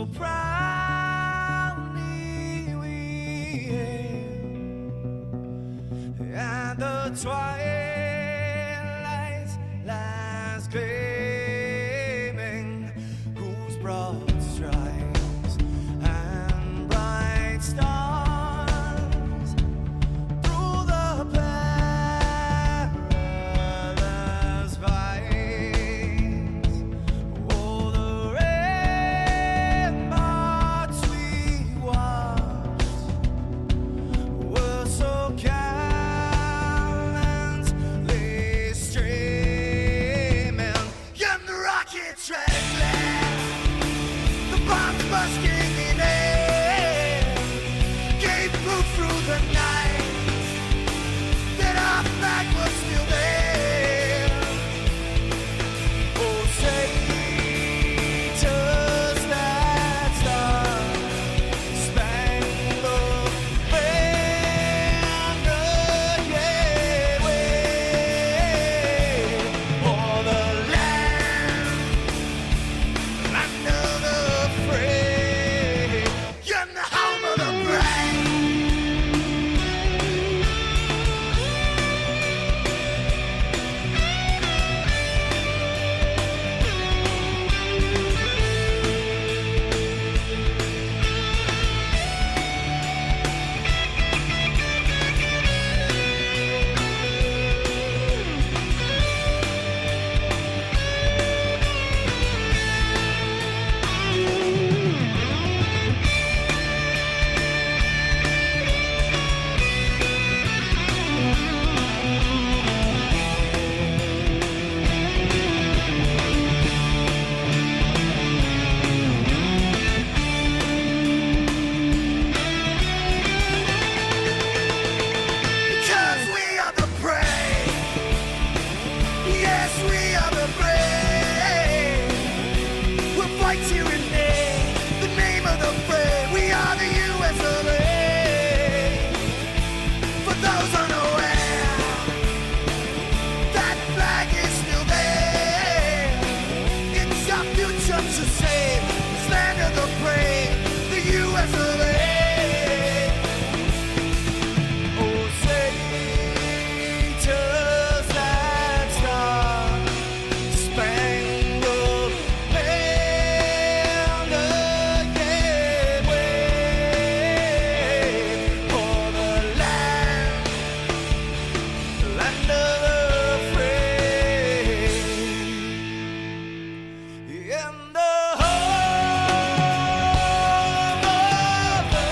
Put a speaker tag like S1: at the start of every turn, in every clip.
S1: so proudly we hail, and the twilight's last gleaming, whose broad stripes and bright stars through the perilous fights, oh, the ramparts we watched were so gallantly streaming, and the rockets trembling, the bombs bursting in air, gave proof through the night that our flag was still there. Oh, say, does that star-spangled banner yet wave o'er the land of the free, and the home of the brave? Because we are the brave. Yes, we are the brave. We'll fight here in the name of the brave. We are the US of A. For those unaware, that flag is still there. It's our future to save. This land of the brave, the US of A. Oh, say, does that star-spangled banner yet wave o'er the land of the free, in the home of the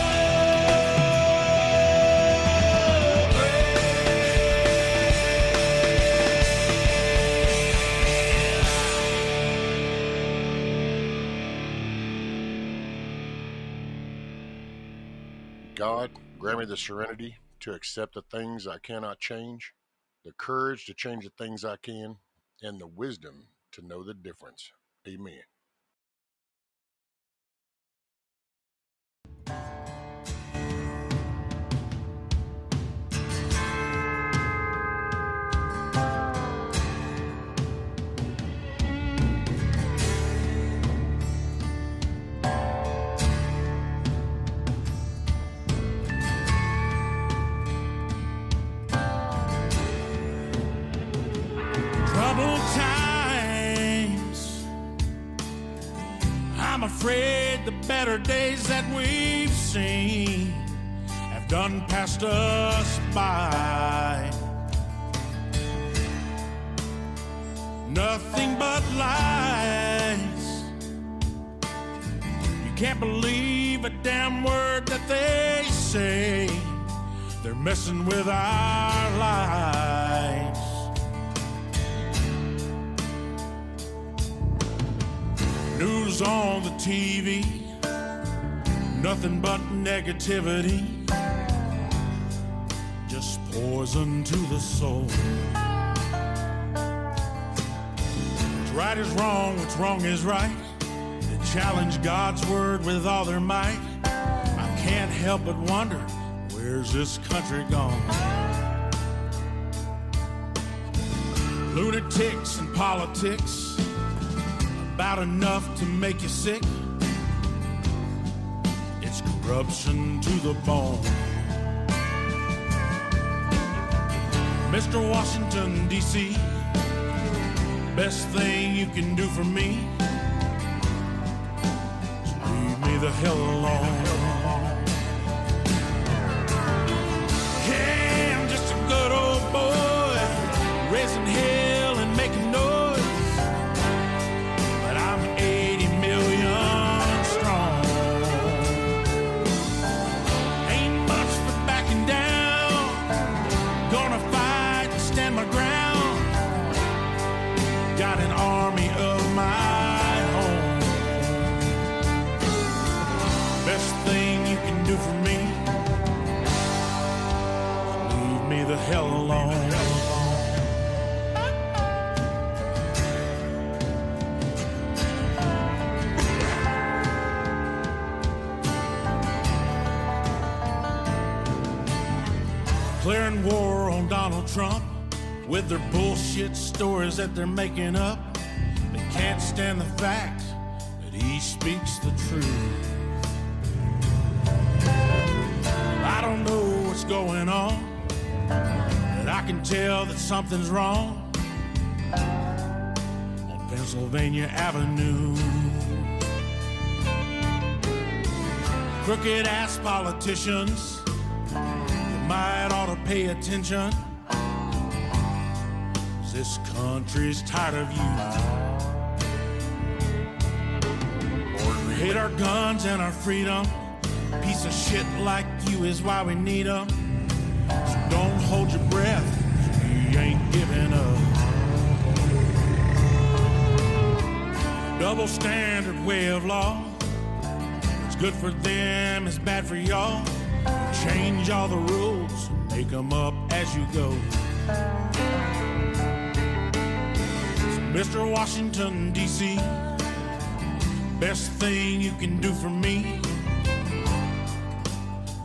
S2: God, grant me the serenity to accept the things I cannot change, the courage to change the things I can, and the wisdom to know the difference. Amen.
S1: troubled times, I'm afraid the better days that we've seen have done passed us by. Nothing but lies. You can't believe a damn word that they say. They're messing with our lives. News on the TV, nothing but negativity, just poison to the soul. What's right is wrong, what's wrong is right. They challenge God's word with all their might. I can't help but wonder, where's this country gone? Lunatics and politics, about enough to make you sick.
S3: corruption to the bone. Mr. Washington, D.C., best thing you can do for me is leave me the hell alone. Hey, I'm just a good old boy, raising hell and making noise, but I'm 80 million strong. Ain't much for backing down, gonna fight and stand my ground. Got an army of my own. Best thing you can do for me, leave me the hell alone. Declaring war on Donald Trump with their bullshit stories that they're making up. They can't stand the fact that he speaks the truth. I don't know what's going on, but I can tell that something's wrong on Pennsylvania Avenue. Crooked ass politicians, you might ought to pay attention. This country's tired of you. We hate our guns and our freedom. Piece of shit like you is why we need them. So don't hold your breath, we ain't giving up. Double standard way of law. What's good for them is bad for y'all. Change all the rules, make them up as you go. Mr. Washington, D.C., best thing you can do for me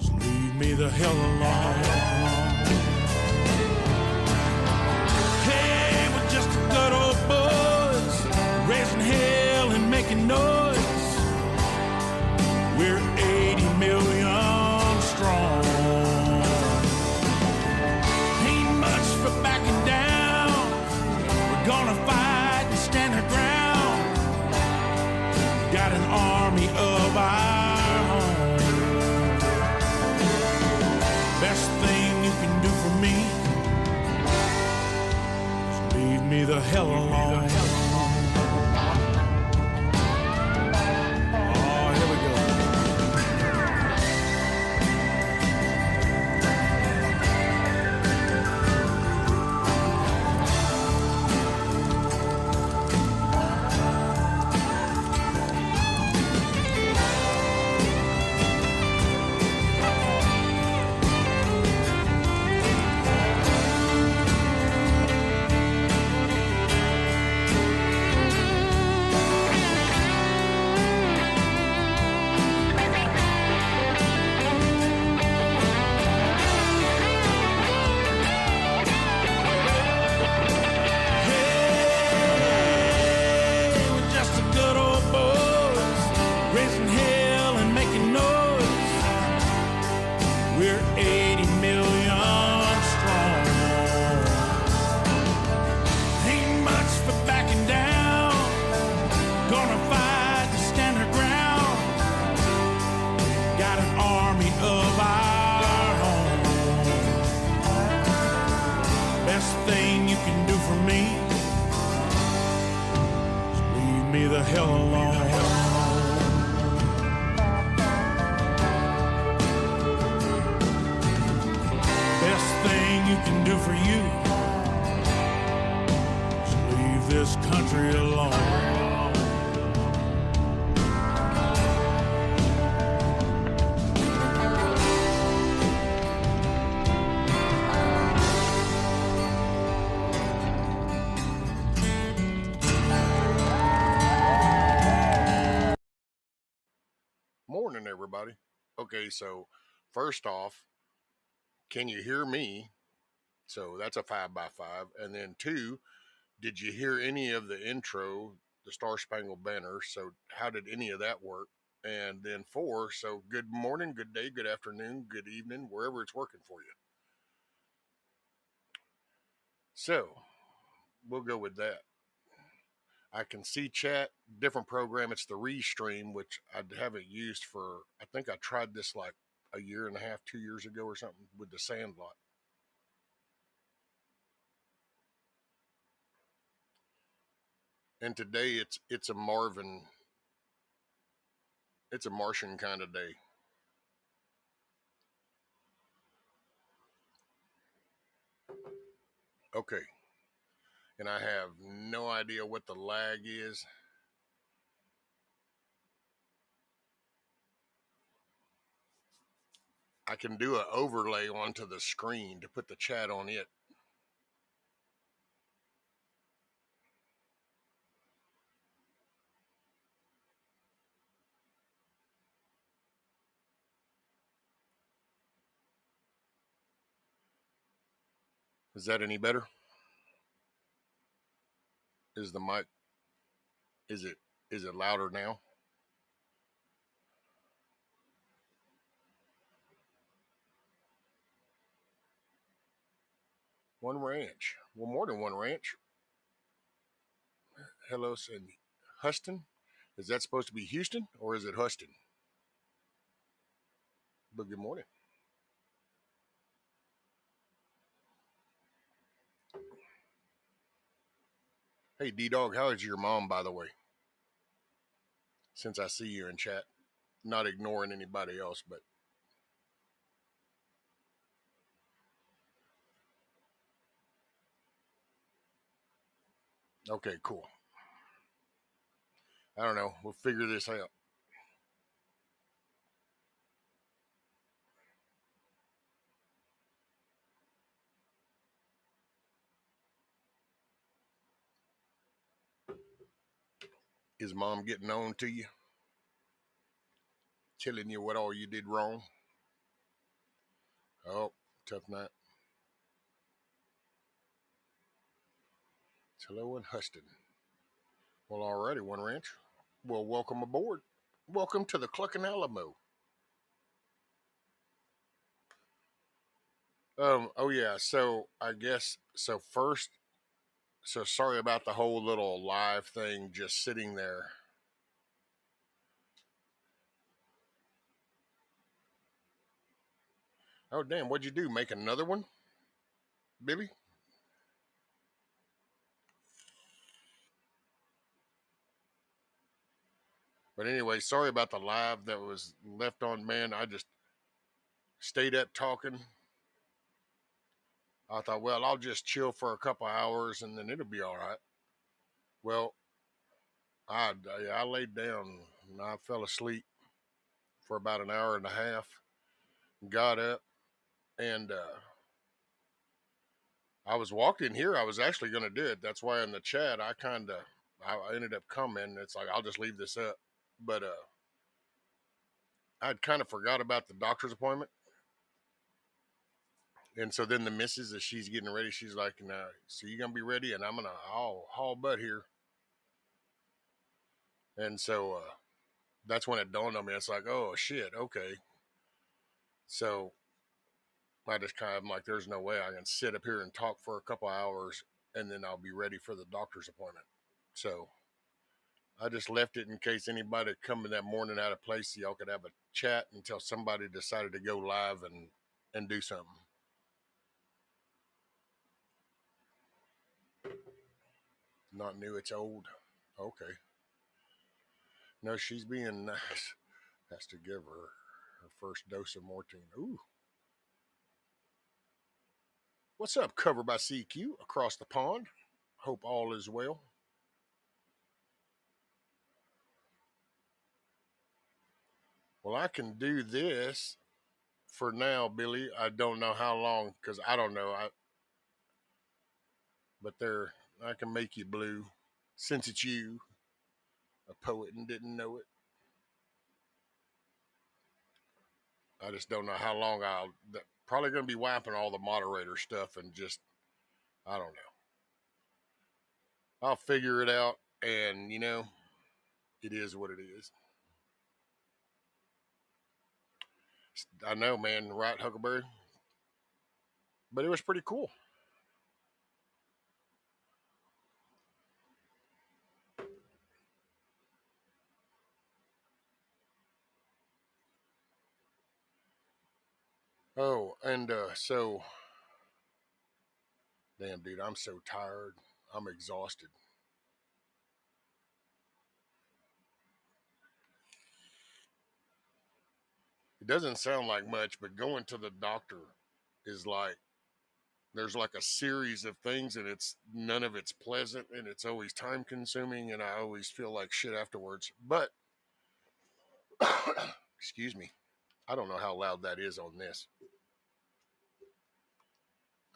S3: is leave me the hell alone. Hey, we're just good old boys, raising hell and making noise. We're 80 million strong. Ain't much for backing down. We're gonna fight and stand our ground. Got an army of our own. Best thing you can do for me is leave me the hell alone. Oh, here we go. The hell alone. Best thing you can do for you is leave this country alone.
S2: Morning, everybody. Okay, so first off, can you hear me? So that's a 5x5. And then two, did you hear any of the intro, the Star Spangled Banner? So how did any of that work? and then 4. So good morning, good day, good afternoon, good evening, wherever it's working for you. So we'll go with that. I can see chat, different program. It's the Restream, which I haven't used for, I think I tried this like a year and a half, 2 years ago or something with the Sandlot. And today it's a Martian kind of day. Okay. And I have no idea what the lag is. I can do an overlay onto the screen to put the chat on it. Is that any better? Is the mic, is it louder now? One ranch. Well, more than one ranch. Hello, Cindy. Huston? Is that supposed to be Houston or is it Huston? But good morning. Hey, D-Dog, how is your mom, by the way? Since I see you in chat. Not ignoring anybody else, but okay, cool. I don't know. We'll figure this out. Is mom getting on to you? Telling you what all you did wrong? Oh, tough night. Hello in Huston. Well, alrighty, One Ranch. Well, welcome aboard. Welcome to the Cluckin Alamo. Oh yeah, so I guess so first, so sorry about the whole little live thing just sitting there. Oh damn, what'd you do? Make another one, Billy? But anyway, sorry about the live that was left on, man. I just stayed up talking. I thought, well, I'll just chill for a couple hours and then it'll be all right. Well, I laid down and I fell asleep for about an hour and a half. Got up and I was walked in here. I was actually going to do it. That's why in the chat I ended up coming. It's like I'll just leave this up, but I'd kind of forgot about the doctor's appointment. And so then the missus, as she's getting ready, she's like, "Now, so you gonna be ready?" And I'm gonna haul butt here. And so that's when it dawned on me. It's like, oh shit, okay. So I just kind of, I'm like, there's no way I can sit up here and talk for a couple hours and then I'll be ready for the doctor's appointment. So I just left it in case anybody coming that morning out of place, so y'all could have a chat until somebody decided to go live and do something. Not new, it's old. Okay. No, she's being nice. Has to give her first dose of morphine. Ooh. What's up, Cover by CQ across the pond? Hope all is well. Well, I can do this for now, Billy. I don't know how long because I don't know. But I can make you blue since it's you, a poet and didn't know it. I just don't know how long probably going to be wiping all the moderator stuff and just, I don't know. I'll figure it out and, it is what it is. I know, man, right, Huckleberry? But it was pretty cool. Oh, and so, damn, dude, I'm so tired. I'm exhausted. It doesn't sound like much, but going to the doctor is like there's like a series of things, and it's none of it's pleasant, and it's always time consuming, and I always feel like shit afterwards. But excuse me, I don't know how loud that is on this.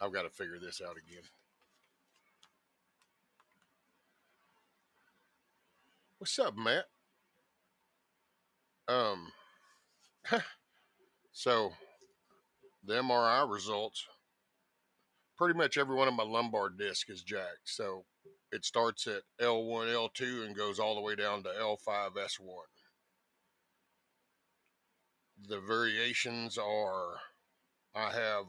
S2: I've got to figure this out again. What's up, Matt? Um, so the MRI results, pretty much every one of my lumbar disc is jacked. So it starts at L1, L2, and goes all the way down to L5, S1. The variations are I have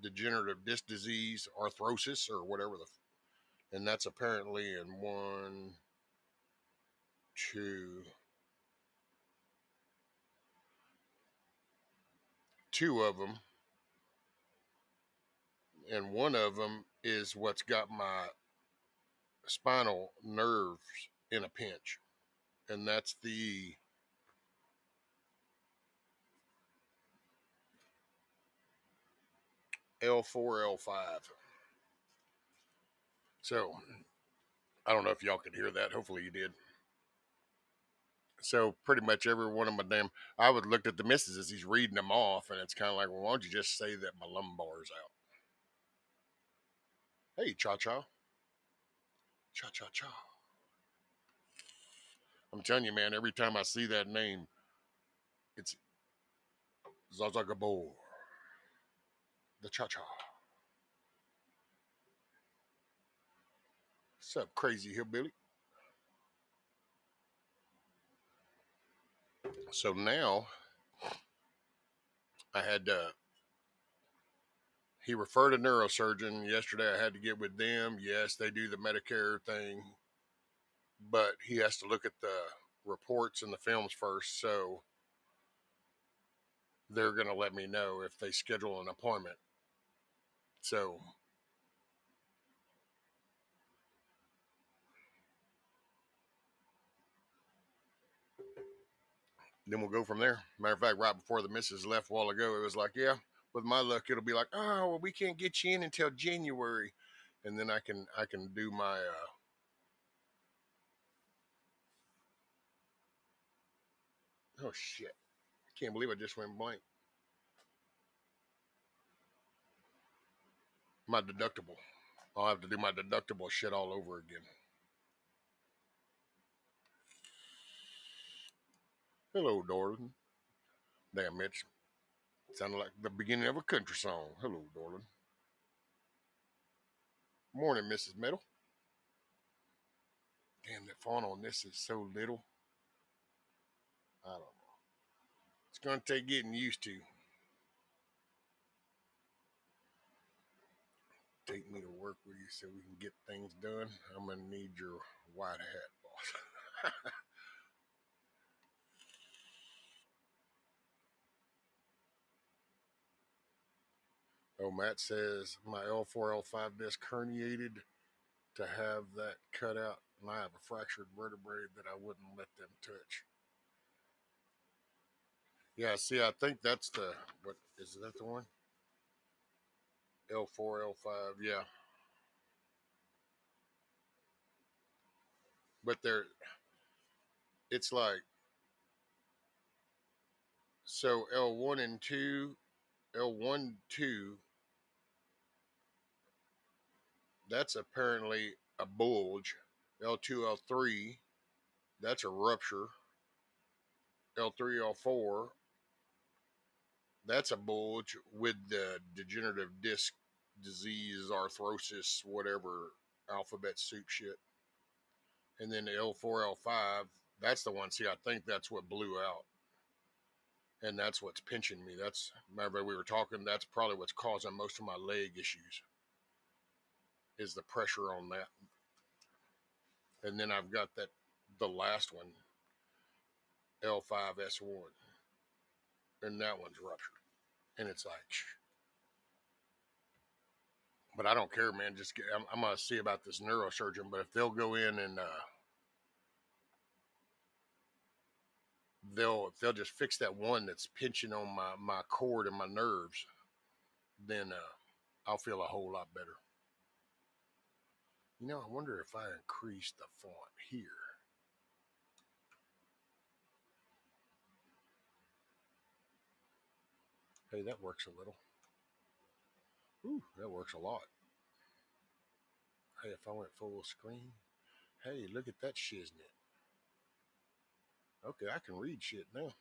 S2: degenerative disc disease, arthrosis, or whatever and that's apparently in one, two of them, and one of them is what's got my spinal nerves in a pinch, and that's the L4, L5. So I don't know if y'all could hear that. Hopefully you did. So pretty much every one of my I would look at the missus as he's reading them off, and it's kind of like, well, why don't you just say that my lumbar's out? Hey, cha cha, cha cha cha. I'm telling you, man. Every time I see that name, it's Zazagabor, the cha cha. What's up, crazy hillbilly? So now I had he referred a neurosurgeon yesterday. I had to get with them. Yes, they do the Medicare thing, but he has to look at the reports and the films first. So they're going to let me know if they schedule an appointment. So then we'll go from there. Matter of fact, right before the missus left a while ago, it was like, yeah, with my luck, it'll be like, oh, well, we can't get you in until January. And then I can do my, oh shit. I can't believe I just went blank. My deductible. I'll have to do my deductible shit all over again. Hello, darling. Damn, Mitch. Sounded like the beginning of a country song. Hello, darling. Morning, Mrs. Meadow. Damn, that font on this is so little. I don't know. It's going to take getting used to. Take me to work with you so we can get things done. I'm going to need your white hat, boss. Oh, Matt says my L4, L5 disc herniated to have that cut out, and I have a fractured vertebrae that I wouldn't let them touch. Yeah, see, I think that's what is that the one? L4, L5, yeah. But it's like, so L1 and 2, L1, 2, that's apparently a bulge. L2, L3, that's a rupture. L3, L4, that's a bulge with the degenerative disc disease, arthrosis, whatever alphabet soup shit. And then the L4, L5, that's the one. See, I think that's what blew out. and that's what's pinching me. That's, remember we were talking, that's probably what's causing most of my leg issues, is the pressure on that. And then I've got that, the last one, L5S1, and that one's ruptured. And it's like, but I don't care, man. Just get, I'm gonna see about this neurosurgeon. But if they'll go in and they'll just fix that one that's pinching on my cord and my nerves, then I'll feel a whole lot better. You know, I wonder if I increase the font here. Hey, that works a little. Ooh, that works a lot. Hey, if I went full screen, hey, look at that shiznit. Okay, I can read shit now.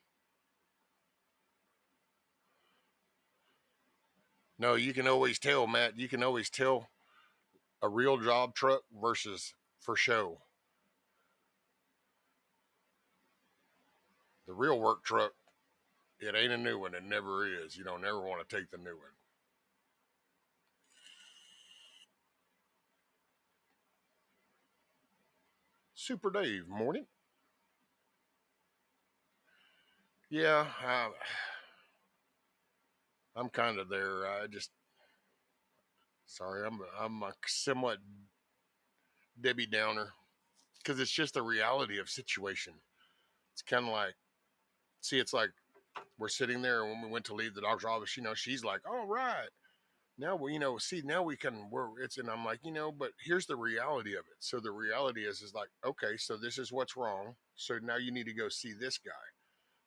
S2: No, you can always tell, Matt. You can always tell a real job truck versus for show. The real work truck, it ain't a new one. It never is. You don't never want to take the new one. Super Dave, morning. Yeah, I'm kind of there. I just, sorry, I'm a somewhat Debbie Downer because it's just the reality of situation. It's kind of like, see, it's like we're sitting there and when we went to leave the doctor's office, you know, she's like, all right, now we, you know, see, now we can, and I'm like, you know, but here's the reality of it. So the reality is like, okay, so this is what's wrong. So now you need to go see this guy.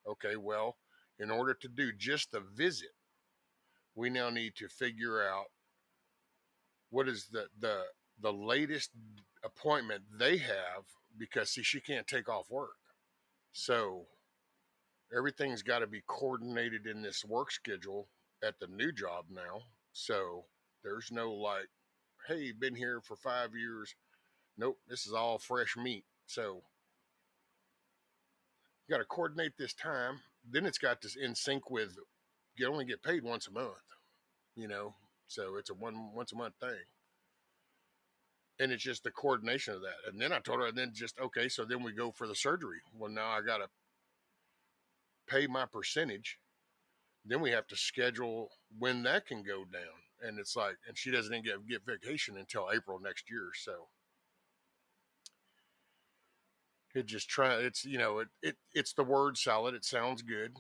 S2: Okay, well, in order to do just the visit, we now need to figure out what is the latest appointment they have, because see, she can't take off work. So everything's got to be coordinated in this work schedule at the new job now. So there's no like, hey, been here for 5 years. Nope, this is all fresh meat. So you got to coordinate this time. Then it's got to in sync with, you only get paid once a month, you know. So it's a once a month thing. And it's just the coordination of that. And then I told her, and then just, okay, so then we go for the surgery. Well, now I got to pay my percentage. Then we have to schedule when that can go down. And it's like, and she doesn't even get vacation until April next year. So it just it's, you know, it's the word salad. It sounds good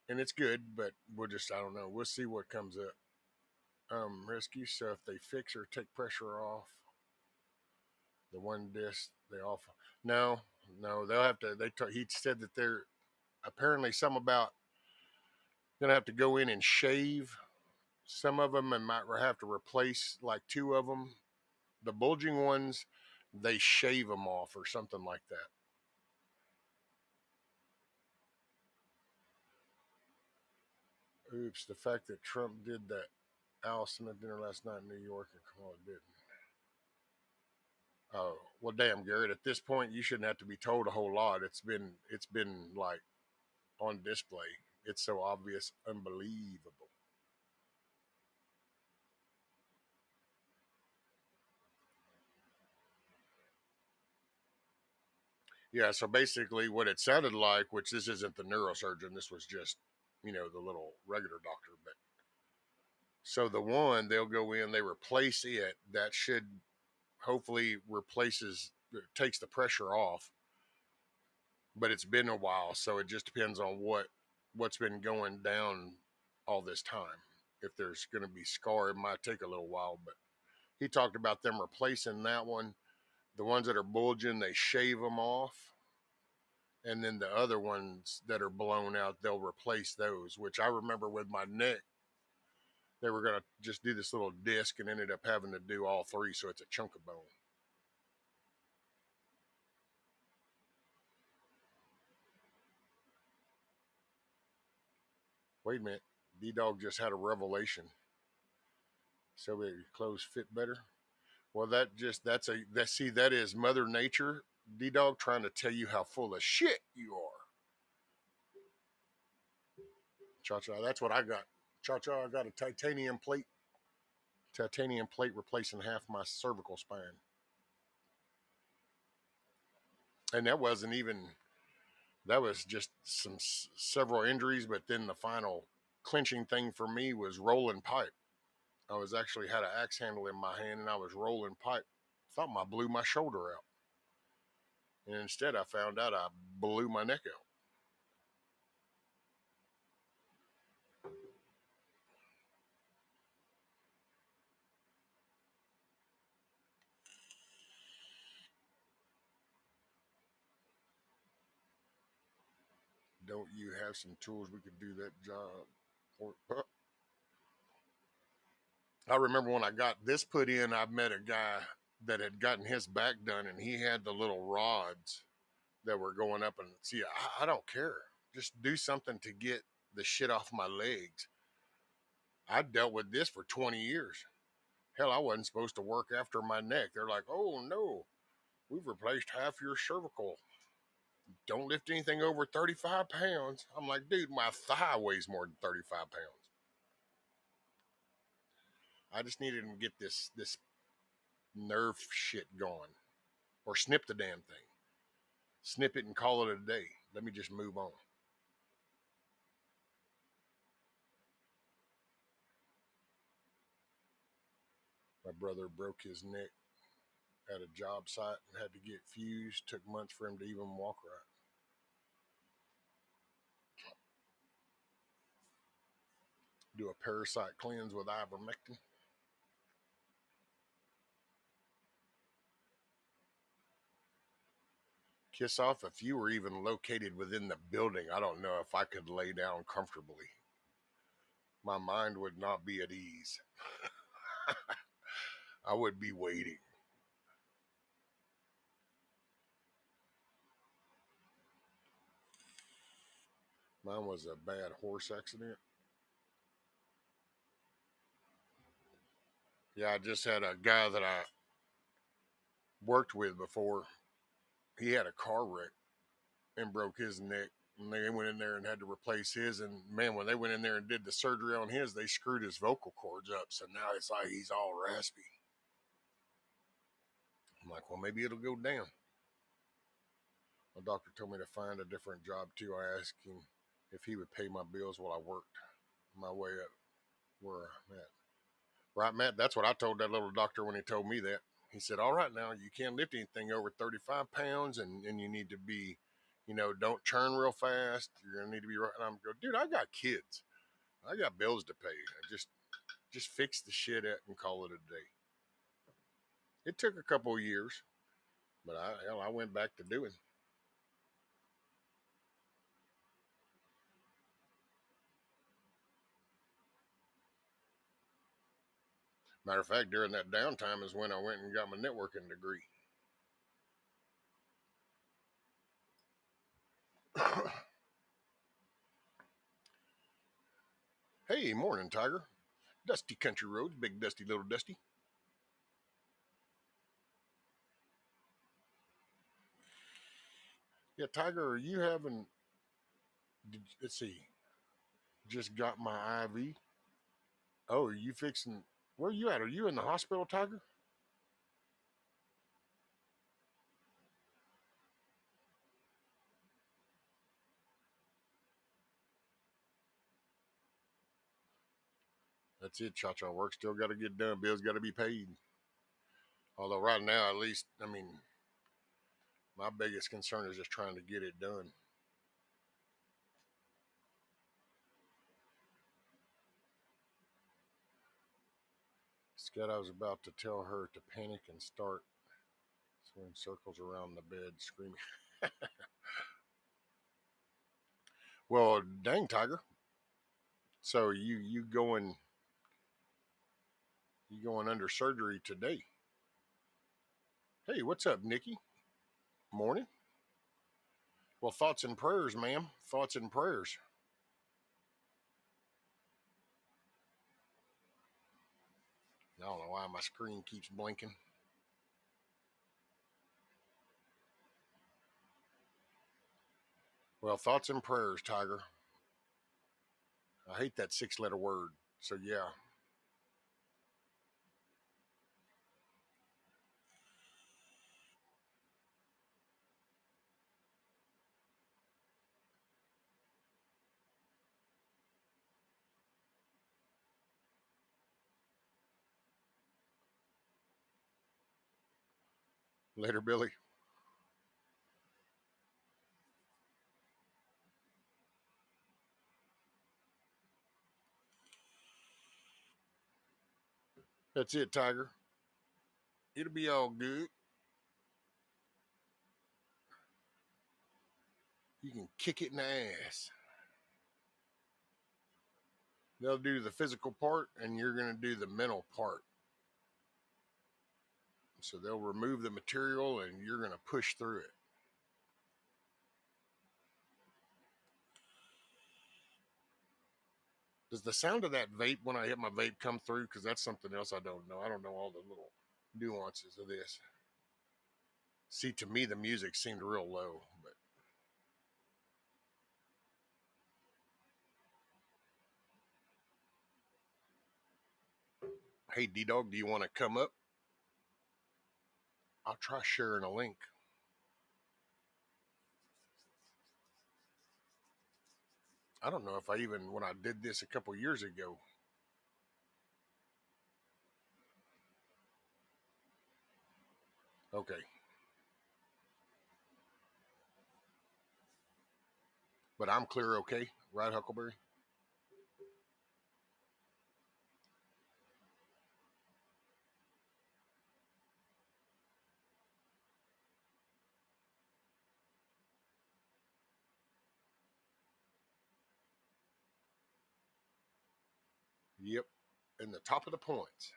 S2: and it's good, but we'll just, I don't know. We'll see what comes up. Risky. So if they fix or take pressure off the one disc, they off. No, they'll have to, he said that they're apparently some about gonna have to go in and shave some of them and might have to replace like two of them. The bulging ones, they shave them off or something like that. Oops, the fact that Trump did that Allison at dinner last night in New York and Kamala didn't. Oh, well, damn, Garrett, at this point, you shouldn't have to be told a whole lot. It's been like on display. It's so obvious, unbelievable. Yeah, so basically what it sounded like, which this isn't the neurosurgeon, this was just, you know, the little regular doctor, but so the one, they'll go in, they replace it. That should hopefully takes the pressure off. But it's been a while, so it just depends on what's been going down all this time. If there's going to be scar, it might take a little while. But he talked about them replacing that one. The ones that are bulging, they shave them off. And then the other ones that are blown out, they'll replace those, which I remember with my neck, they were going to just do this little disc and ended up having to do all three. So it's a chunk of bone. Wait a minute. D-Dog just had a revelation. So your clothes fit better. Well, that is Mother Nature, D-Dog, trying to tell you how full of shit you are. Cha-cha, that's what I got. Cha-cha, I got a titanium plate replacing half my cervical spine. And that wasn't even, that was just several injuries, but then the final clinching thing for me was rolling pipe. I was actually had an axe handle in my hand and I was rolling pipe. Thought I blew my shoulder out. And instead I found out I blew my neck out. Don't you have some tools we could do that job? I remember when I got this put in, I met a guy that had gotten his back done and he had the little rods that were going up. And see, I don't care. Just do something to get the shit off my legs. I dealt with this for 20 years. Hell, I wasn't supposed to work after my neck. They're like, oh no, we've replaced half your cervical. Don't lift anything over 35 pounds. I'm like, dude, my thigh weighs more than 35 pounds. I just needed to get this nerve shit going. Or snip the damn thing. Snip it and call it a day. Let me just move on. My brother broke his neck at a job site and had to get fused. Took months for him to even walk right. Do a parasite cleanse with ivermectin. Kiss off if you were even located within the building. I don't know if I could lay down comfortably. My mind would not be at ease. I would be waiting. Mine was a bad horse accident. Yeah, I just had a guy that I worked with before. He had a car wreck and broke his neck. And they went in there and had to replace his. And man, when they went in there and did the surgery on his, they screwed his vocal cords up. So now it's like he's all raspy. I'm like, well, maybe it'll go down. My doctor told me to find a different job too. I asked him if he would pay my bills while I worked my way up where I'm at. Right, Matt? That's what I told that little doctor when he told me that. He said, all right, now you can't lift anything over 35 pounds and you need to be, don't churn real fast. You're going to need to be right. And I'm going, dude, I got kids. I got bills to pay. Just fix the shit up and call it a day. It took a couple of years, but I went back to doing. Matter of fact, during that downtime is when I went and got my networking degree. Hey, morning, Tiger. Dusty country roads, big dusty, little dusty. Yeah, Tiger, are you having, let's see, just got my IV. Oh, are you fixing, where are you at? Are you in the hospital, Tiger? That's it, cha-cha. Work still got to get done. Bills got to be paid. Although right now, at least, I mean, my biggest concern is just trying to get it done. Scott, I was about to tell her to panic and start swimming circles around the bed, screaming. Well, dang, Tiger. So you going under surgery today? Hey, what's up, Nikki? Morning. Well, thoughts and prayers, ma'am. Thoughts and prayers. I don't know why my screen keeps blinking. Well, thoughts and prayers, Tiger. I hate that 6-letter word. So yeah. Later, Billy. That's it, Tiger. It'll be all good. You can kick it in the ass. They'll do the physical part, and you're going to do the mental part. So they'll remove the material, and you're going to push through it. Does the sound of that vape when I hit my vape come through? Because that's something else I don't know. I don't know all the little nuances of this. See, to me, the music seemed real low, but hey, D-Dog, do you want to come up? I'll try sharing a link. I don't know if I even, when I did this a couple years ago. Okay. But I'm clear, okay? Right, Huckleberry? Yep. In the top of the points.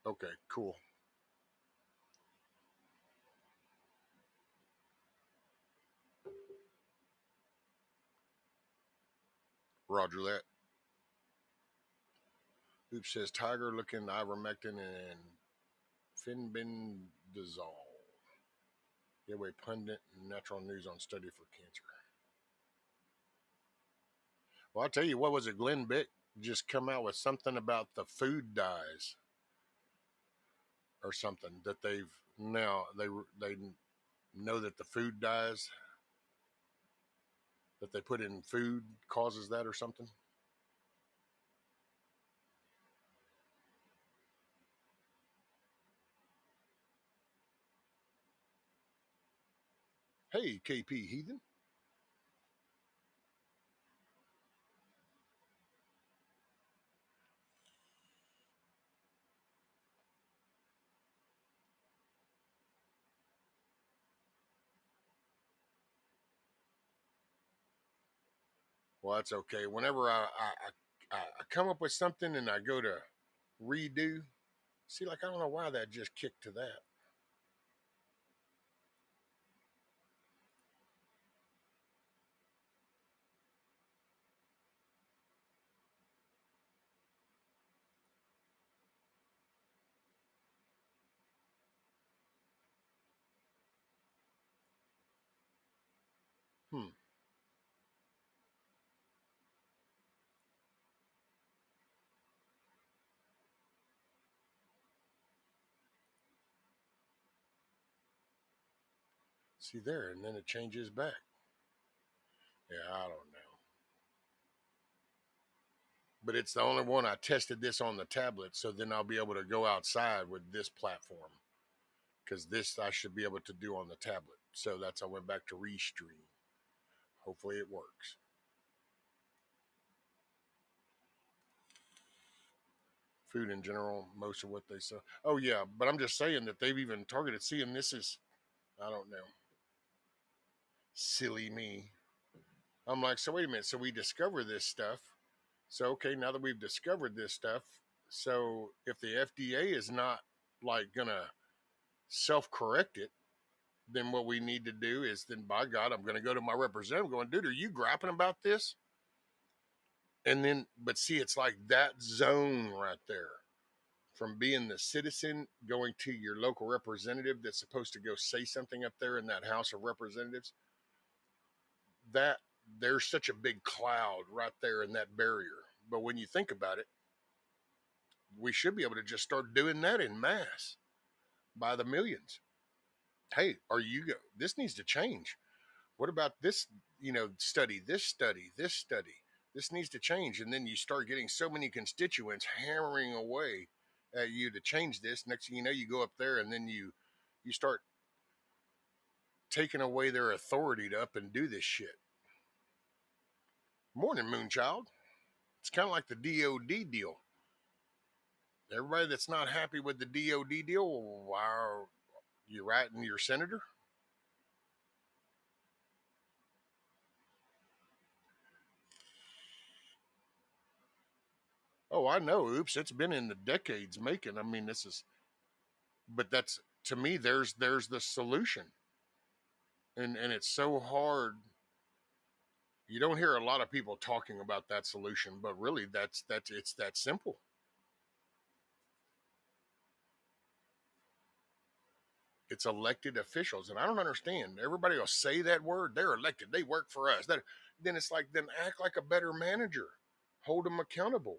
S2: Okay, cool. Roger that. Oops says Tiger looking ivermectin and finbendazole. Gateway pundit and natural news on study for cancer. Well, I'll tell you, what was it? Glenn Beck just come out with something about the food dyes or something that they've now they know that the food dyes that they put in food causes that or something. Hey, KP Heathen. Well, that's okay. Whenever I come up with something and I go to redo, see, like I don't know why that just kicked to that. Hmm. See there, and then it changes back. Yeah, I don't know. But it's the only one I tested this on the tablet, so then I'll be able to go outside with this platform because this I should be able to do on the tablet. So that's I went back to Restream. Hopefully it works. Food in general, most of what they sell. Oh yeah, but I'm just saying that they've even targeted. Seeing this is, I don't know, silly me. I'm like, so wait a minute. So we discover this stuff. So okay, now that we've discovered this stuff, so if the FDA is not like gonna self-correct it, then what we need to do is then by God, I'm going to go to my representative going, dude, are you griping about this? And then, but see, it's like that zone right there. from being the citizen going to your local representative that's supposed to go say something up there in that House of Representatives, that there's such a big cloud right there in that barrier. But when you think about it, we should be able to just start doing that in mass by the millions. Hey, this needs to change. What about this, study, this study, this study? This needs to change. And then you start getting so many constituents hammering away at you to change this. Next thing you know, you go up there and then you start taking away their authority to up and do this shit. Morning, Moonchild. It's kind of like the DOD deal. Everybody that's not happy with the DOD deal, well, why are you writing your senator? Oh, I know. Oops, it's been in the decades making. I mean, but that's, to me, there's the solution, and it's so hard. You don't hear a lot of people talking about that solution, but really, it's that simple. It's elected officials, and I don't understand. Everybody will say that word. They're elected. They work for us. Then it's like, then act like a better manager. Hold them accountable.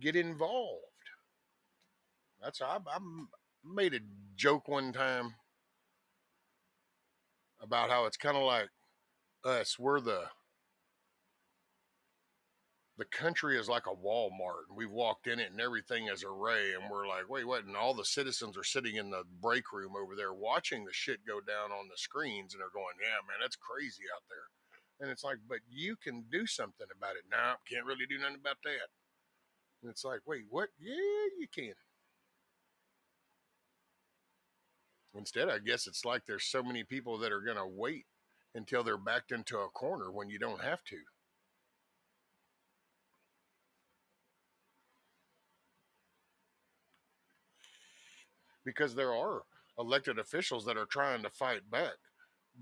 S2: Get involved. I made a joke one time about how it's kind of like us. We're the country is like a Walmart, and we've walked in it and everything is array, and we're like, wait, what? And all the citizens are sitting in the break room over there watching the shit go down on the screens, and they're going, yeah, man, that's crazy out there. And it's like, but you can do something about it. Nah, can't really do nothing about that. And it's like, wait, what? Yeah, you can. Instead, I guess it's like there's so many people that are going to wait until they're backed into a corner when you don't have to. Because there are elected officials that are trying to fight back.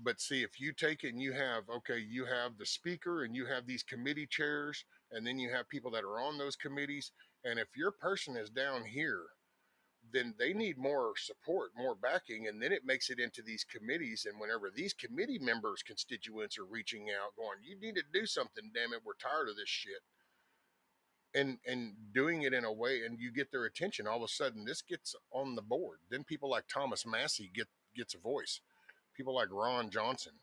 S2: But see, if you take it and you have the speaker and you have these committee chairs, and then you have people that are on those committees. And if your person is down here, then they need more support, more backing, and then it makes it into these committees. And whenever these committee members' constituents are reaching out, going, "You need to do something, damn it, we're tired of this shit," and doing it in a way, and you get their attention, all of a sudden this gets on the board. Then people like Thomas Massey gets a voice. People like Ron Johnson.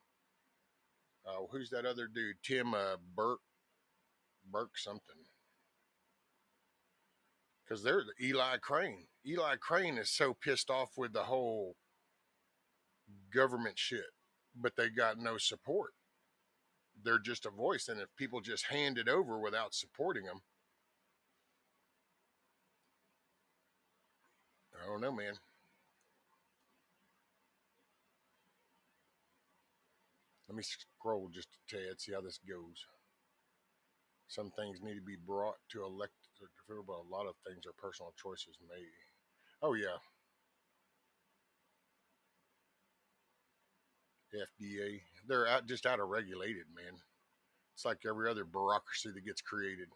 S2: Who's that other dude? Tim Burke something. Because they're Eli Crane. Eli Crane is so pissed off with the whole government shit, but they got no support. They're just a voice, and if people just hand it over without supporting them, I don't know, man. Let me scroll just a tad, see how this goes. Some things need to be brought to elected, but a lot of things are personal choices made. Oh yeah, FDA. They're just out of regulated, man. It's like every other bureaucracy that gets created.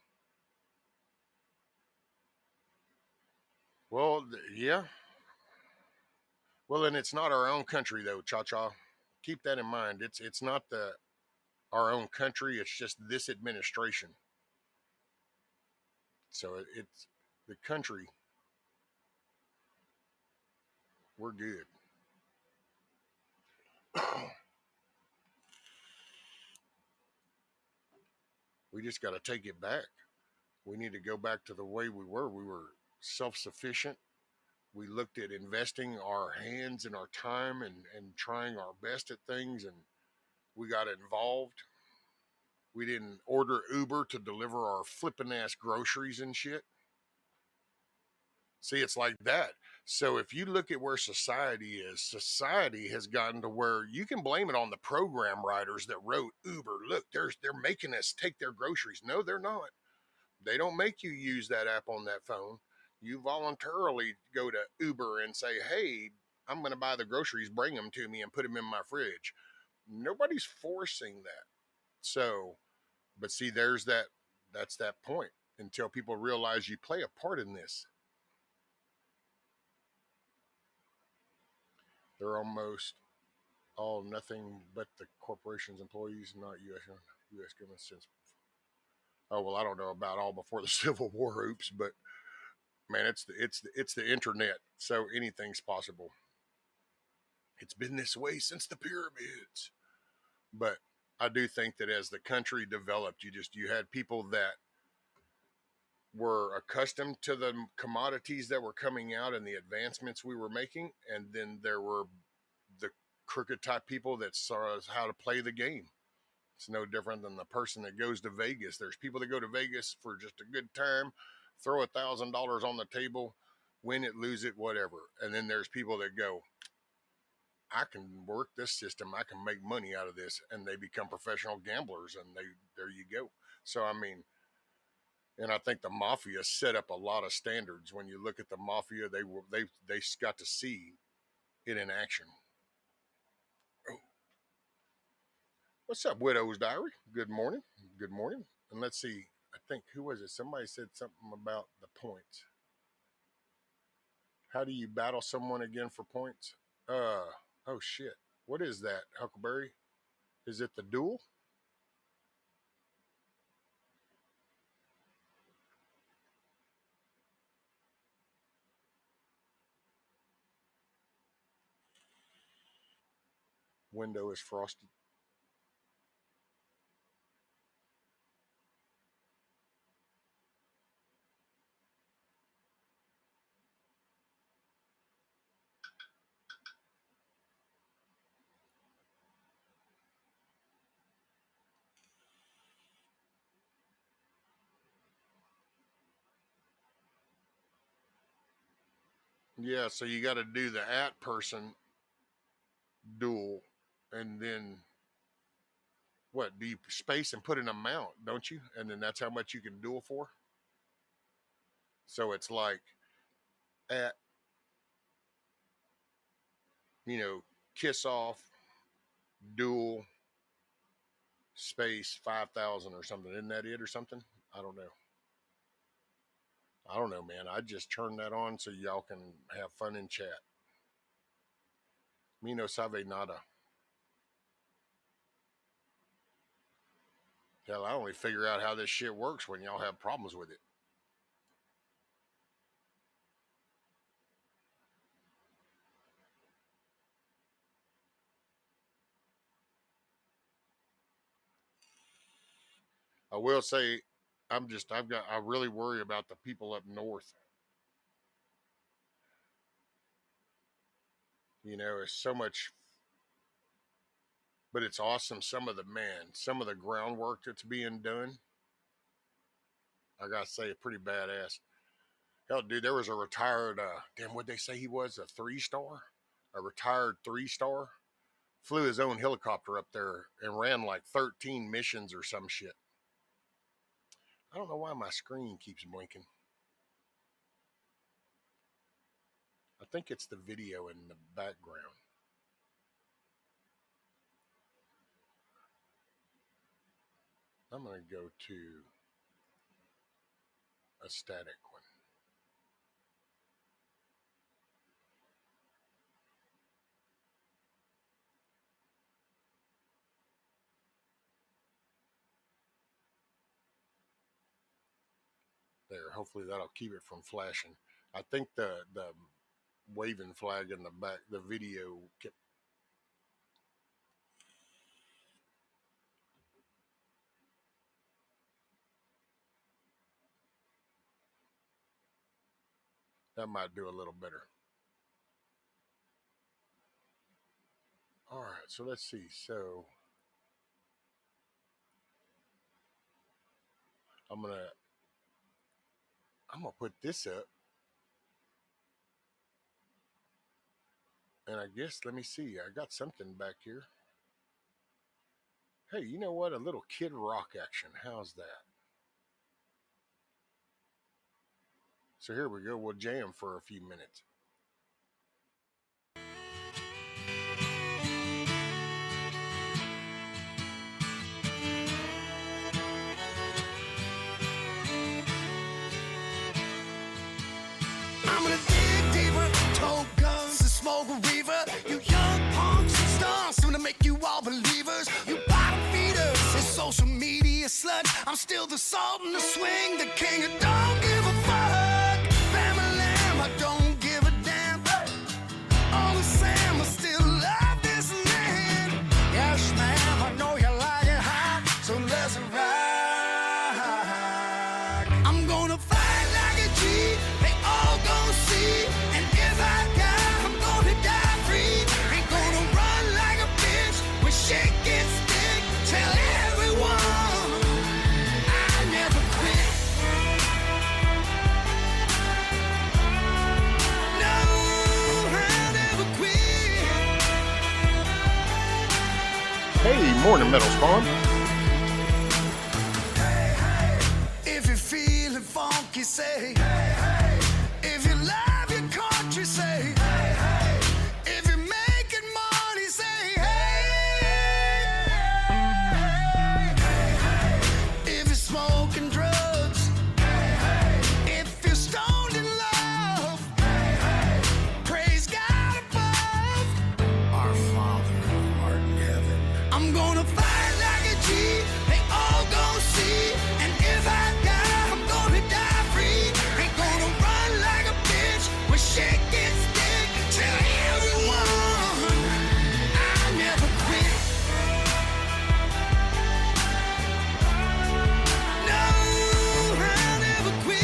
S2: Well, yeah. Well, and it's not our own country though, Cha Cha. Keep that in mind. It's not our own country. It's just this administration. So it's the country. We're good. We just got to take it back. We need to go back to the way we were. We were self-sufficient. We looked at investing our hands and our time and trying our best at things, and we got involved. We didn't order Uber to deliver our flippin' ass groceries and shit. See, it's like that. So if you look at where society is, society has gotten to where you can blame it on the program writers that wrote Uber. Look, they're making us take their groceries. No, they're not. They don't make you use that app on that phone. You voluntarily go to Uber and say, "Hey, I'm going to buy the groceries, bring them to me and put them in my fridge." Nobody's forcing that. So, but see, that's that point until people realize you play a part in this. They're almost all nothing but the corporation's employees, not U.S. government since. Oh well, I don't know about all before the Civil War. Oops, but man, it's the internet, so anything's possible. It's been this way since the pyramids. But I do think that as the country developed, you had people that were accustomed to the commodities that were coming out and the advancements we were making, and then there were the crooked type people that saw us how to play the game. It's no different than the person that goes to Vegas. There's people that go to Vegas for just a good time, throw $1,000 on the table, win it, lose it, whatever. And then there's people that go, I can work this system, I can make money out of this, and they become professional gamblers, and there you go. So I mean, and I think the mafia set up a lot of standards. When you look at the mafia, they got to see it in action. Oh, what's up, Widow's Diary? Good morning, good morning. And let's see, I think who was it? Somebody said something about the points. How do you battle someone again for points? Oh shit. What is that, Huckleberry? Is it the duel? Window is frosted. Yeah, so you got to do the at person duel, and then what? Do you space and put an amount, don't you? And then that's how much you can duel for. So it's like at kiss off duel space 5,000 or something. Isn't that it or something? I don't know. I don't know, man. I just turned that on so y'all can have fun in chat. Me no sabe nada. Hell, I only figure out how this shit works when y'all have problems with it. I will say, I really worry about the people up north. It's so much, but it's awesome. Some of the groundwork that's being done, I gotta say, pretty badass. Hell, dude, there was a retired, damn, what'd they say he was? A 3-star? A retired 3-star? Flew his own helicopter up there and ran like 13 missions or some shit. I don't know why my screen keeps blinking. I think it's the video in the background. I'm going to go to a static one. There, hopefully that'll keep it from flashing. I think the waving flag in the back, the video kept. That might do a little better. All right, so let's see. So I'm gonna put this up, and I guess let me see. I got something back here. Hey, you know what? A little Kid Rock action. How's that? So here we go. We'll jam for a few minutes.
S1: I'm gonna dig deeper, tote guns and smoke a reefer. You I'm still the salt and the swing, the king of don't give a fuck. Family, I don't give a damn. Only Sam, I still love this man. Yes, ma'am, I know you like it hot, so let's rock. I'm gonna fight like a G, they all gon' see. And if I die, I'm gonna die free. Ain't gonna run like a bitch when shit gets thick. Tell everyone I never quit. No, I never quit.
S2: Hey, morning, Metal Spawn.
S1: If you're feeling funky, say hey, hey. If you love your country, say hey, hey. If you're making money, say hey, hey, hey. If you're smoking drugs, hey, hey. If you're stoned in love, hey, hey. Praise God above. Our Father who art in heaven. I'm gonna fight like a G, they all gon' see. And if I die, I'm gonna die free. Ain't gonna run like a bitch when shit gets thick. Tell everyone I never quit. No, I never quit.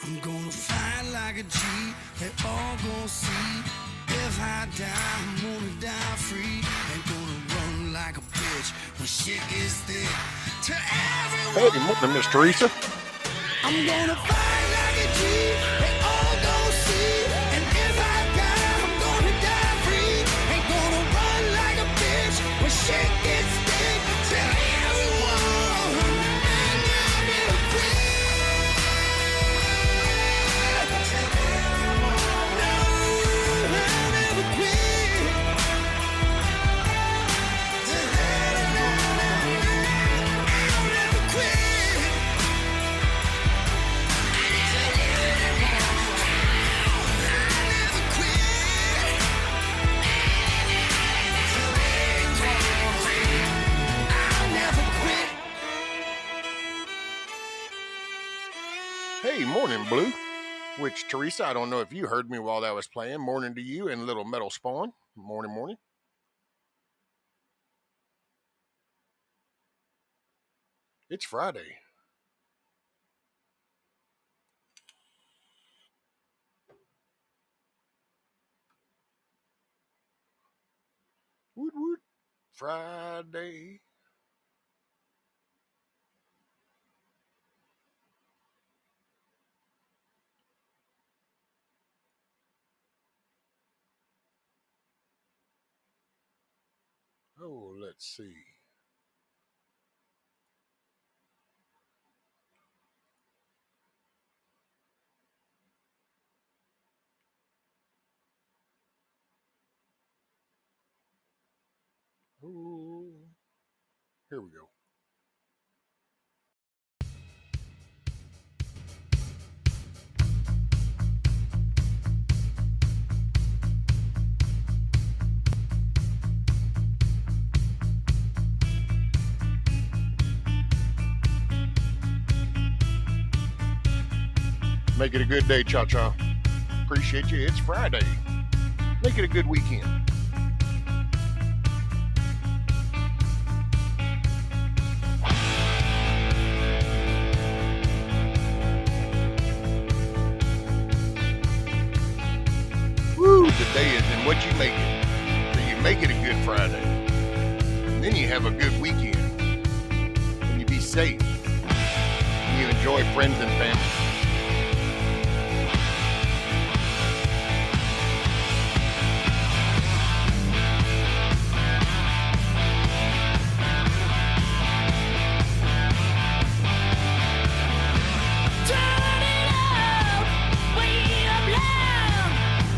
S1: I'm gonna fight like a G, they all gon' see. If I die, I'm gonna die free. Ain't gonna run like a bitch when shit is thick. To everyone,
S2: Hey, morning, Miss Teresa.
S1: I'm gonna fight like a G, they all gon' see. And if I die, I'm gonna die free. Ain't gonna run like a bitch when shit gets thick. Tell everyone I never quit. Tell everyone, no, I never quit. Tell everyone I'll never quit.
S2: Hey, morning, Blue. Which, Teresa, I don't know if you heard me while that was playing. Morning to you and little Metal Spawn. Morning, morning. It's Friday. Woot woot. Friday. Oh, let's see. Oh, here we go. Make it a good day, Cha-Cha. Appreciate you. It's Friday. Make it a good weekend. Woo, the day is in what you make it. So you make it a good Friday. And then you have a good weekend. And you be safe. And you enjoy friends and family.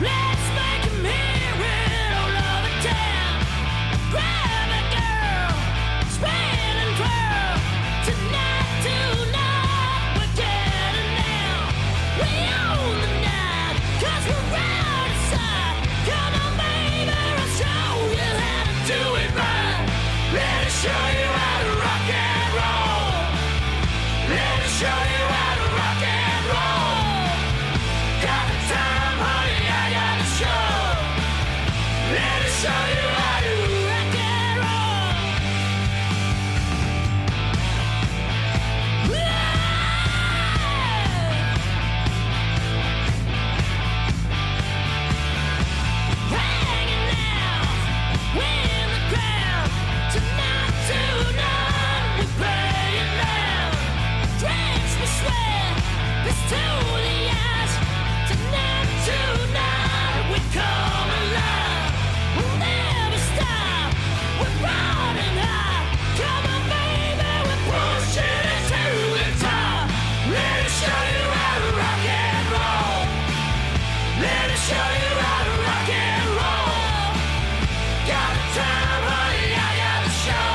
S4: Let's make a mirror all over town. Grab a
S1: show you how to rock and roll. Hanging out in the ground, tonight tonight we play it loud. Drinks we sweat, this to the eyes. Tonight tonight we come alive. We'll never stop, we're running high. Come on baby, we're pushing it to the top. Let us show you how to rock and roll. Let us show you how to rock and roll. Got the time, honey, I got the show.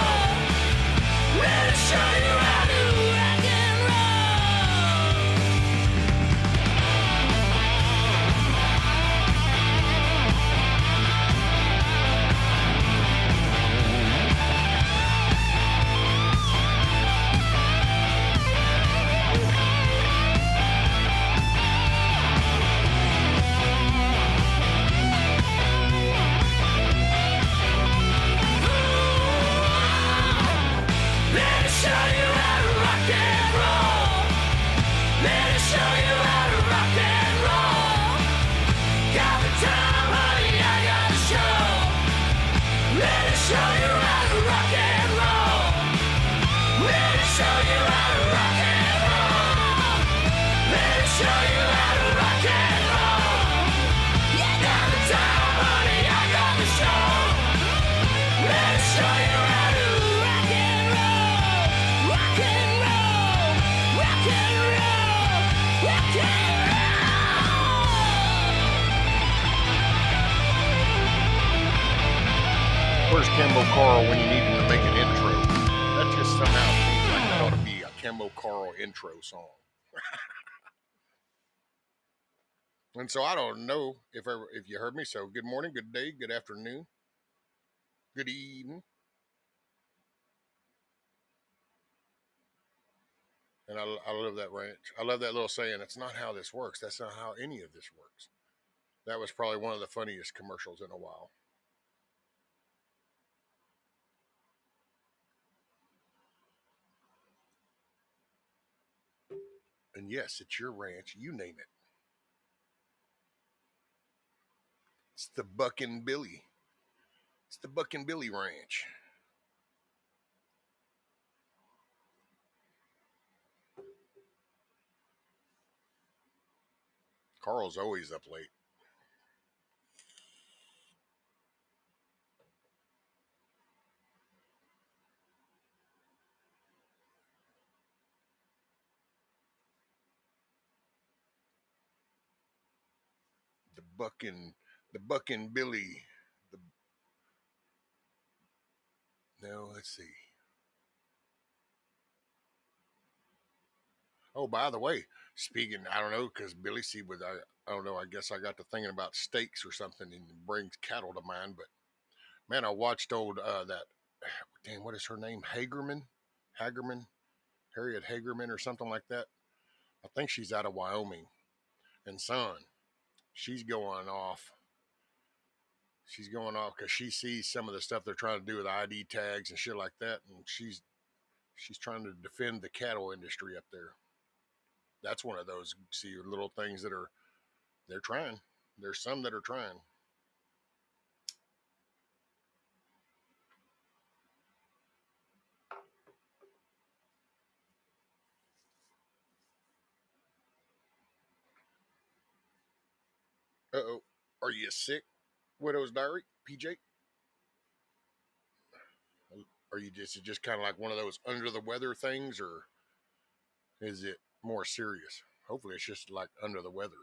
S1: Let us show you how to rock and Let us show you how to rock and roll. Let us show you how to rock and roll. Got the time, honey, I got the show. Let us show you how to rock and roll. Let us show you how to rock and roll. Let us show you how to rock and roll. You got the time, honey, I got the show. Let us show you how to rock and roll. Rock and roll. Rock and roll. Rock and roll.
S2: Where's Cambo Carl when you need him to make an intro? That just somehow seems like that ought to be a Cambo Carl intro song. And so I don't know if you heard me. So good morning, good day, good afternoon, good evening. And I love that ranch. I love that little saying, it's not how this works. That's not how any of this works. That was probably one of the funniest commercials in a while. And yes, it's your ranch. You name it. It's the Buckin' Billy. It's the Buckin' Billy Ranch. Carl's always up late. The Buckin' Billy. No, let's see. Oh, by the way, speaking, I don't know, because Billy C was, I don't know, I guess I got to thinking about steaks or something and it brings cattle to mind. But man, I watched old, damn, what is her name? Hagerman, Harriet Hagerman or something like that. I think she's out of Wyoming. And son, she's going off. She's going off because she sees some of the stuff they're trying to do with ID tags and shit like that. And she's trying to defend the cattle industry up there. That's one of those, see, little things that they're trying. There's some that are trying. Uh-oh. Are you sick? Widow's Diary? PJ? Are you just kind of like one of those under the weather things, or is it more serious? Hopefully it's just like under the weather.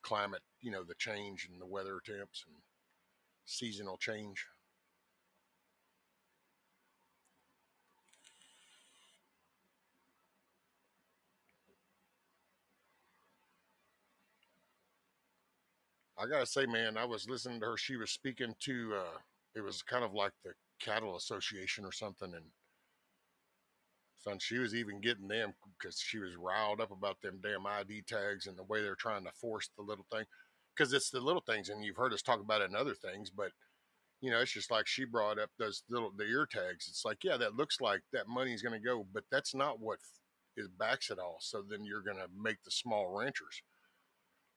S2: Climate, the change in the weather temps and seasonal change. I gotta say, man, I was listening to her. She was speaking to, it was kind of like the cattle association or something, and son, she was even getting them because she was riled up about them damn ID tags and the way they're trying to force the little thing. Because it's the little things, and you've heard us talk about it in other things, but It's just like she brought up those the ear tags. It's like, yeah, that looks like that money's going to go, but that's not what is backs it all. So then you're going to make the small ranchers,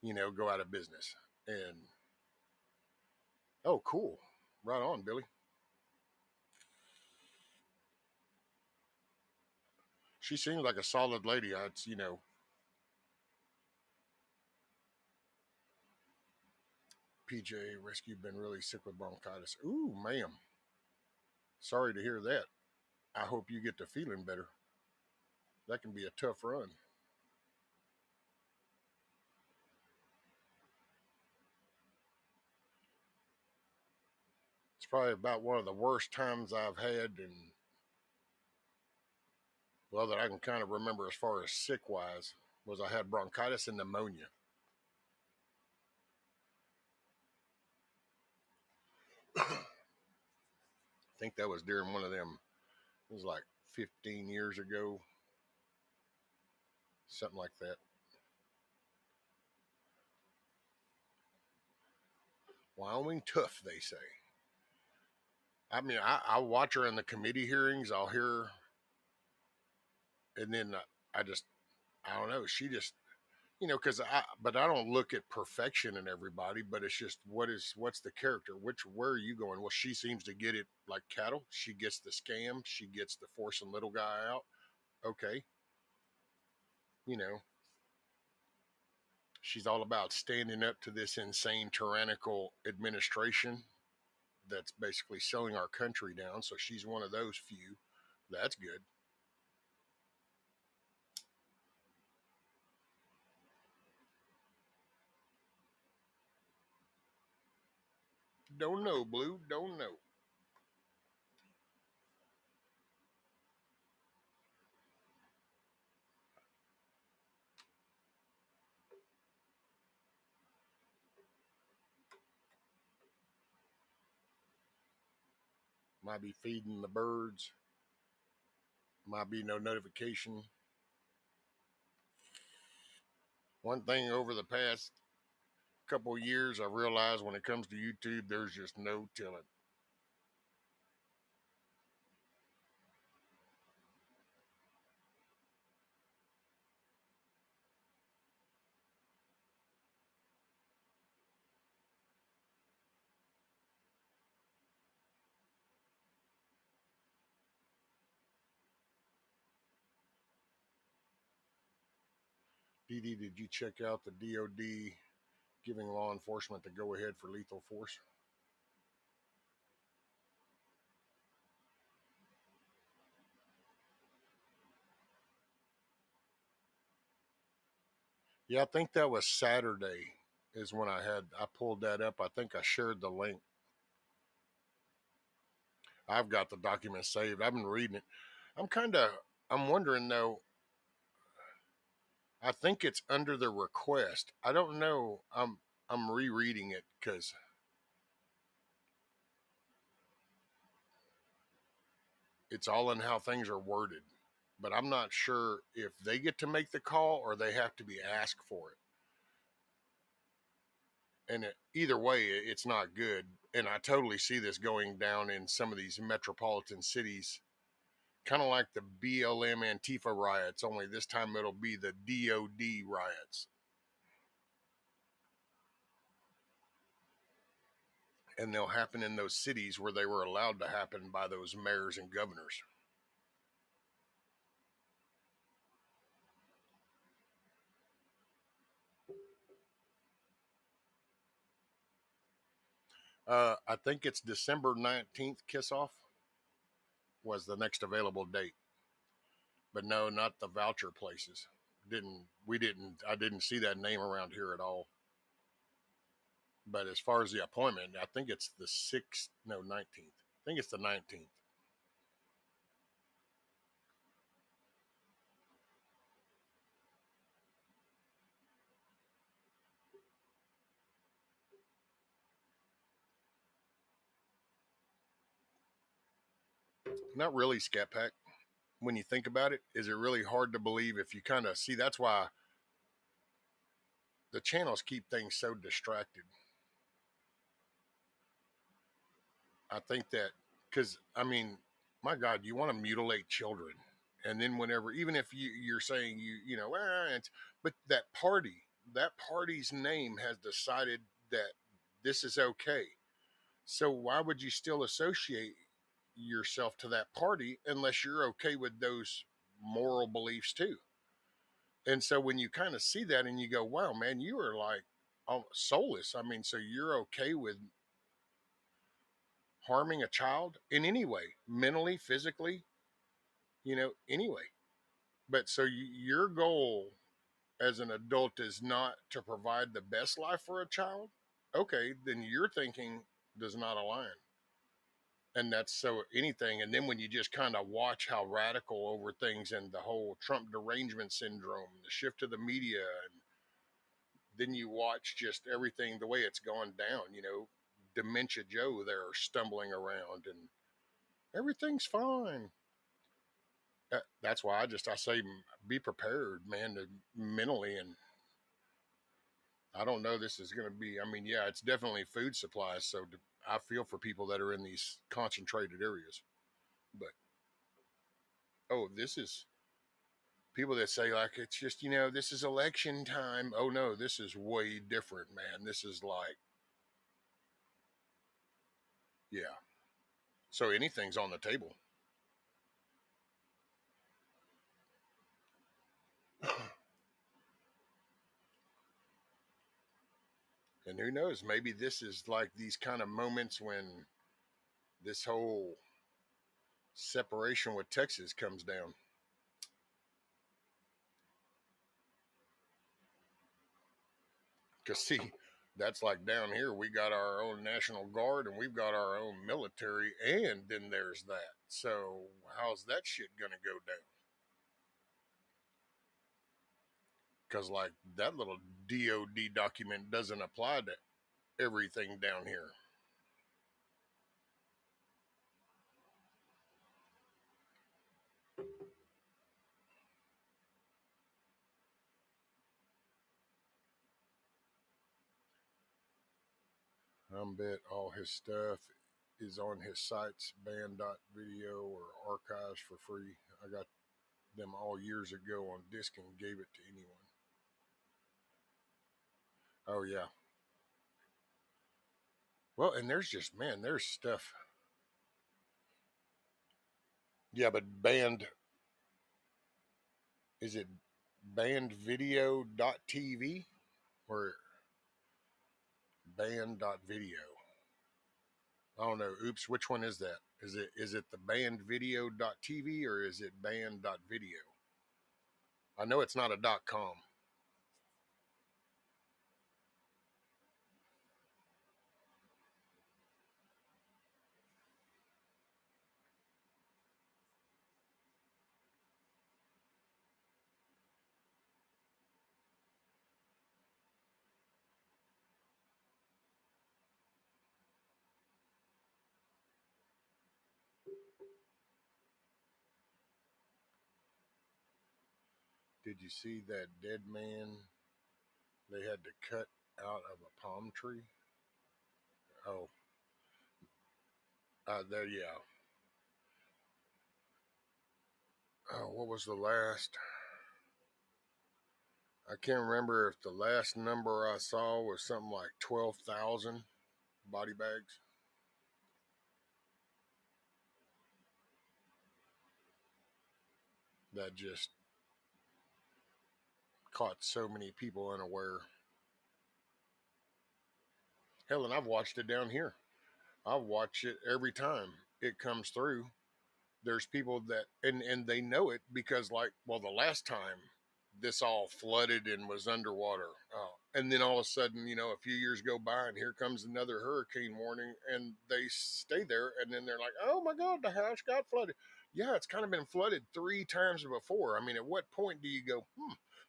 S2: go out of business. And oh, cool, right on, Billy. She seems like a solid lady. PJ rescue been really sick with bronchitis. Ooh, ma'am. Sorry to hear that. I hope you get to feeling better. That can be a tough run. It's probably about one of the worst times I've had, and well, that I can kind of remember as far as sick wise, was I had bronchitis and pneumonia. I think that was during one of them. It was like 15 years ago, something like that. Wyoming tough, they say. I mean, I watch her in the committee hearings. I'll hear her, and then I don't know. She just, because but I don't look at perfection in everybody, but it's just what's the character? Where are you going? Well, she seems to get it like cattle. She gets the scam. She gets the forcing little guy out. Okay, you know, she's all about standing up to this insane tyrannical administration that's basically selling our country down. So she's one of those few. That's good. Don't know, Blue. Don't know. Might be feeding the birds. Might be no notification. One thing over the past couple of years, I realized when it comes to YouTube, there's just no telling. Dee Dee, did you check out the DOD giving law enforcement the go ahead for lethal force? Yeah, I think that was Saturday is when I pulled that up. I think I shared the link. I've got the document saved. I've been reading it. I'm wondering though, I think it's under the request. I don't know. I'm rereading it because it's all in how things are worded. But I'm not sure if they get to make the call or they have to be asked for it. And either way, it's not good. And I totally see this going down in some of these metropolitan cities, kind of like the BLM Antifa riots, only this time it'll be the DOD riots. And they'll happen in those cities where they were allowed to happen by those mayors and governors. I think it's December 19th, kiss off was the next available date. But no, not the voucher places. I didn't see that name around here at all. But as far as the appointment, I think it's the 6th, no, 19th. I think it's the 19th. Not really, Scat Pack. When you think about it, is it really hard to believe if you kind of see? That's why the channels keep things so distracted. I think that because I mean, my God, you want to mutilate children, and then whenever, even if you're saying it's, but that party's name has decided that this is okay. So why would you still associate yourself to that party unless you're okay with those moral beliefs too? And so when you kind of see that and you go, wow, man, you are like soulless. I mean, so you're okay with harming a child in any way, mentally, physically, anyway. But so your goal as an adult is not to provide the best life for a child. Okay, then your thinking does not align. And that's so anything. And then when you just kind of watch how radical over things and the whole Trump derangement syndrome, the shift to the media, and then you watch just everything the way it's gone down, Dementia Joe there stumbling around and everything's fine. That's why I say be prepared, man, to mentally. And I don't know this is going to be. I mean, yeah, it's definitely food supplies. So I feel for people that are in these concentrated areas. But this is people that say like it's just this is election time. Oh no, this is way different, man. This is like yeah. So anything's on the table. And who knows, maybe this is like these kind of moments when this whole separation with Texas comes down. Because, see, that's like down here, we got our own National Guard and we've got our own military, and then there's that. So, how's that shit going to go down? Because, like, that little DOD document doesn't apply to everything down here. I bet all his stuff is on his sites, band.video or archives for free. I got them all years ago on disc and gave it to anyone. Oh, yeah. Well, and there's just, man, there's stuff. Yeah, but is it bandvideo.tv or band.video? I don't know. Oops, which one is that? Is it the bandvideo.tv or is it band.video? I know it's not a .com. Did you see that dead man they had to cut out of a palm tree? Oh, there, yeah. Oh, what was the last? I can't remember if the last number I saw was something like 12,000 body bags. That just caught so many people unaware. Hell, and I've watched it down here. I watch it every time it comes through. There's people that and they know it because like, well, the last time this all flooded and was underwater, and then all of a sudden, a few years go by and here comes another hurricane warning, and they stay there, and then they're like, oh my God, the house got flooded. Yeah, it's kind of been flooded 3 times before. I mean, at what point do you go,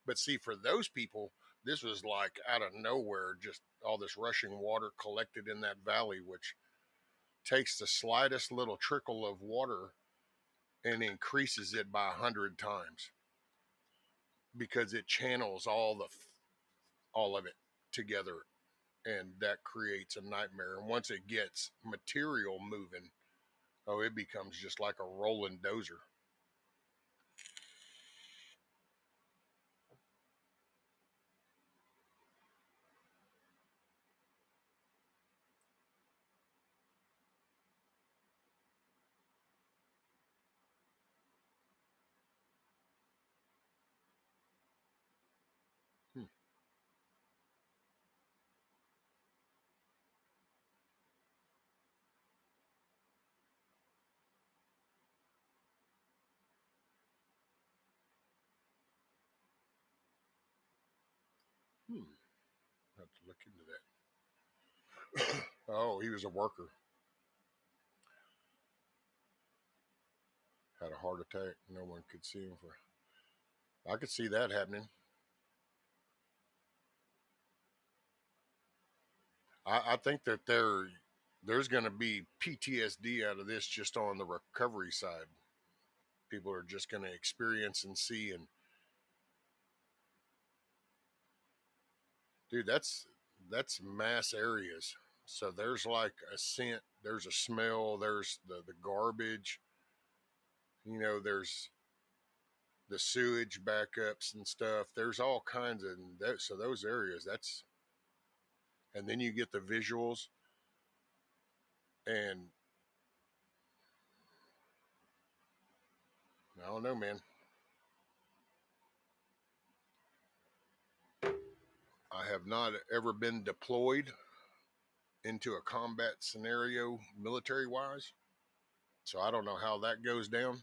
S2: But see, for those people, this was like out of nowhere, just all this rushing water collected in that valley, which takes the slightest little trickle of water and increases it by 100 times because it channels all of it together, and that creates a nightmare. And once it gets material moving, oh, it becomes just like a rolling dozer. Hmm. I have to look into that. Oh, he was a worker. Had a heart attack. No one could see him for. I could see that happening. I think that there's going to be PTSD out of this just on the recovery side. People are just going to experience and see. And dude, that's mass areas. So there's like a scent, there's a smell, there's the garbage. There's the sewage backups and stuff. There's all kinds of that. So those areas, and then you get the visuals, and I don't know, man. I have not ever been deployed into a combat scenario military wise. So I don't know how that goes down.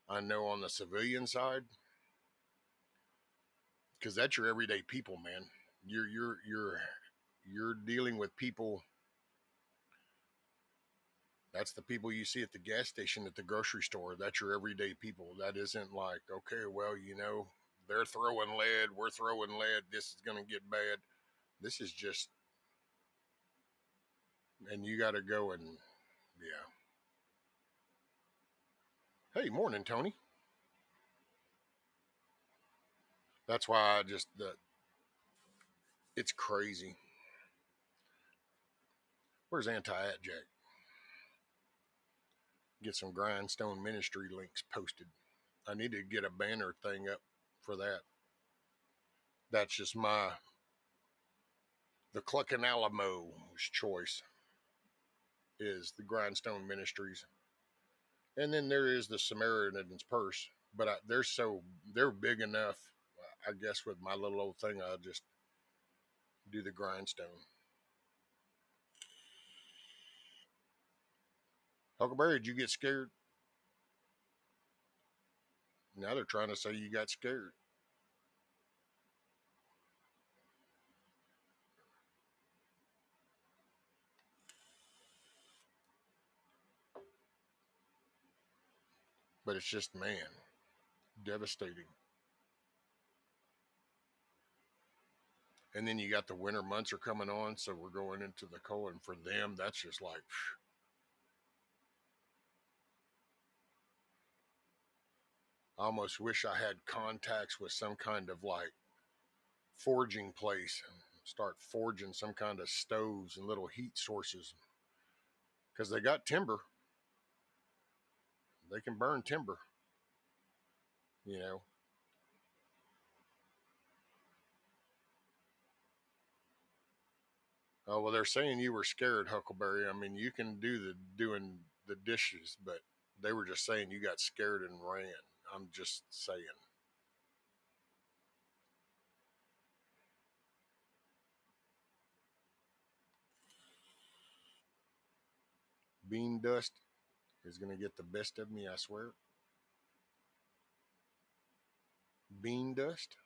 S2: I know on the civilian side, because that's your everyday people, man. You're dealing with people. That's the people you see at the gas station, at the grocery store. That's your everyday people. That isn't like, okay, well, they're throwing lead, we're throwing lead, this is going to get bad. This is just, and you got to go and, yeah. Hey, morning, Tony. That's why it's crazy. Where's Anti-At Jack? Get some Grindstone Ministry links posted. I need to get a banner thing up for that. That's just the Cluckin Alamo's choice is the Grindstone Ministries. And then there is the Samaritan's Purse. But they're big enough. I guess with my little old thing, I'll just do the Grindstone. Huckleberry, did you get scared? Now they're trying to say you got scared. But it's just, man, devastating. And then you got the winter months are coming on, so we're going into the cold. And for them, that's just like, phew. I almost wish I had contacts with some kind of like forging place and start forging some kind of stoves and little heat sources because they got timber. They can burn timber, you know. Oh, well, they're saying you were scared, Huckleberry. I mean, you can doing the dishes, but they were just saying you got scared and ran. I'm just saying. Bean dust is going to get the best of me, I swear. Bean dust?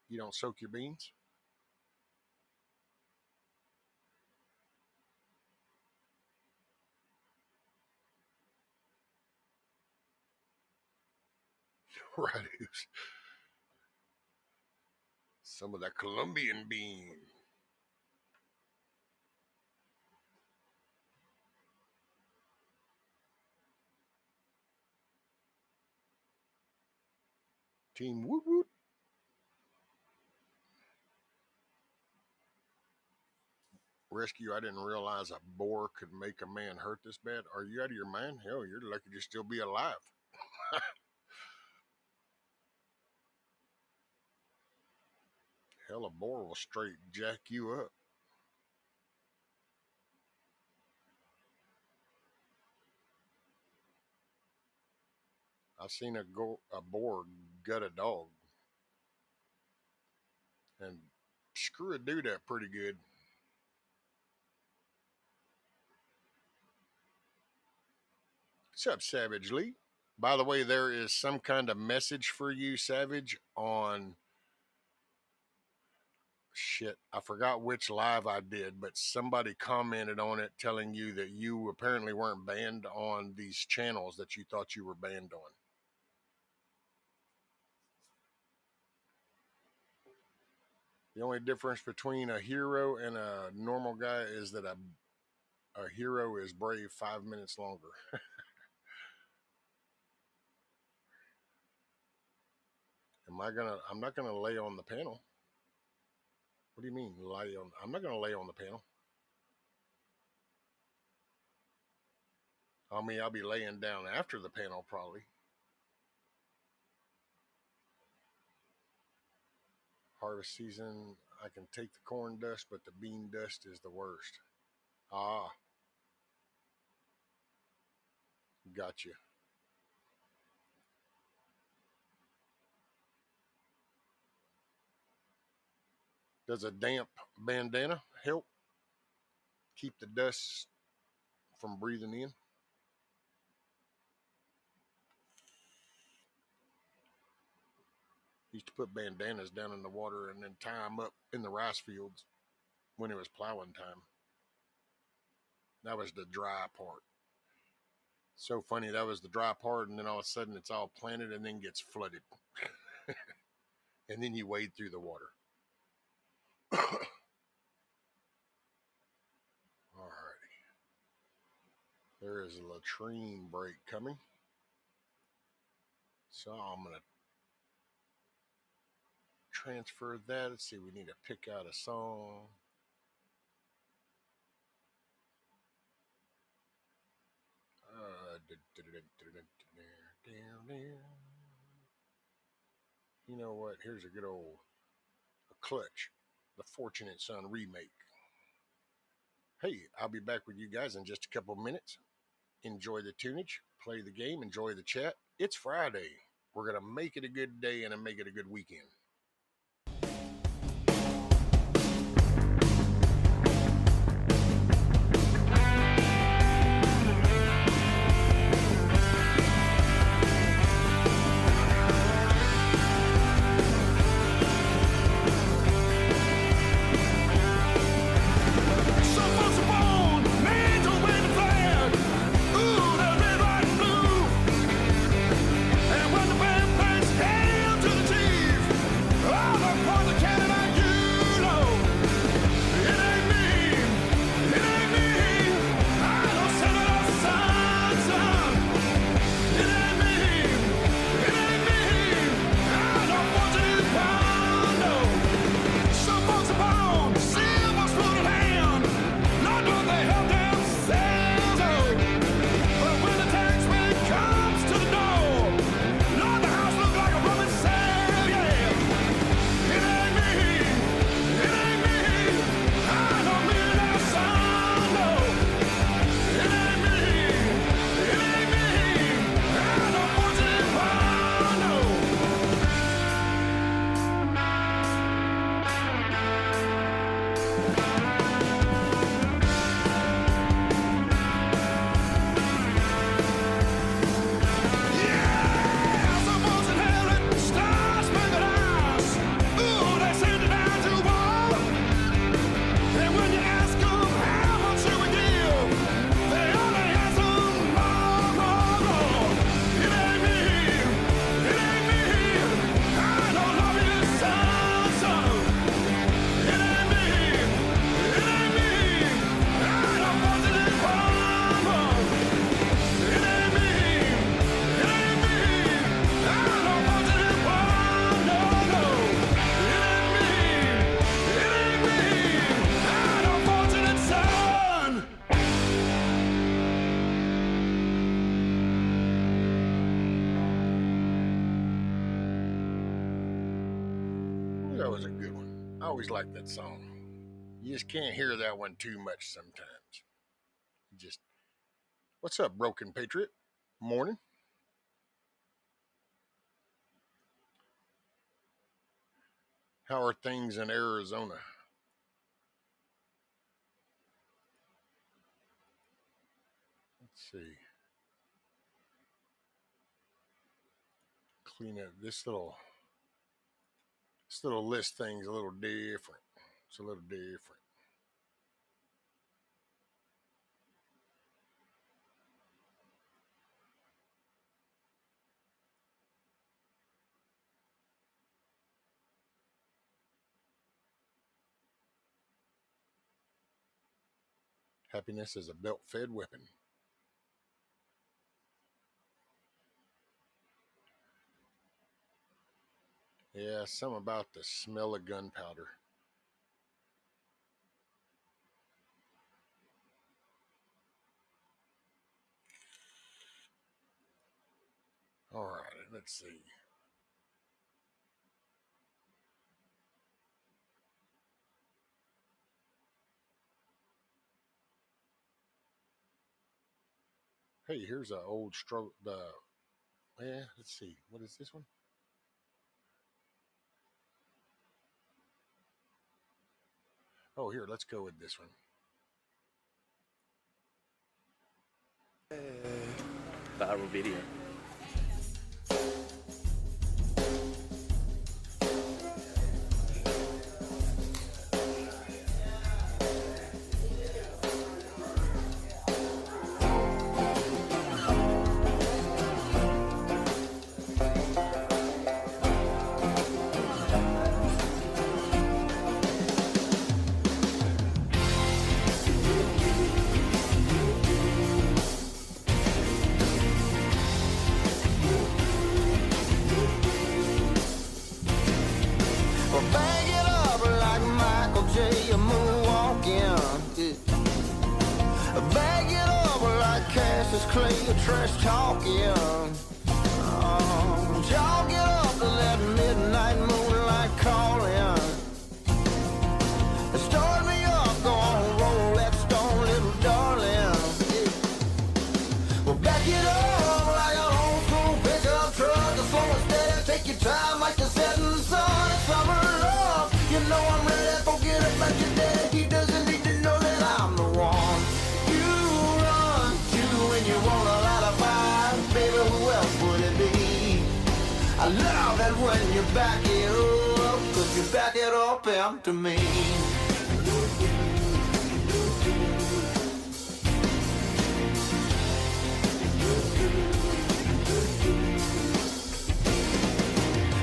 S2: You don't soak your beans? Right. Some of that Colombian bean. Team woot woot. Rescue, I didn't realize a boar could make a man hurt this bad. Are you out of your mind? Hell, you're lucky to still be alive. Hell, a boar will straight jack you up. I've seen a boar gut a dog and screw a dude up pretty good. What's up, Savage Lee? By the way, there is some kind of message for you, Savage, on shit. I forgot which live I did, but somebody commented on it telling you that you apparently weren't banned on these channels that you thought you were banned on. The only difference between a hero and a normal guy is that a hero is brave 5 minutes longer. I'm not gonna lay on the panel. What do you mean lay on? I'm not gonna lay on the panel. I mean, I'll be laying down after the panel probably. Harvest season, I can take the corn dust, but the bean dust is the worst. Ah, gotcha. Does a damp bandana help keep the dust from breathing in? Used to put bandanas down in the water and then tie them up in the rice fields when it was plowing time. That was the dry part. So funny, that was the dry part, and then all of a sudden it's all planted and then gets flooded. And then you wade through the water. Alrighty. There is a latrine break coming. So I'm going to transfer that. Let's see, we need to pick out a song. You know what? Here's a good old Clutch, the Fortunate Son remake. Hey, I'll be back with you guys in just a couple minutes. Enjoy the tunage, play the game, enjoy the chat. It's Friday. We're going to make it a good day and make it a good weekend.
S1: And when the band plays Hail to the Chief,
S2: That was a good one. I always like that song. You just can't hear that one too much sometimes. Just, what's up, Broken Patriot? Morning. How are things in Arizona? Let's see. Clean up this little list thing's a little different. It's a little different. Happiness is a belt-fed weapon. Yeah, something about the smell of gunpowder. All right, let's see. Hey, here's an old stroke. Yeah, let's see. What is this one? Oh, here, let's go with this one.
S4: Viral video.
S1: Bang it up like Michael J. Moonwalking. Yeah. Bang it up like Cassius Clay, trash talking. Jog it up to that midnight moonlight calling. Start me up, go on, roll that stone, little darling. Yeah. Well, back it up like an old school pickup truck. The slow and steady, take your time like the setting sun. It's summer love, you know I'm ready. Forget about your daddy, he doesn't need to know that I'm the one. You run to when you want a lot of fire, baby, who else would it be? I love it when you back it up, 'cause you back it up empty me.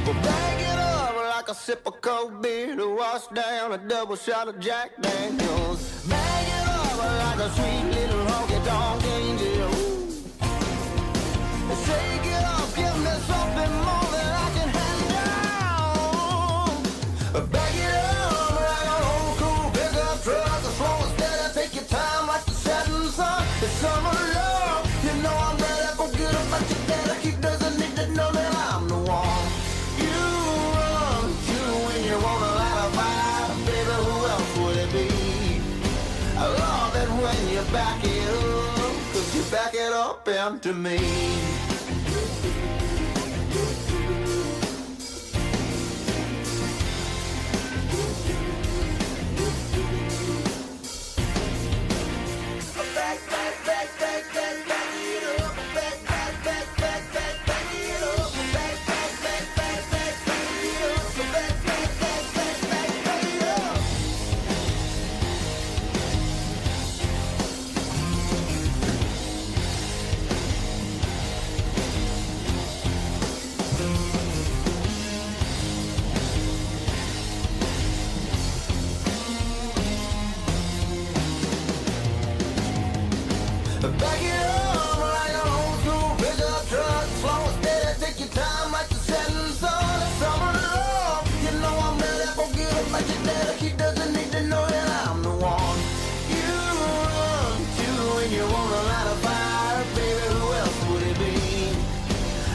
S1: Well, bag it up like a sip of cold beer to wash down a double shot of Jack Daniels. Bag it up like a sweet little honky-tonk angel. Shake it up, give me something more than I can hand down. Bag it up like an old school pickup truck, slow and steady, take your time like the setting sun. It's summer love, you know I'm ready. Forget about your daddy, he doesn't need to know that I'm the one. You run to when you want a lot of fire, baby, who else would it be? I love it when you back it up, 'cause you back it up empty me. Back it up like an old school pickup truck, slow and steady, take your time like the setting sun. It's summer love, you know I'm ready. Forget about your daddy, he doesn't need to know that I'm the one. You run to when you want a lot of fire, baby, who else would it be?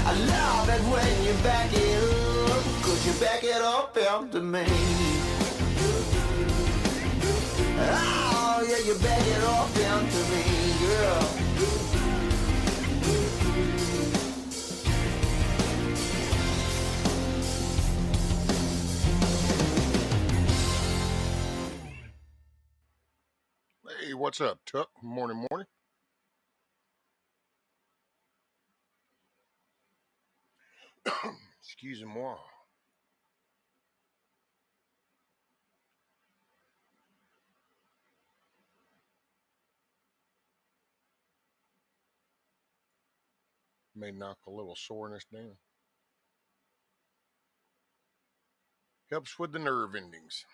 S1: I love it when you back it up, 'cause you back it up into me. Oh, yeah, you back it up into me, girl.
S2: Hey, what's up, Tuck? Morning. Excusez-moi. May knock a little soreness down. Helps with the nerve endings.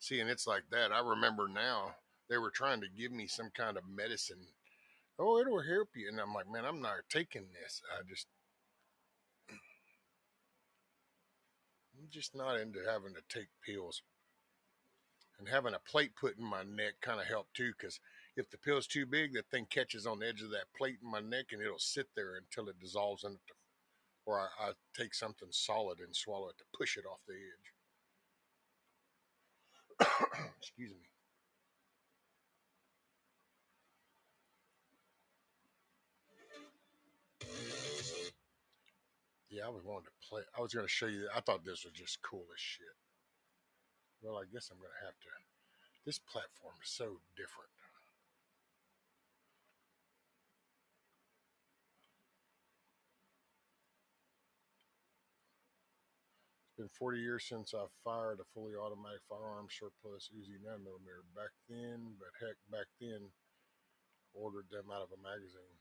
S2: See, and it's like that. I remember now they were trying to give me some kind of medicine. Oh, it'll help you. And I'm like, man, I'm not taking this. I'm just not into having to take pills. And having a plate put in my neck kind of helped too, because if the pill's too big, that thing catches on the edge of that plate in my neck and it'll sit there until it dissolves into, or I take something solid and swallow it to push it off the edge. Excuse me. Yeah, I was wanting to play. I was going to show you. I thought this was just cool as shit. Well, I guess I'm going to have to. This platform is so different. It's been 40 years since I fired a fully automatic firearm surplus Uzi 9mm. Back then, but heck, back then, ordered them out of a magazine.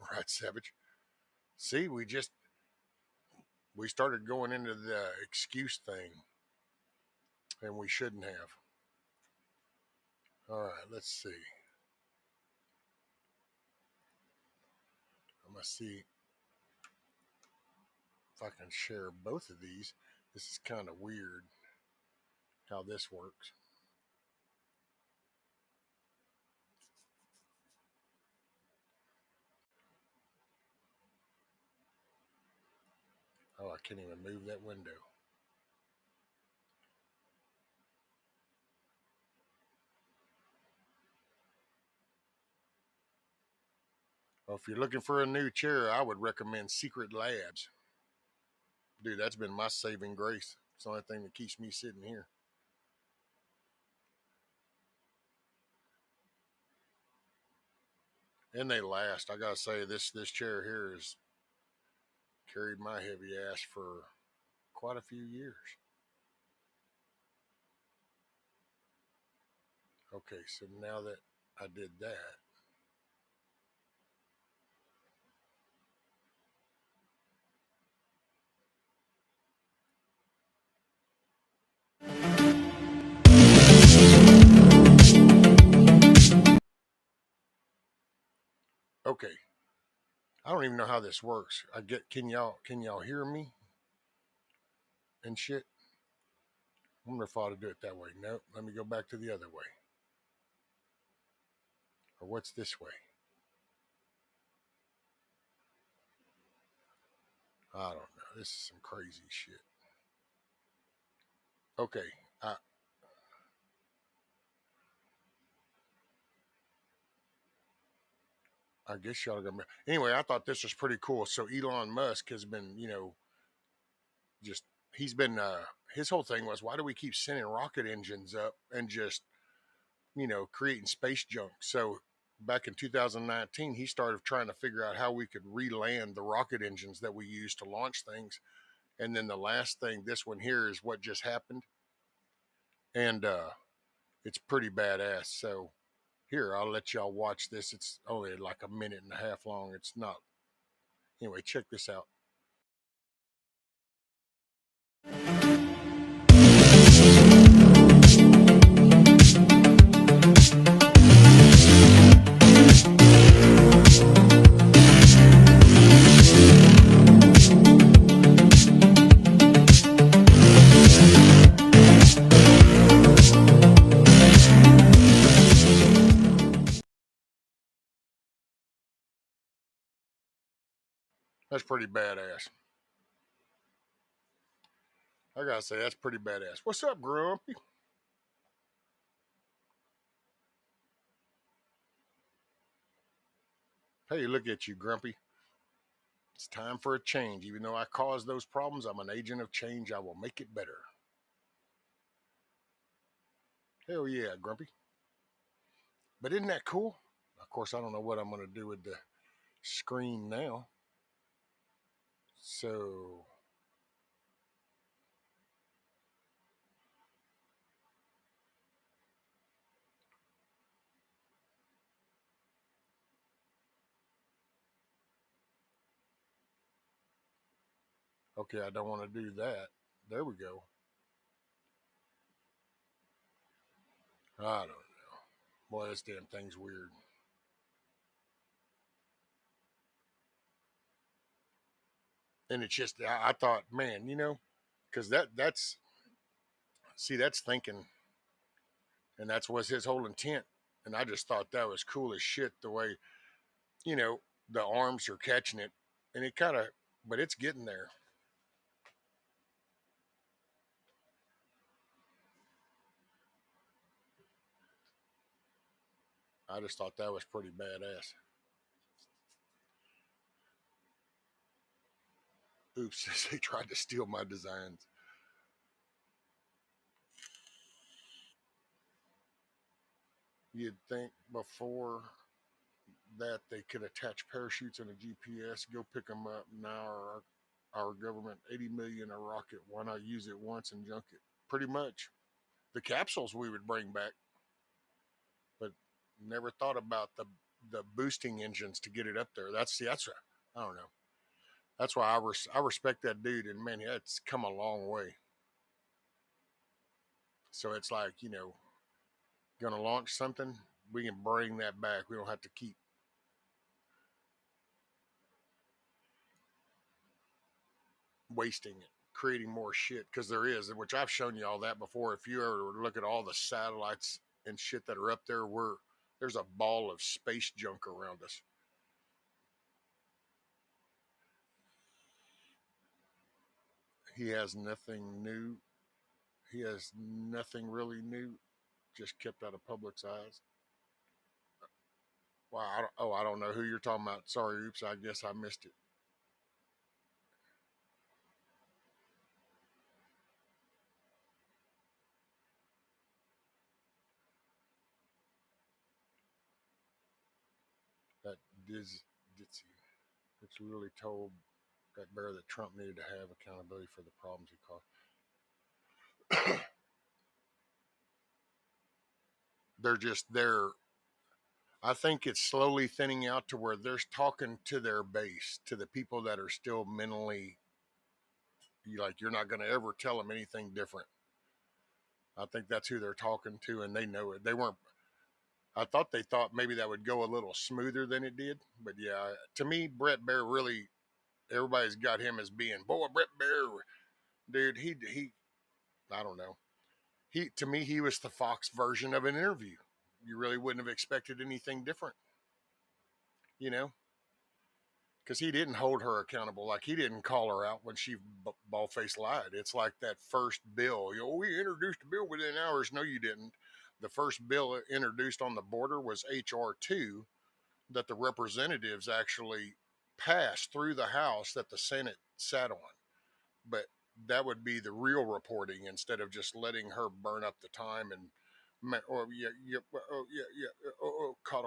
S2: Right, Savage? See, we started going into the excuse thing, and we shouldn't have. All right, let's see. I'm going to see if I can share both of these. This is kind of weird how this works. Oh, I can't even move that window. Well, if you're looking for a new chair, I would recommend Secret Labs. Dude, that's been my saving grace. It's the only thing that keeps me sitting here. And they last. I gotta say, this chair here has carried my heavy ass for quite a few years. Okay, so now that I did that, okay. I don't even know how this works. Can y'all hear me and shit? I wonder if I ought to do it that way. Nope. Let me go back to the other way. Or what's this way? I don't know. This is some crazy shit. Okay. I guess y'all are gonna. Anyway, I thought this was pretty cool. So Elon Musk has been, just he's been. His whole thing was, why do we keep sending rocket engines up and just, creating space junk? So back in 2019, he started trying to figure out how we could re-land the rocket engines that we use to launch things. And then the last thing, this one here, is what just happened, and it's pretty badass. So here, I'll let y'all watch this. It's only like a minute and a half long. It's not. Anyway, check this out. That's pretty badass. I gotta say, that's pretty badass. What's up, Grumpy? Hey, look at you, Grumpy. It's time for a change. Even though I caused those problems, I'm an agent of change. I will make it better. Hell yeah, Grumpy. But isn't that cool? Of course, I don't know what I'm going to do with the screen now. So, okay, I don't want to do that. There we go. I don't know. Boy, this damn thing's weird. And it's just, I thought, man, because that's, see, that's thinking, and that's was his whole intent. And I just thought that was cool as shit the way, you know, the arms are catching it. And it kind of, but it's getting there. I just thought that was pretty badass. Oops, they tried to steal my designs. You'd think before that they could attach parachutes and a GPS, go pick them up. Now our government, 80 million a rocket. Why not use it once and junk it? Pretty much. The capsules we would bring back, but never thought about the boosting engines to get it up there. That's I don't know. That's why I respect that dude, and man, it's come a long way. So it's like, gonna launch something, we can bring that back. We don't have to keep wasting it, creating more shit, because there is, which I've shown you all that before. If you ever look at all the satellites and shit that are up there, there's a ball of space junk around us. He has nothing new. He has nothing really new, just kept out of public's eyes. Wow, I don't know who you're talking about. Sorry, oops, I guess I missed it. That Ditzy, it's really told that bear that Trump needed to have accountability for the problems he caused. They're I think it's slowly thinning out to where they're talking to their base, to the people that are still mentally, like, you're not going to ever tell them anything different. I think that's who they're talking to, and they know it. They weren't. I thought they thought maybe that would go a little smoother than it did, but yeah, to me, Brett Bear really, everybody's got him as being, boy, Brett Bear, dude. I don't know. To me, he was the Fox version of an interview. You really wouldn't have expected anything different, you know, because he didn't hold her accountable. Like, he didn't call her out when she bald-faced lied. It's like that first bill. We introduced a bill within hours. No, you didn't. The first bill introduced on the border was HR2, that the representatives actually passed through the House that the Senate sat on. But that would be the real reporting, instead of just letting her burn up the time and, or call,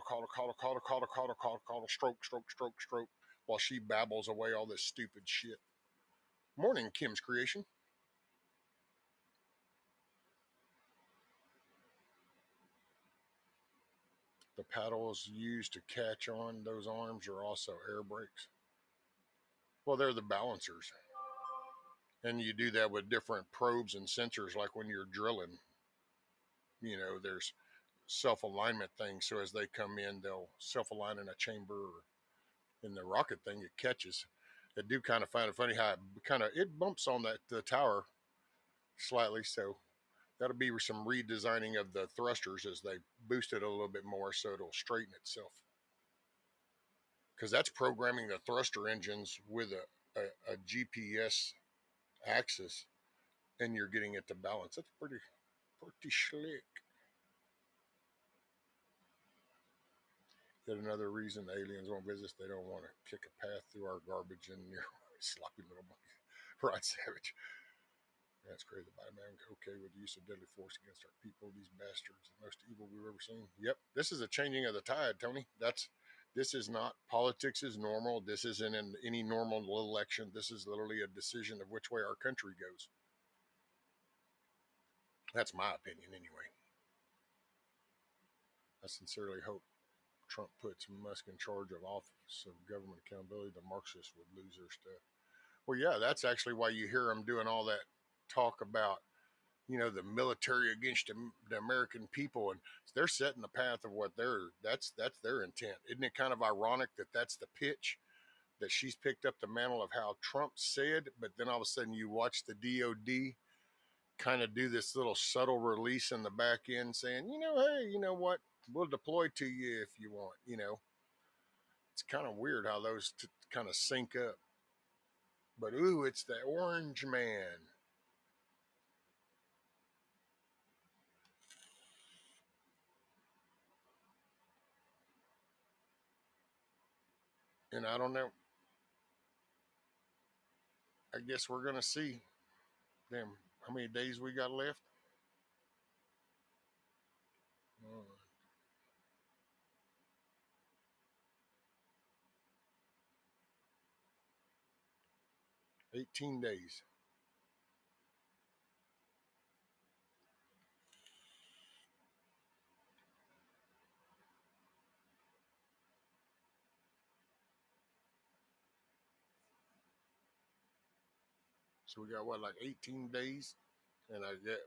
S2: stroke, while she babbles away all this stupid shit. Morning, Kim's Creation. The paddles used to catch on those arms are also air brakes. Well, they're the balancers. And you do that with different probes and sensors, like when you're drilling. There's self-alignment things, so as they come in, they'll self-align in a chamber, or in the rocket thing, it catches. I do kind of find it funny how it bumps on the tower slightly, so that'll be some redesigning of the thrusters as they boost it a little bit more, so it'll straighten itself. because that's programming the thruster engines with a GPS axis, and you're getting it to balance. That's pretty slick. Yet another reason the aliens won't visit us, they don't want to kick a path through our garbage and your sloppy little monkey. Right, Savage. That's crazy. The man okay with the use of deadly force against our people. These bastards, the most evil we've ever seen. Yep, this is a changing of the tide, Tony. This is not politics is normal. This isn't any normal election. This is literally a decision of which way our country goes. That's my opinion, anyway. I sincerely hope Trump puts Musk in charge of Office of Government Accountability. The Marxists would lose their stuff. Well, yeah, that's actually why you hear them doing all that talk about, the military against the American people, and they're setting the path of what that's their intent. Isn't it kind of ironic that that's the pitch, that she's picked up the mantle of how Trump said, but then all of a sudden you watch the DOD kind of do this little subtle release in the back end saying, hey, you know what? We'll deploy to you if you want, It's kind of weird how those kind of sync up. But, ooh, it's the orange man. And I don't know. I guess we're going to see. Damn, how many days we got left? 18 days. So we got what, like 18 days? And I get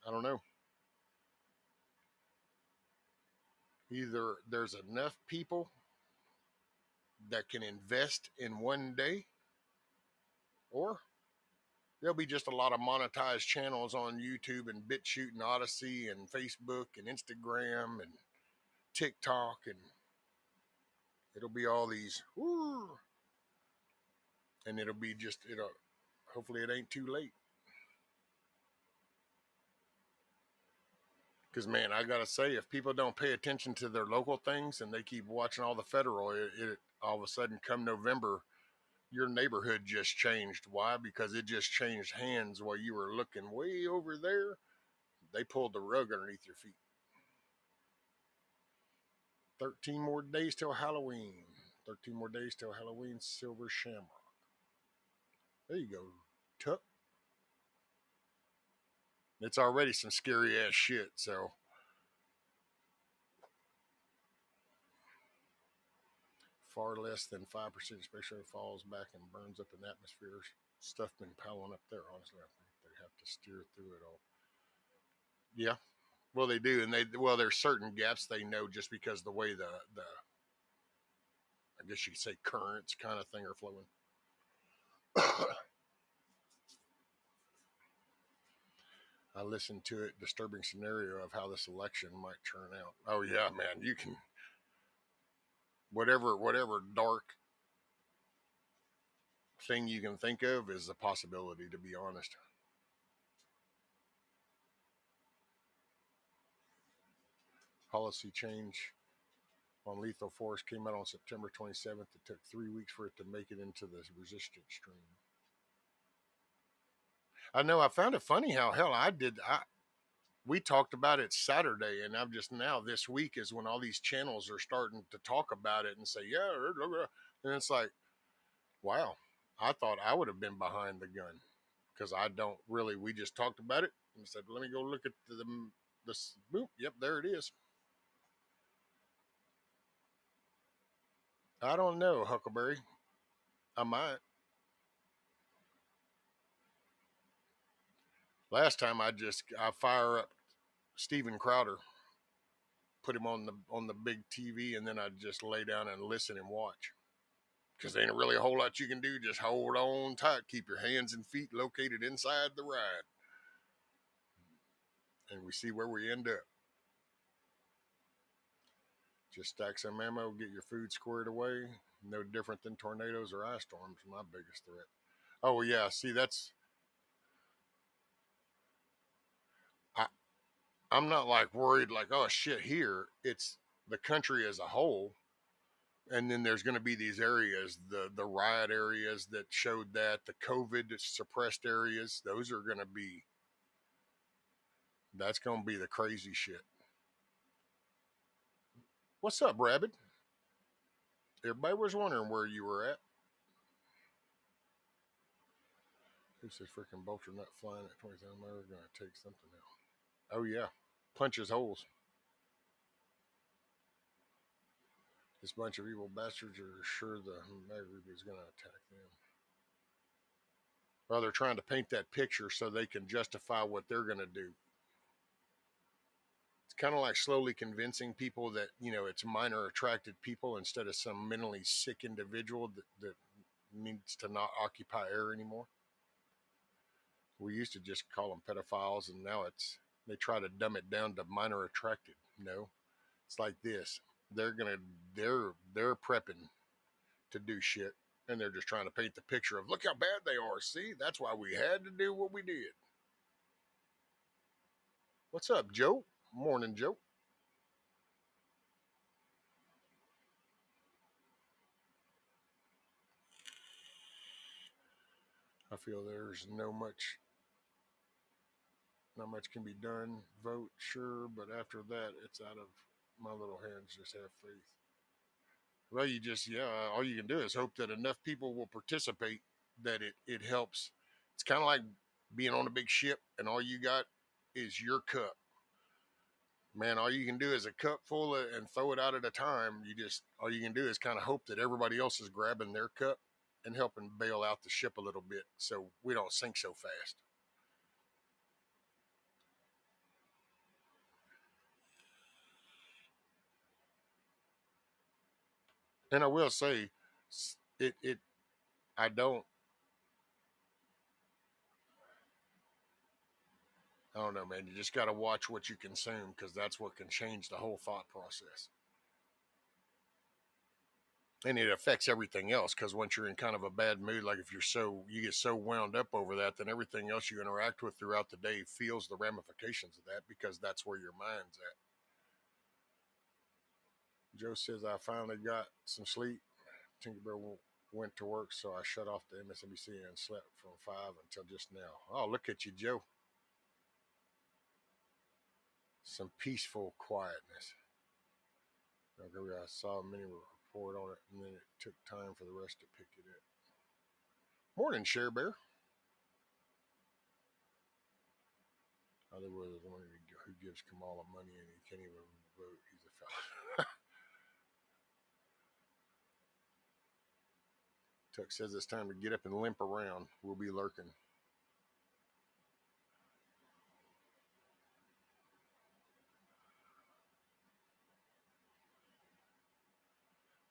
S2: I don't know. Either there's enough people that can invest in one day, or there'll be just a lot of monetized channels on YouTube and BitChute and Odyssey and Facebook and Instagram and TikTok, and it'll be all these, and it'll hopefully it ain't too late. Because, man, I got to say, if people don't pay attention to their local things and they keep watching all the federal, it all of a sudden come November, your neighborhood just changed. Why? Because it just changed hands while you were looking way over there. They pulled the rug underneath your feet. 13 more days till Halloween. 13 more days till Halloween, Silver Shamrock. There you go, Tuck. It's already some scary ass shit, so. Far less than 5%, especially falls back and burns up in the atmosphere. Stuff been piling up there, honestly. I think they have to steer through it all. Yeah. Well, they do. And there's certain gaps they know just because the way the I guess you could say currents kind of thing are flowing. I listened to it, disturbing scenario of how this election might turn out. Oh yeah, man, you can whatever dark thing you can think of is a possibility, to be honest. Policy change on lethal force came out on September 27th. It took 3 weeks for it to make it into the resistance stream. I know. I found it funny how we talked about it Saturday, and I'm just now this week is when all these channels are starting to talk about it and say, yeah, and it's like, wow, I thought I would have been behind the gun because I don't really. We just talked about it and said, let me go look at this. Boop, yep, there it is. I don't know, Huckleberry. I might. Last time I fire up Steven Crowder, put him on the big TV, and then I just lay down and listen and watch. Because there ain't really a whole lot you can do. Just hold on tight. Keep your hands and feet located inside the ride. And we see where we end up. Just stack some ammo, get your food squared away. No different than tornadoes or ice storms. My biggest threat. Oh yeah, see that's I I'm not like worried like oh shit here. It's the country as a whole, and then there's going to be these areas, the riot areas that showed that the COVID suppressed areas. Those are going to be that's going to be the crazy shit. What's up, Rabbit? Everybody was wondering where you were at. Who says freaking bolts are not flying at 20,000 miles? We're going to take something out. Oh yeah, punches holes. This bunch of evil bastards are sure the Mega group is going to attack them. Well, they're trying to paint that picture so they can justify what they're going to do. It's kind of like slowly convincing people that, you know, it's minor attracted people instead of some mentally sick individual that needs to not occupy air anymore. We used to just call them pedophiles, and now they try to dumb it down to minor attracted. No, it's like this. They're prepping to do shit, and they're just trying to paint the picture of look how bad they are. See, that's why we had to do what we did. What's up, Joe? Morning, Joe. I feel there's not much can be done. Vote, sure, but after that, it's out of my little hands. Just have faith. Well, all you can do is hope that enough people will participate that it helps. It's kind of like being on a big ship and all you got is your cup. Man, all you can do is a cup full and throw it out at a time. All you can do is kind of hope that everybody else is grabbing their cup and helping bail out the ship a little bit so we don't sink so fast. And I will say, it I don't I don't know, man. You just got to watch what you consume because that's what can change the whole thought process. And it affects everything else because once you're in kind of a bad mood, like if you get so wound up over that, then everything else you interact with throughout the day feels the ramifications of that because that's where your mind's at. Joe says, I finally got some sleep. Tinkerbell went to work, so I shut off the MSNBC and slept from 5 until just now. Oh, look at you, Joe. Some peaceful quietness. I saw many report on it, and then it took time for the rest to pick it up. Morning, Share Bear. Otherwise, who gives Kamala money and he can't even vote. He's a felon. Tuck says it's time to get up and limp around. We'll be lurking.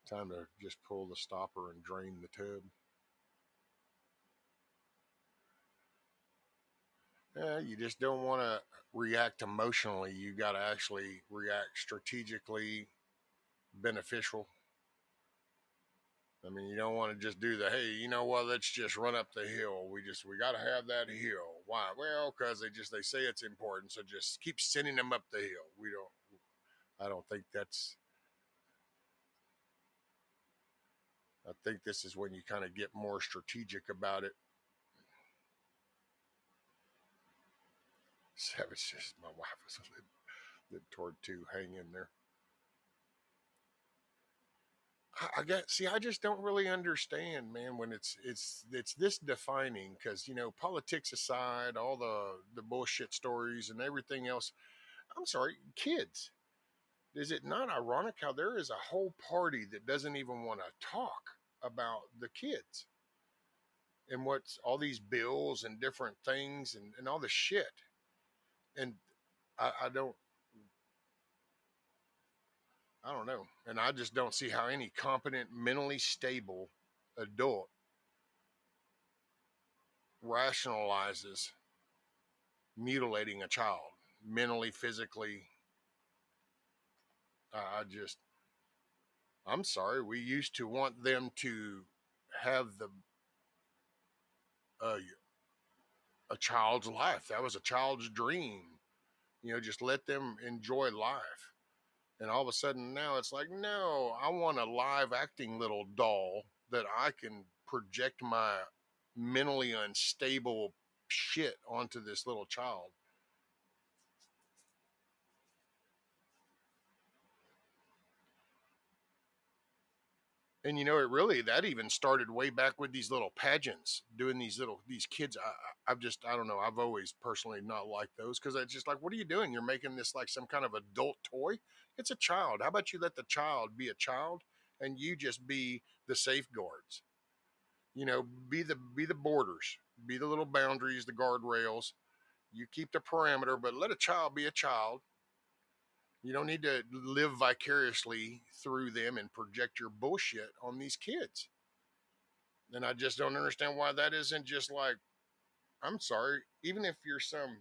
S2: Time to just pull the stopper and drain the tub. Yeah, you just don't want to react emotionally. You got to actually react strategically beneficial. I mean, you don't want to just do hey, you know what? Let's just run up the hill. We got to have that hill. Why? Well, because they say it's important. So just keep sending them up the hill. I don't think that's, I think this is when you kind of get more strategic about it. Savage says, my wife is a lid toward 2. Hang in there. I just don't really understand, man, when it's this defining because, politics aside, all the bullshit stories and everything else. I'm sorry, kids. Is it not ironic how there is a whole party that doesn't even want to talk about the kids and what's all these bills and different things and all the shit? And I don't know. And I just don't see how any competent, mentally stable adult rationalizes mutilating a child mentally, physically. I just, I'm sorry, we used to want them to have uh, a child's life. That was a child's dream. Just let them enjoy life. And all of a sudden now it's like, no, I want a live acting little doll that I can project my mentally unstable shit onto this little child. And it really, that even started way back with these little pageants, doing these kids. I don't know. I've always personally not liked those, because it's just like, what are you doing? You're making this like some kind of adult toy. It's a child. How about you let the child be a child, and you just be the safeguards? Be the borders, be the little boundaries, the guardrails. You keep the parameter, but let a child be a child. You don't need to live vicariously through them and project your bullshit on these kids. And I just don't understand why that isn't just like, I'm sorry, even if you're some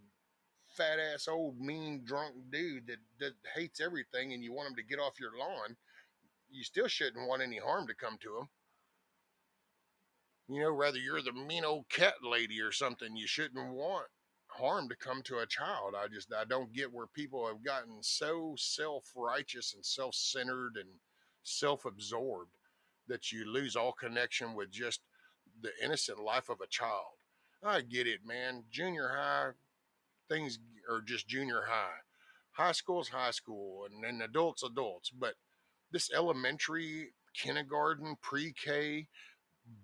S2: fat ass old mean drunk dude that hates everything and you want him to get off your lawn, you still shouldn't want any harm to come to him. Rather you're the mean old cat lady or something, you shouldn't want harm to come to a child. I don't get where people have gotten so self-righteous and self-centered and self-absorbed that you lose all connection with just the innocent life of a child. I get it, man. Junior high things are just junior high. High school's high school, and then adults. But this elementary, kindergarten, pre-K,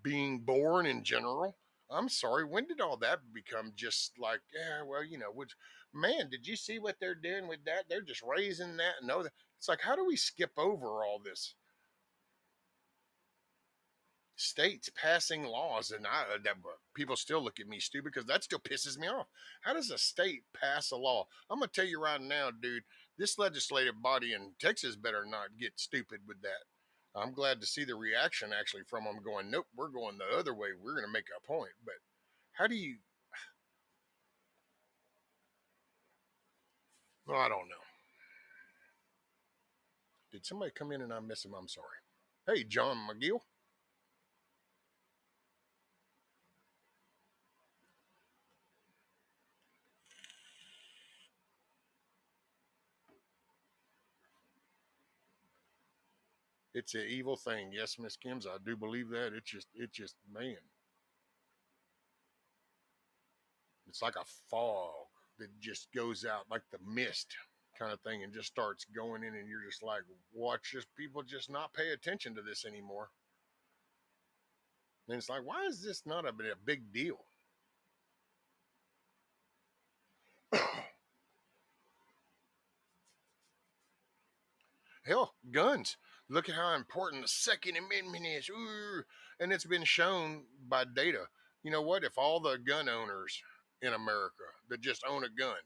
S2: being born in general. I'm sorry, when did all that become just like, yeah, well, which, man, did you see what they're doing with that? They're just raising that. No, it's like, how do we skip over all this? States passing laws, and people still look at me stupid because that still pisses me off. How does a state pass a law? I'm gonna tell you right now, dude, this legislative body in Texas better not get stupid with that. I'm glad to see the reaction actually from them going, nope, we're going the other way, we're gonna make a point. But how do you, well, I don't know. Did somebody come in and I miss him? I'm sorry. Hey, John McGill. It's an evil thing. Yes, Miss Kims, I do believe that. It's just, man, it's like a fog that just goes out like the mist kind of thing and just starts going in, and you're just like, watch just people just not pay attention to this anymore. And it's like, why is this not a big deal? Hell, guns. Look at how important the Second Amendment is. Ooh. And it's been shown by data. You know what? If all the gun owners in America that just own a gun,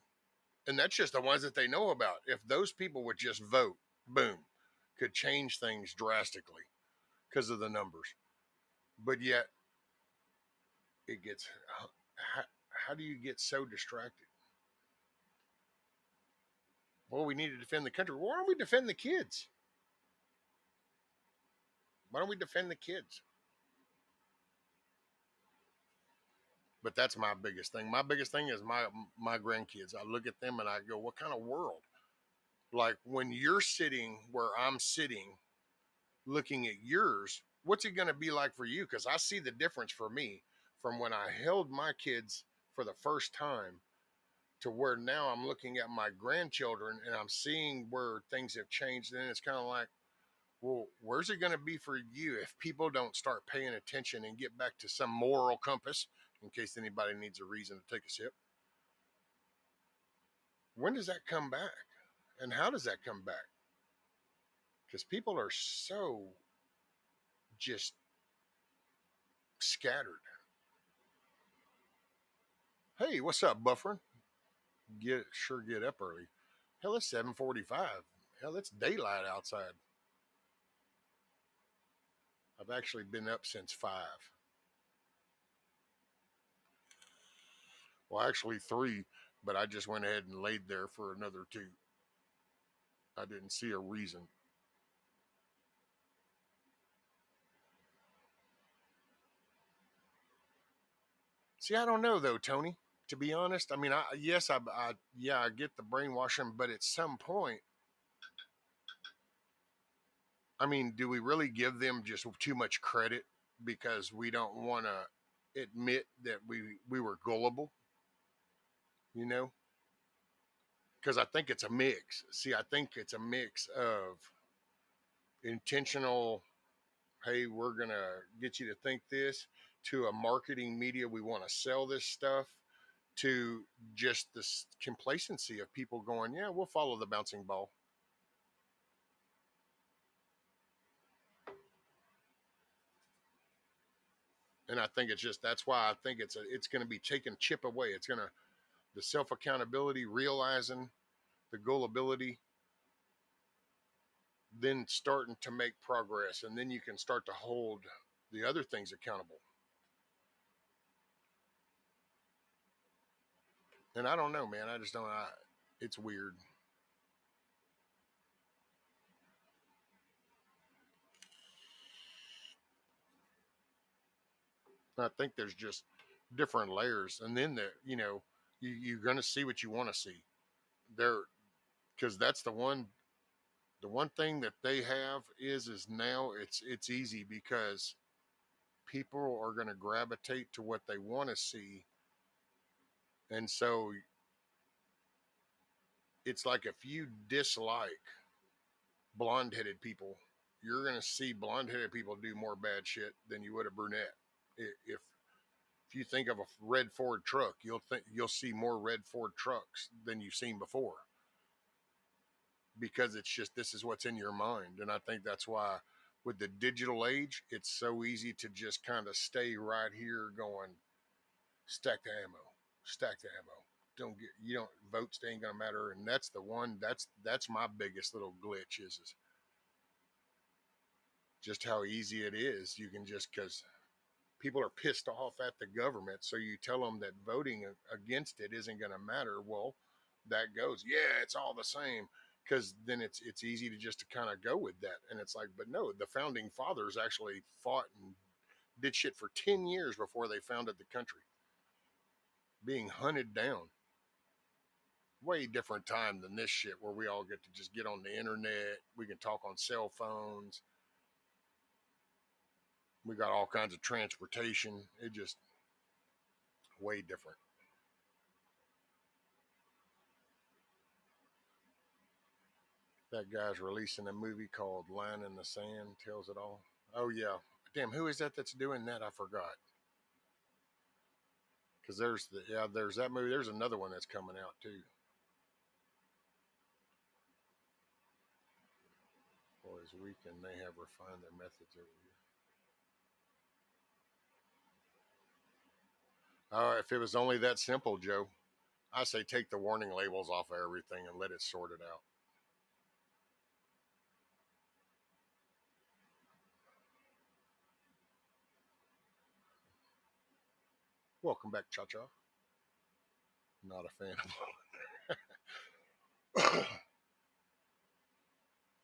S2: and that's just the ones that they know about, if those people would just vote, boom, could change things drastically because of the numbers. But yet, it gets, how, how do you get so distracted? Well, we need to defend the country. Why don't we defend the kids? Why don't we defend the kids? But that's my biggest thing. My biggest thing is my grandkids. I look at them and I go, what kind of world? Like when you're sitting where I'm sitting, looking at yours, what's it going to be like for you? Because I see the difference for me from when I held my kids for the first time to where now I'm looking at my grandchildren and I'm seeing where things have changed. And it's kind of like, well, where's it going to be for you if people don't start paying attention and get back to some moral compass? In case anybody needs a reason to take a sip, when does that come back? And how does that come back? Because people are so just scattered. Hey, what's up, Buffering? Get up early. Hell, it's 7:45. Hell, it's daylight outside. I've actually been up since 5. Well, actually 3, but I just went ahead and laid there for another 2. I didn't see a reason. See, I don't know though, Tony. To be honest, I mean, I get the brainwashing, but at some point, I mean, do we really give them just too much credit because we don't want to admit that we were gullible? You know, because I think it's a mix. See, I think it's a mix of intentional, hey, we're going to get you to think this, to a marketing media, we want to sell this stuff, to just this complacency of people going, yeah, we'll follow the bouncing ball. And I think it's just, that's why I think it's going to be taken chip away. It's going to, the self accountability, realizing the gullibility, then starting to make progress. And then you can start to hold the other things accountable. And I don't know, man. I just don't, it's weird. I think there's just different layers. And then you're going to see what you want to see there. Cause that's the one thing that they have is now it's easy because people are going to gravitate to what they want to see. And so it's like if you dislike blonde-headed people, you're going to see blonde-headed people do more bad shit than you would a brunette. If you think of a red Ford truck, you'll see more red Ford trucks than you've seen before, because it's just, this is what's in your mind. And I think that's why with the digital age, it's so easy to just kind of stay right here going, stack the ammo, stack the ammo. Don't get, you don't, votes ain't gonna matter. And that's the one, that's my biggest little glitch is just how easy it is. You can just, because people are pissed off at the government, so you tell them that voting against it isn't going to matter. Well, that goes, yeah, it's all the same, because then it's easy to just to kind of go with that. And it's like, but no, the founding fathers actually fought and did shit for 10 years before they founded the country, being hunted down. Way different time than this shit where we all get to just get on the internet, we can talk on cell phones, we got all kinds of transportation. It just way different. That guy's releasing a movie called Line in the Sand, tells it all. Oh yeah, damn, who is that that's doing that? I forgot. Because there's that movie. There's another one that's coming out too. Boys Weekend, they have refined their methods over here. Oh, if it was only that simple, Joe, I say take the warning labels off of everything and let it sort it out. Welcome back, Cha Cha. Not a fan of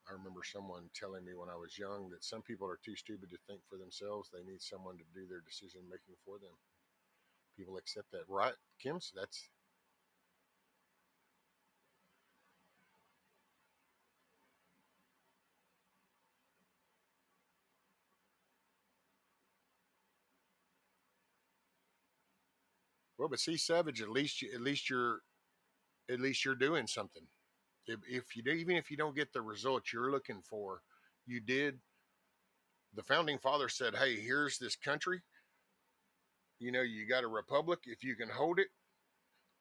S2: I remember someone telling me when I was young that some people are too stupid to think for themselves. They need someone to do their decision making for them. People accept that, right, Kim's? That's well, but see, Savage, at least you're doing something. If you do, even if you don't get the results you're looking for, you did. The founding fathers said, "Hey, here's this country. You got a republic if you can hold it,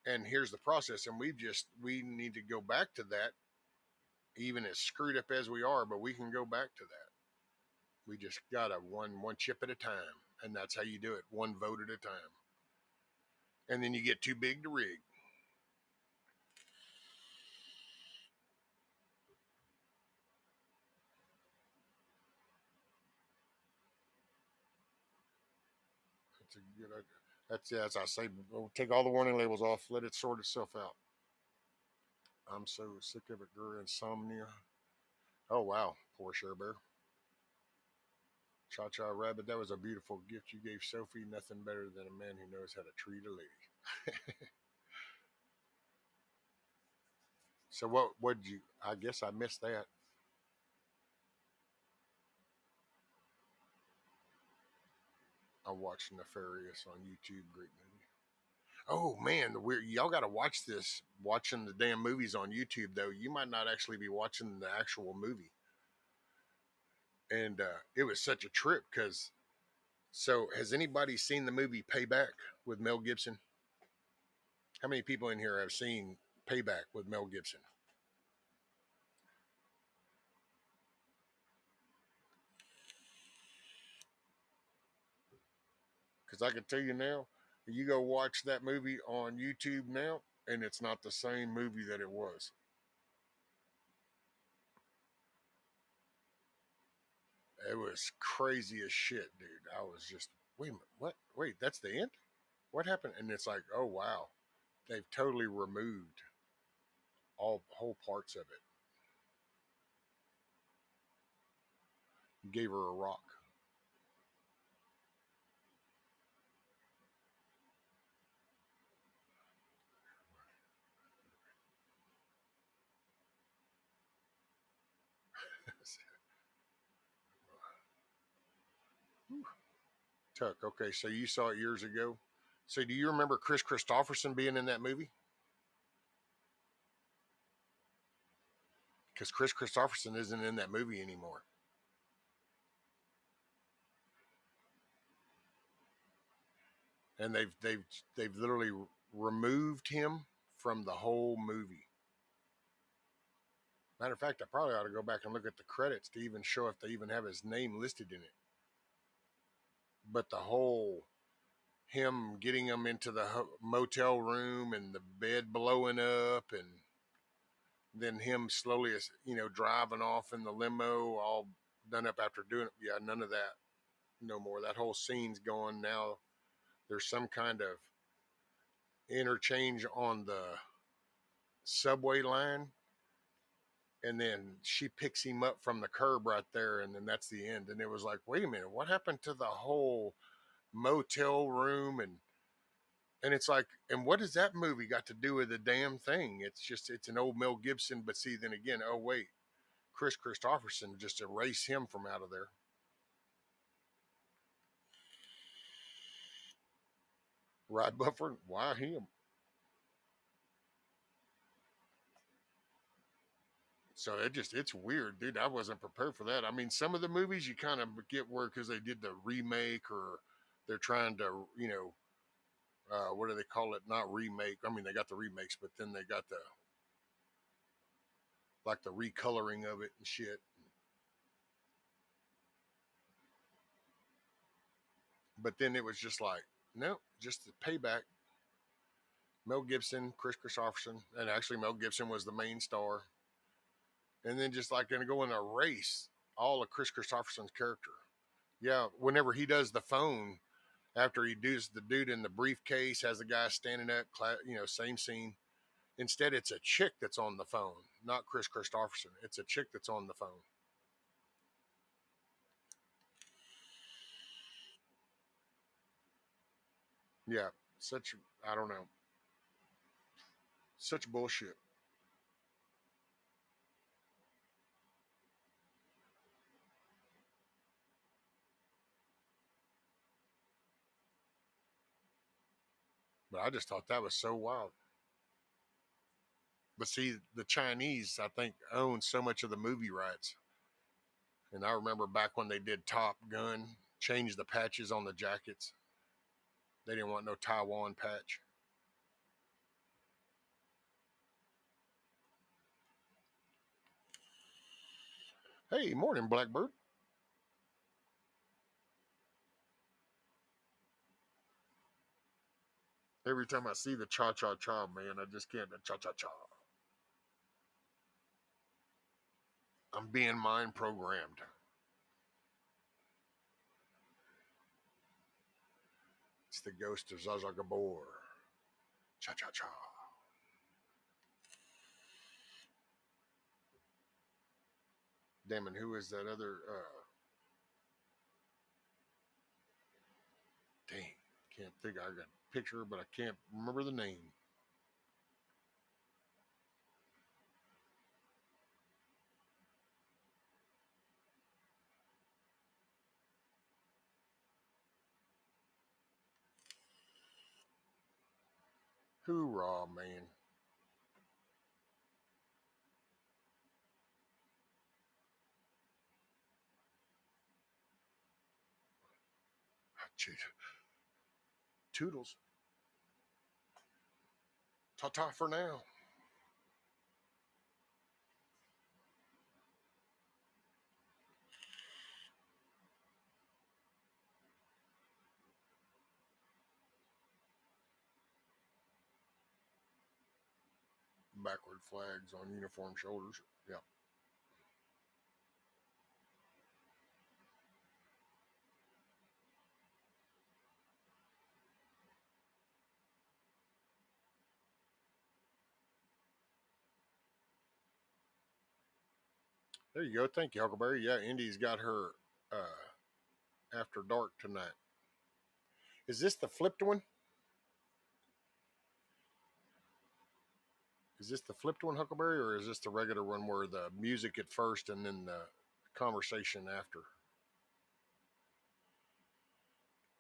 S2: and here's the process." And we need to go back to that, even as screwed up as we are, but we can go back to that. We just gotta one chip at a time, and that's how you do it, one vote at a time. And then you get too big to rig. That's a good idea. That's, yeah, as I say, we'll take all the warning labels off, let it sort itself out. I'm so sick of it, girl. Insomnia. Oh wow, poor Cher Bear. Cha Cha Rabbit, that was a beautiful gift you gave Sophie. Nothing better than a man who knows how to treat a lady. So what did you, I guess I missed that. I watched Nefarious on YouTube. Great movie. Oh man, y'all got to watch this. Watching the damn movies on YouTube though, you might not actually be watching the actual movie. And it was such a trip because. So, has anybody seen the movie Payback with Mel Gibson? How many people in here have seen Payback with Mel Gibson? Because I can tell you now, you go watch that movie on YouTube now, and it's not the same movie that it was. It was crazy as shit, dude. I was just, wait a minute, what? Wait, that's the end? What happened? And it's like, oh wow, they've totally removed all whole parts of it. Gave her a rock. Tuck. Okay, so you saw it years ago. So do you remember Chris Christopherson being in that movie? Because Chris Christopherson isn't in that movie anymore. And they've literally removed him from the whole movie. Matter of fact, I probably ought to go back and look at the credits to even show if they even have his name listed in it. But the whole him getting him into the motel room and the bed blowing up, and then him slowly, driving off in the limo, all done up after doing it. Yeah, none of that, no more. That whole scene's gone now. There's some kind of interchange on the subway line, and then she picks him up from the curb right there, and then that's the end. And it was like, wait a minute, what happened to the whole motel room? And it's like, and what does that movie got to do with the damn thing? It's an old Mel Gibson, but see, then again, oh wait, Chris Christopherson just erased him from out of there. Rod Bufford, why him? So it's weird, dude. I wasn't prepared for that. I mean, some of the movies you kind of get where because they did the remake, or they're trying to, what do they call it? Not remake. I mean, they got the remakes, but then they got the like the recoloring of it and shit. But then it was just like, no, just the Payback. Mel Gibson, Chris Christopherson, and actually Mel Gibson was the main star. And then just like going to go in a race, all of Chris Christopherson's character. Yeah, whenever he does the phone, after he does the dude in the briefcase, has the guy standing up, same scene. Instead, it's a chick that's on the phone, not Chris Christopherson. It's a chick that's on the phone. Yeah, I don't know, such bullshit. But I just thought that was so wild. But see, the Chinese, I think, own so much of the movie rights. And I remember back when they did Top Gun, changed the patches on the jackets. They didn't want no Taiwan patch. Hey, morning, Blackbird. Every time I see the cha cha cha, man, I just can't. Cha cha cha. I'm being mind programmed. It's the ghost of Zaza Gabor. Cha cha cha. Damn it, who is that other? can't think. I got a picture, but I can't remember the name. Hoorah, man. Toodles. Ta-ta for now. Backward flags on uniform shoulders. Yep. There you go. Thank you, Huckleberry. Yeah, Indy's got her after dark tonight. Is this the flipped one? Is this the flipped one, Huckleberry, or is this the regular one where the music at first and then the conversation after?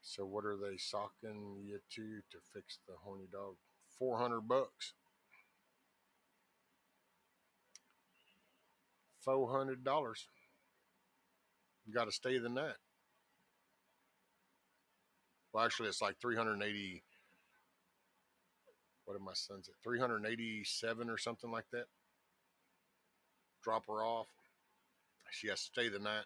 S2: So what are they socking you to fix the horny dog? $400. $400. You got to stay the night. Well, actually, it's like 380. What did my son say? 387 or something like that. Drop her off. She has to stay the night.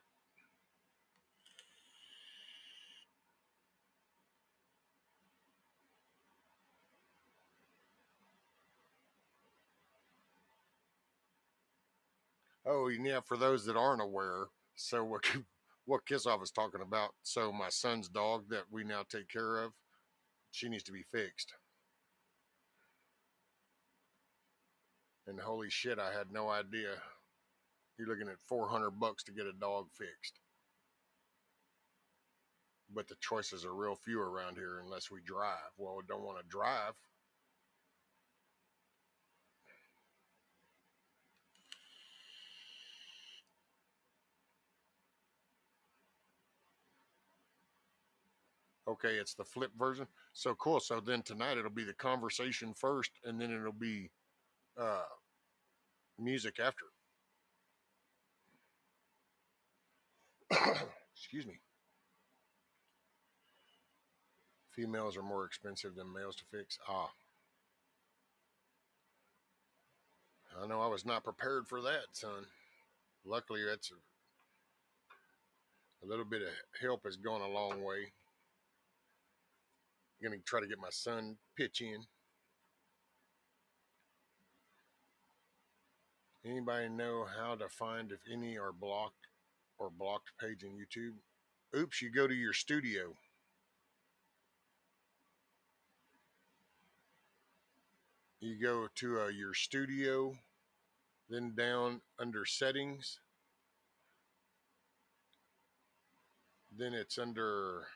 S2: Oh, yeah, for those that aren't aware, so what Kissoff is talking about, so my son's dog that we now take care of, she needs to be fixed. And holy shit, I had no idea. You're looking at $400 to get a dog fixed. But the choices are real few around here unless we drive. Well, we don't want to drive. Okay, it's the flip version. So cool. So then tonight it'll be the conversation first, and then it'll be uh, music after. Excuse me. Females are more expensive than males to fix. Ah, I know I was not prepared for that, son. Luckily, that's a little bit of help has gone a long way. I'm gonna try to get my son pitch in. Anybody know how to find if any are blocked or blocked page in YouTube? Oops, you go to your studio. You go to your studio, then down under settings. Then it's under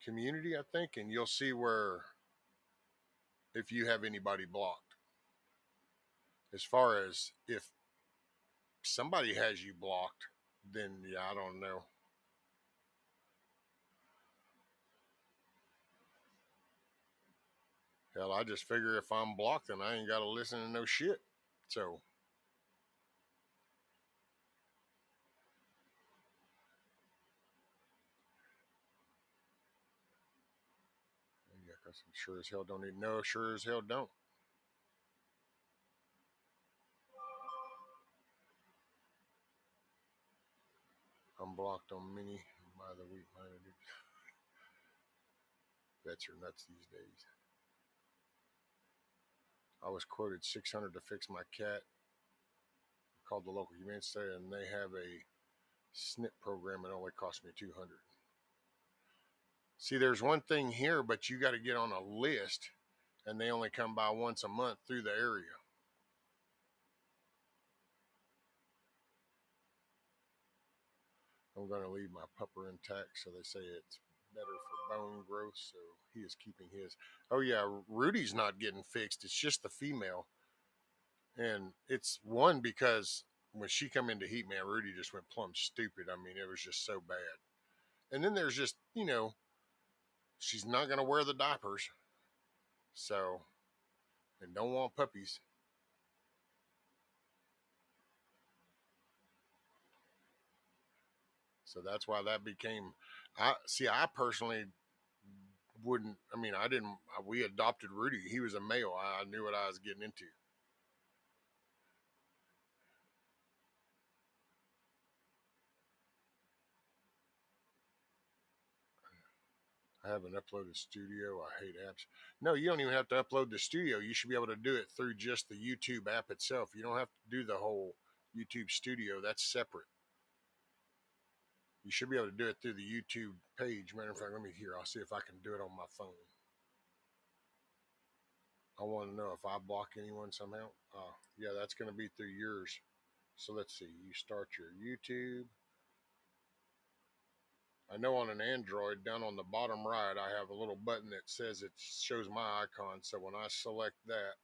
S2: community, I think, and you'll see where if you have anybody blocked. As far as if somebody has you blocked, then yeah, I don't know. Hell, I just figure if I'm blocked, then I ain't got to listen to no shit. So, yeah, because I'm sure as hell don't even know. Sure as hell don't. I'm blocked on many by the week minded. Vets are nuts these days. I was quoted $600 to fix my cat. Called the local humane society, and they have a snip program. It only cost me $200. See, there's one thing here, but you got to get on a list, and they only come by once a month through the area. I'm going to leave my pupper intact, so they say it's better for bone growth, so he is keeping his. Oh yeah, Rudy's not getting fixed. It's just the female, and it's one because when she come into heat, man, Rudy just went plumb stupid. I mean, it was just so bad. And then there's just she's not gonna wear the diapers, so and don't want puppies. So that's why that became. I see. I personally wouldn't. I mean, I didn't. We adopted Rudy. He was a male. I knew what I was getting into. I haven't uploaded Studio. I hate apps. No, you don't even have to upload the Studio. You should be able to do it through just the YouTube app itself. You don't have to do the whole YouTube Studio. That's separate. You should be able to do it through the YouTube page. Matter of fact, let me hear. I'll see if I can do it on my phone. I want to know if I block anyone somehow. Yeah, that's going to be through yours. So let's see. You start your YouTube. I know on an Android, down on the bottom right, I have a little button that says it shows my icon. So when I select that,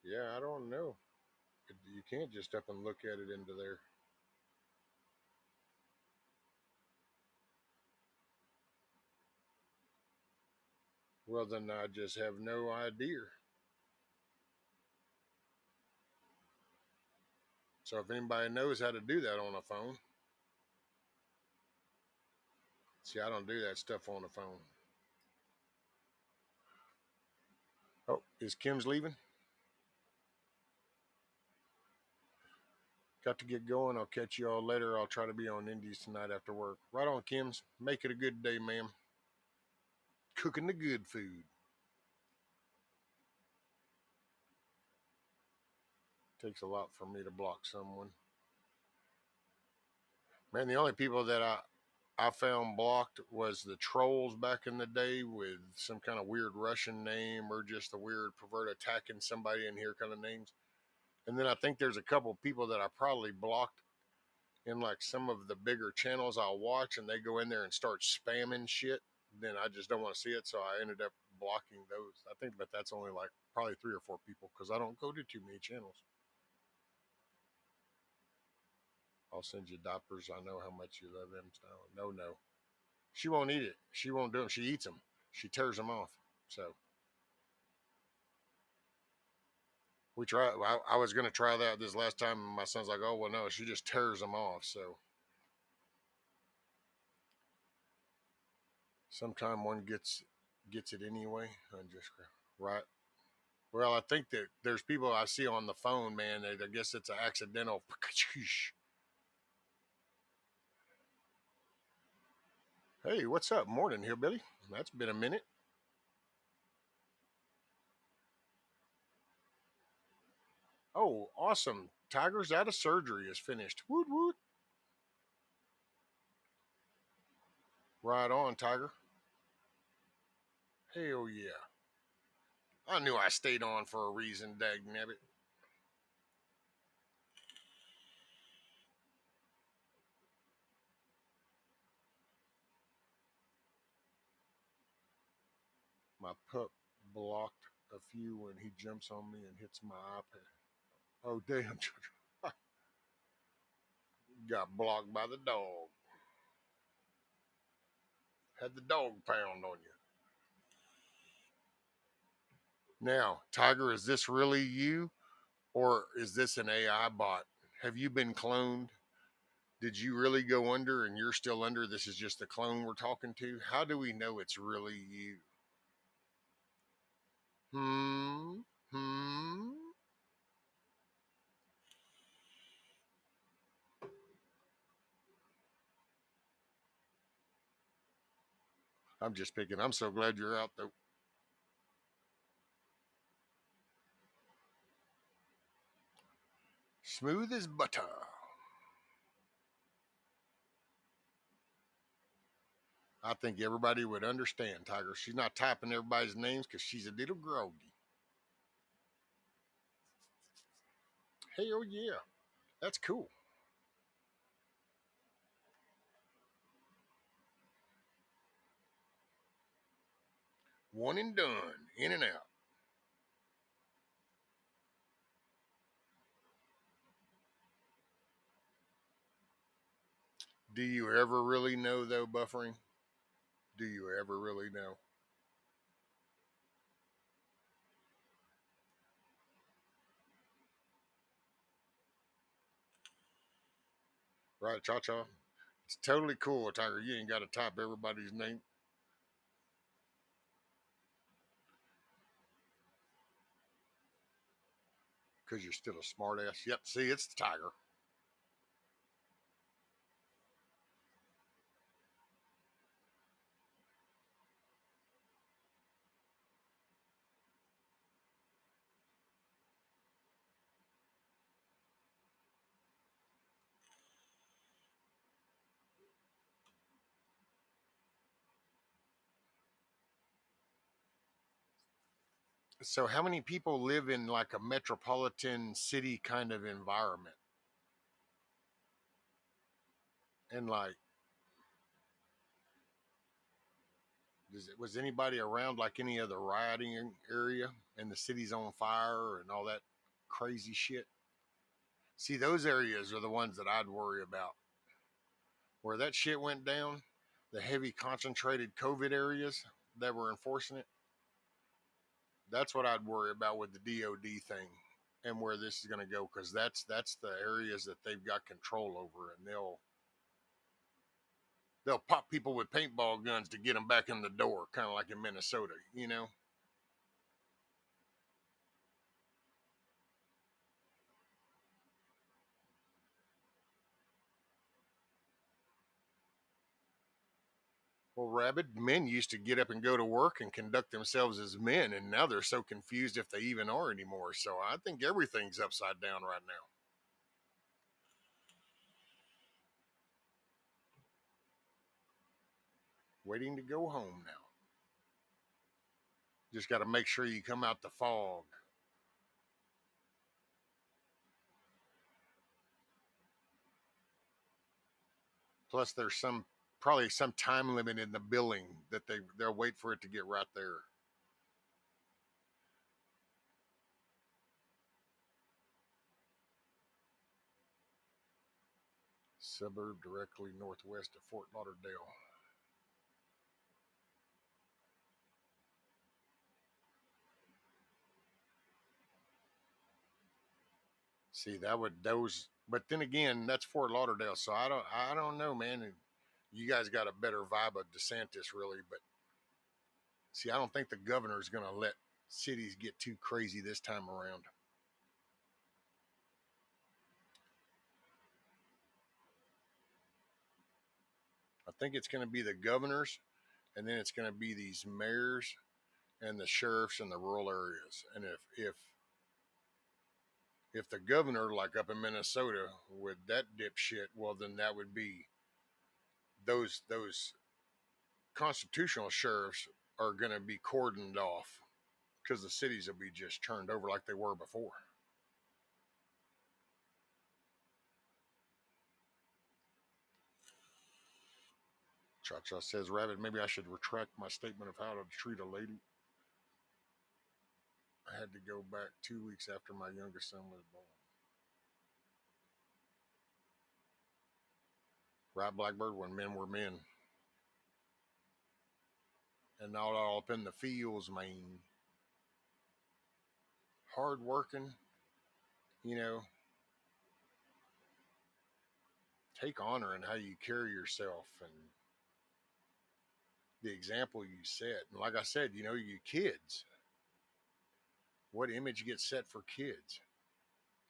S2: yeah, I don't know. You can't just up and look at it into there. Well, then I just have no idea. So if anybody knows how to do that on a phone, see, I don't do that stuff on the phone. Oh, is Kim's leaving? Got to get going. I'll catch you all later. I'll try to be on Indies tonight after work. Right on, Kim's. Make it a good day, ma'am. Cooking the good food. Takes a lot for me to block someone. Man, the only people that I found blocked was the trolls back in the day with some kind of weird Russian name or just a weird pervert attacking somebody in here kind of names. And then I think there's a couple of people that I probably blocked in like some of the bigger channels I'll watch, and they go in there and start spamming shit. Then I just don't want to see it, so I ended up blocking those. I think, but that's only like probably 3 or 4 people because I don't go to too many channels. I'll send you diapers. I know how much you love them. No, no. She won't eat it. She won't do them. She eats them. She tears them off. So we try. I was going to try that this last time. And my son's like, oh, well, no, she just tears them off. So sometime one gets it anyway. I'm just right. Well, I think that there's people I see on the phone, man. I guess it's an accidental. Hey, what's up? Morning, hillbilly. That's been a minute. Oh, awesome. Tiger's out of surgery is finished. Woot woot. Right on, Tiger. Hell yeah. I knew I stayed on for a reason, dagnabbit. My pup blocked a few when he jumps on me and hits my iPad. Oh, damn. Got blocked by the dog. Had the dog pound on you. Now, Tiger, is this really you or is this an AI bot? Have you been cloned? Did you really go under and you're still under? This is just the clone we're talking to? How do we know it's really you? Hmm. Hmm. I'm just picking. I'm so glad you're out though. Smooth as butter. I think everybody would understand, Tiger. She's not typing everybody's names because she's a little groggy. Hell yeah. That's cool. One and done. In and out. Do you ever really know, though, buffering? Do you ever really know? Right, Cha Cha? It's totally cool, Tiger. You ain't got to type everybody's name. Because you're still a smartass. Yep, see, it's the Tiger. So, how many people live in like a metropolitan city kind of environment? And like, was anybody around like any other rioting area and the city's on fire and all that crazy shit? See, those areas are the ones that I'd worry about. Where that shit went down, the heavy concentrated COVID areas that were enforcing it, that's what I'd worry about with the DOD thing and where this is going to go, because that's the areas that they've got control over, and they'll pop people with paintball guns to get them back in the door, kind of like in Minnesota, you know. Well, rabid men used to get up and go to work and conduct themselves as men, and now they're so confused if they even are anymore. So I think everything's upside down right now. Waiting to go home now. Just got to make sure you come out the fog. Plus, there's probably some time limit in the billing that they'll wait for it to get right there. Suburb directly northwest of Fort Lauderdale. See, that would those, but then again, that's Fort Lauderdale, so I don't know, man. You guys got a better vibe of DeSantis, really, but see, I don't think the governor's going to let cities get too crazy this time around. I think it's going to be the governors, and then it's going to be these mayors and the sheriffs in the rural areas. And if the governor, like up in Minnesota, with that dipshit, well, then that would be those constitutional sheriffs are going to be cordoned off because the cities will be just turned over like they were before. Cha Cha says, Rabbit, maybe I should retract my statement of how to treat a lady. I had to go back 2 weeks after my youngest son was born. Right, Blackbird, when men were men. And not all up in the fields, man. Hard working, you know, take honor in how you carry yourself and the example you set. And like I said, you know, you kids, what image gets set for kids?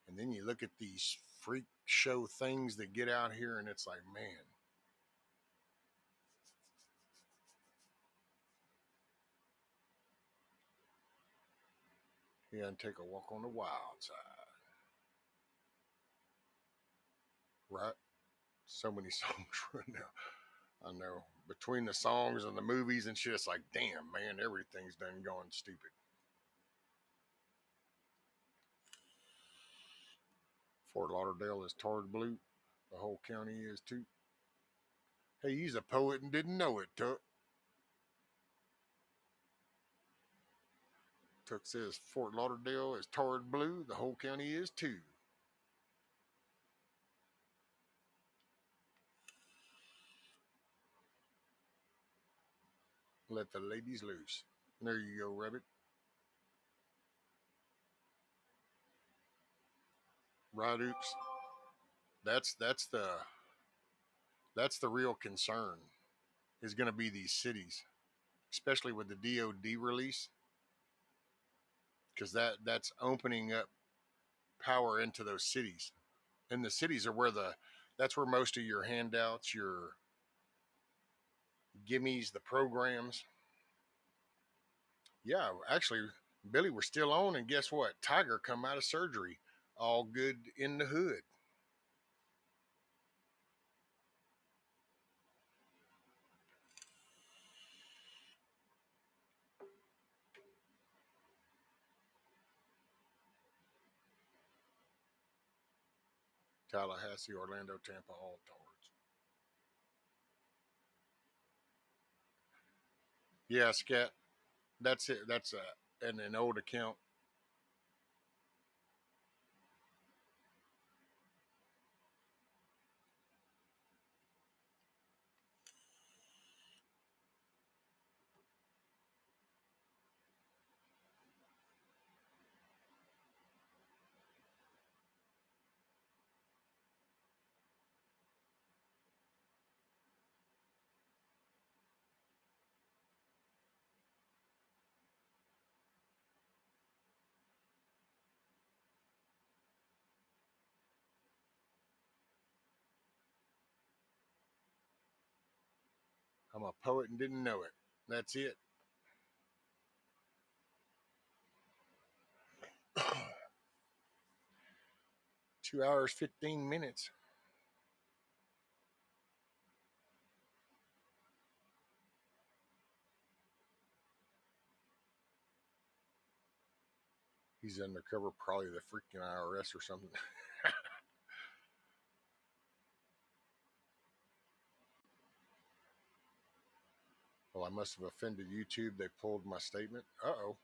S2: And then you look at these freak show things that get out here, and it's like, man. Yeah, and take a walk on the wild side. Right? So many songs right now. I know. between the songs and the movies and shit, it's like, damn, man, everything's done gone stupid. Fort Lauderdale is tarred blue. The whole county is too. Hey, he's a poet and didn't know it, Tuck. Tuck says Fort Lauderdale is tarred blue. The whole county is too. Let the ladies loose. There you go, Rabbit. Right, oops. That's the real concern is going to be these cities, especially with the DOD release, because that's opening up power into those cities, and the cities are that's where most of your handouts, your gimmies, the programs. Yeah, actually, Billy, we're still on, and guess what? Tiger come out of surgery, all good in the hood. Tallahassee, Orlando, Tampa, all towards. Yeah, Scat. That's it. That's an old account. I'm a poet and didn't know it. That's it. 2 hours, 15 minutes. He's undercover, probably the freaking IRS or something. Well, I must have offended YouTube. They pulled my statement. Uh-oh.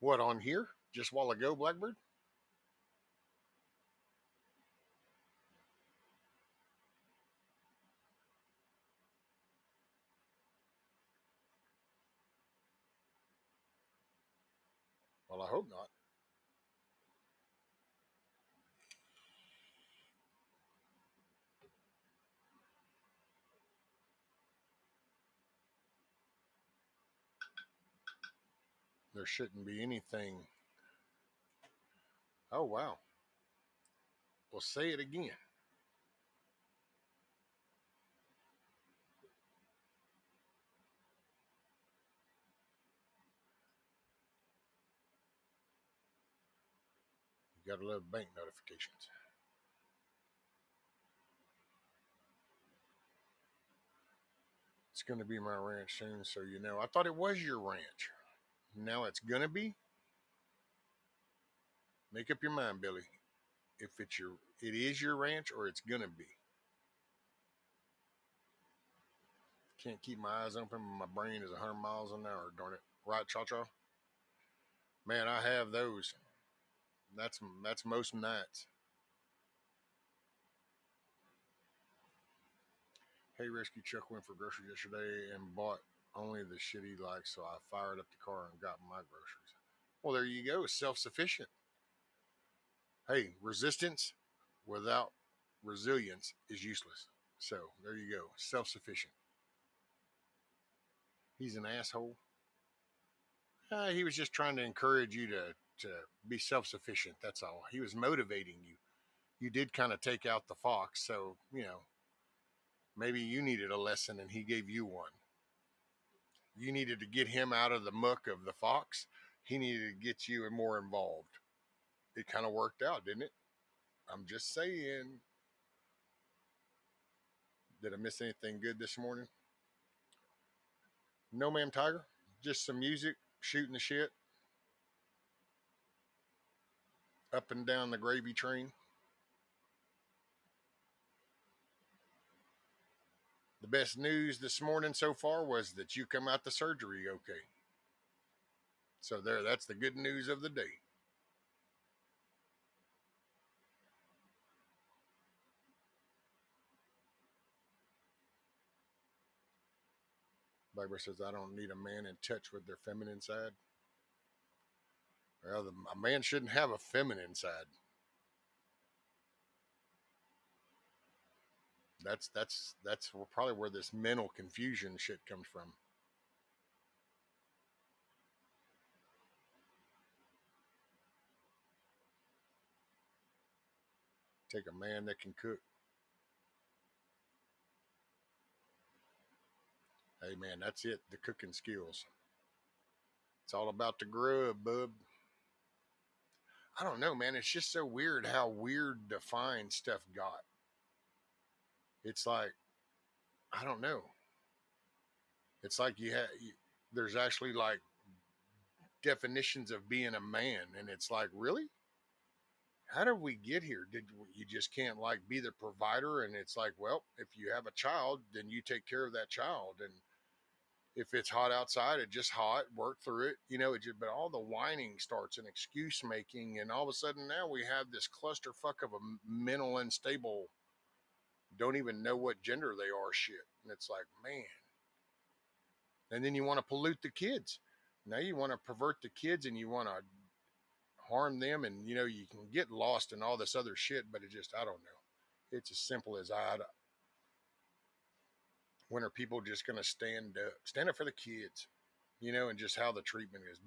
S2: What, on here? Just a while ago, Blackbird? Well, I hope not. There shouldn't be anything. Oh, wow. Well, say it again. You gotta love bank notifications. It's gonna be my ranch soon, so you know. I thought it was your ranch. Now it's gonna be? Make up your mind, Billy. If it is your ranch or it's gonna be. Can't keep my eyes open. My brain is 100 miles an hour, darn it. Right, Cha Cha? Man, I have those. That's most nights. Hey, Rescue Chuck went for groceries yesterday and bought only the shit he likes, so I fired up the car and got my groceries. Well, there you go. Self sufficient. Hey, resistance without resilience is useless. So there you go. Self sufficient. He's an asshole. He was just trying to encourage you to be self sufficient. That's all. He was motivating you. You did kind of take out the fox, so maybe you needed a lesson and he gave you one. You needed to get him out of the muck of the fox. He needed to get you more involved. It kind of worked out, didn't it? I'm just saying. Did I miss anything good this morning? No Ma'am Tiger. Just some music, shooting the shit, up and down the gravy train. The best news this morning so far was that you come out the surgery okay. So that's the good news of the day. Barbara says, I don't need a man in touch with their feminine side. Well, a man shouldn't have a feminine side. That's probably where this mental confusion shit comes from. Take a man that can cook. Hey man, that's it. The cooking skills. It's all about the grub, bub. I don't know, man. It's just so weird how weird defined stuff got. It's like, I don't know. It's like there's actually like definitions of being a man, and it's like, really? How did we get here? You just can't like be the provider? And it's like, well, if you have a child, then you take care of that child, and if it's hot outside, it's just hot, work through it, but all the whining starts and excuse making. And all of a sudden now we have this clusterfuck of a mental unstable, don't even know what gender they are shit. And it's like, man. And then you want to pollute the kids. Now you want to pervert the kids and you want to harm them. And, you can get lost in all this other shit, but I don't know. It's as simple as when are people just going to stand up for the kids, and just how the treatment is.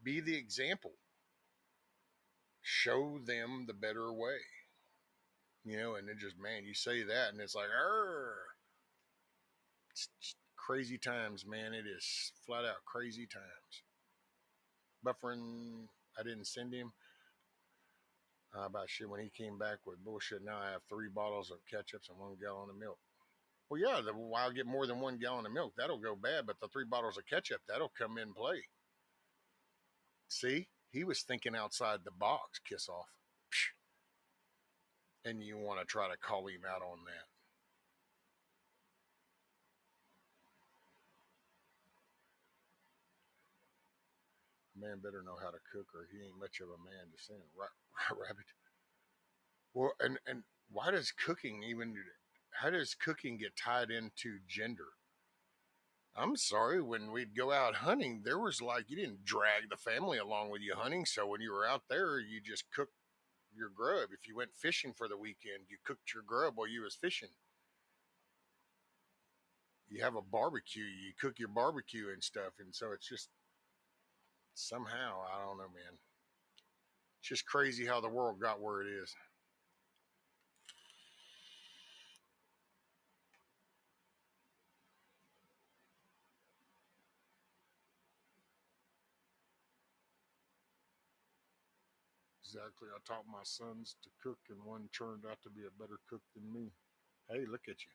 S2: Be the example. Show them the better way, and it just, man, you say that and it's like, it's crazy times, man. It is flat out crazy times. Buffering, I didn't send him about shit when he came back with bullshit. Now I have 3 bottles of ketchups and 1 gallon of milk. Well, yeah, I'll get more than 1 gallon of milk. That'll go bad, but the 3 bottles of ketchup, that'll come in play. See, he was thinking outside the box, kiss off. And you want to try to call him out on that. Man better know how to cook or he ain't much of a man to send. Right, rabbit. Well, and why does cooking how does cooking get tied into gender? I'm sorry, when we'd go out hunting, there was like, you didn't drag the family along with you hunting. So when you were out there, you just cooked your grub. If you went fishing for the weekend, you cooked your grub while you was fishing. You have a barbecue, you cook your barbecue and stuff. And so it's just somehow, I don't know, man. It's just crazy how the world got where it is. Exactly. I taught my sons to cook, and one turned out to be a better cook than me. Hey, look at you.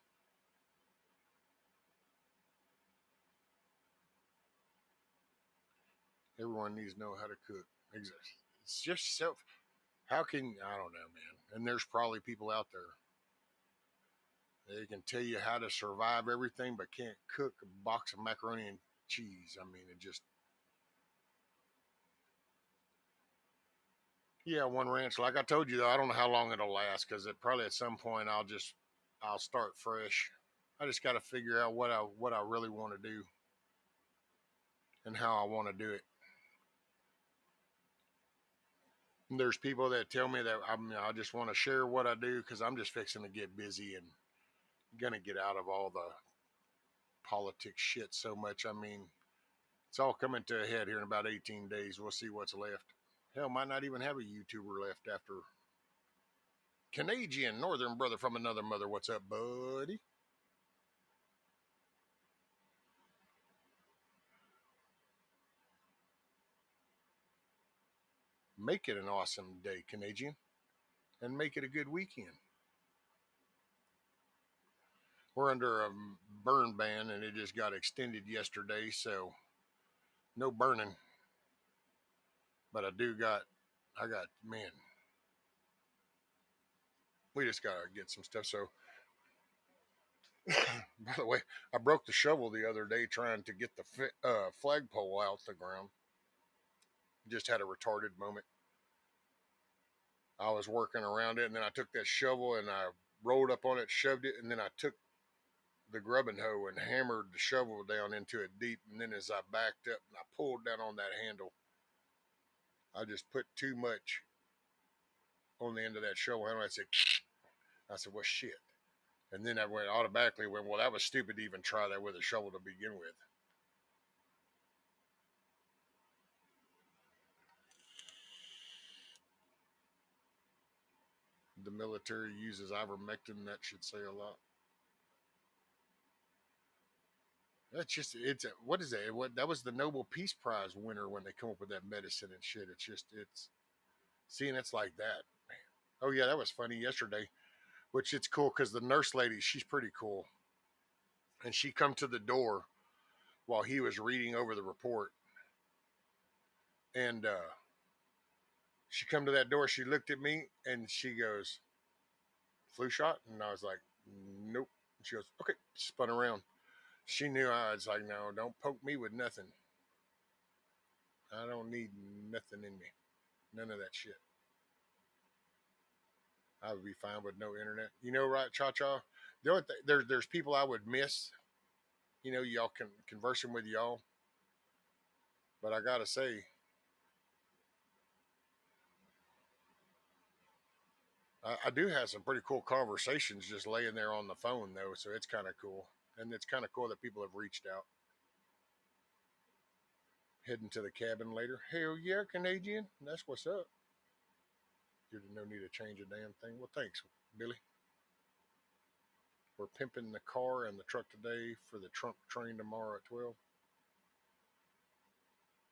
S2: Everyone needs to know how to cook. It's just self. How can, I don't know, man. And there's probably people out there. They can tell you how to survive everything, but can't cook a box of macaroni and cheese. I mean, it just. Yeah, one ranch. Like I told you, though, I don't know how long it'll last because probably at some point I'll start fresh. I just got to figure out what I really want to do and how I want to do it. And there's people that tell me that I just want to share what I do because I'm just fixing to get busy and gonna get out of all the politics shit so much. I mean, it's all coming to a head here in about 18 days. We'll see what's left. Hell, might not even have a YouTuber left after Canadian Northern brother from another mother. What's up, buddy? Make it an awesome day, Canadian, and make it a good weekend. We're under a burn ban, and it just got extended yesterday, so no burning. But I got, man, we just gotta get some stuff. So, by the way, I broke the shovel the other day trying to get the flagpole out the ground. Just had a retarded moment. I was working around it, and then I took that shovel and I rolled up on it, shoved it, and then I took the grubbing hoe and hammered the shovel down into it deep. And then as I backed up and I pulled down on that handle, I just put too much on the end of that shovel handle. I said, well, shit. And then I went automatically went, well, that was stupid to even try that with a shovel to begin with. The military uses ivermectin. That should say a lot. That's just what is that? What that was the Nobel Peace Prize winner when they come up with that medicine and shit. It's seeing it's like that. Oh yeah, that was funny yesterday. Which it's cool because the nurse lady, she's pretty cool, and she come to the door while he was reading over the report, and she come to that door. She looked at me and she goes, "Flu shot?" And I was like, "Nope." And she goes, "Okay." Spun around. She knew I was like, "No, don't poke me with nothing. I don't need nothing in me. None of that shit. I would be fine with no internet." You know, right, Cha Cha? The only there's people I would miss. You know, y'all can conversing with y'all, but I gotta say, I do have some pretty cool conversations just laying there on the phone though, so it's kind of cool, and it's kind of cool that people have reached out. Heading to the cabin later. Hell yeah, Canadian. That's what's up. You no need to change a damn thing. Well, thanks, Billy. We're pimping the car and the truck today for the Trump train tomorrow at 12.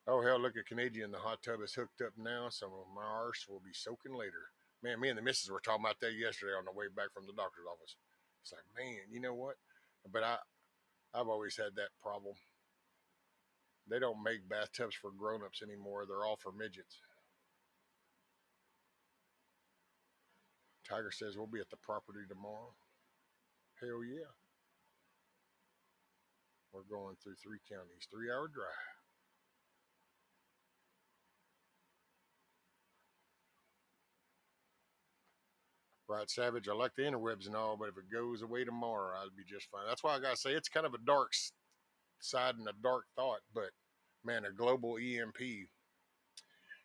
S2: Oh, hell, look at Canadian. The hot tub is hooked up now, so my arse will be soaking later. Man, me and the missus were talking about that yesterday on the way back from the doctor's office. It's like, man, you know what? But I've always had that problem. They don't make bathtubs for grown-ups anymore. They're all for midgets. Tiger says we'll be at the property tomorrow. Hell yeah. We're going through 3 counties, 3 hour drive. Right, Savage, I like the interwebs and all, but if it goes away tomorrow, I'll be just fine. That's why I got to say it's kind of a dark side and a dark thought, but man, a global EMP,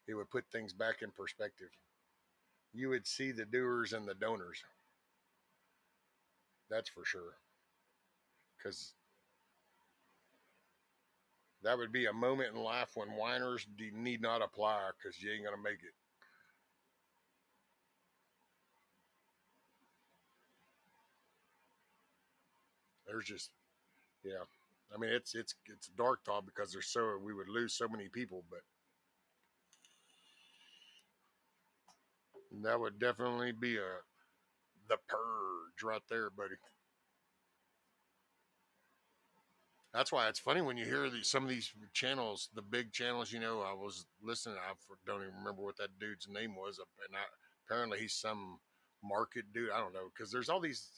S2: it would put things back in perspective. You would see the doers and the donors. That's for sure. Because that would be a moment in life when whiners need not apply because you ain't going to make it. There's just, yeah. I mean, it's a dark thought because we would lose so many people, but that would definitely be the purge right there, buddy. That's why it's funny when you hear some of these channels, the big channels. You know, I was listening. I don't even remember what that dude's name was, and apparently he's some market dude. I don't know because there's all these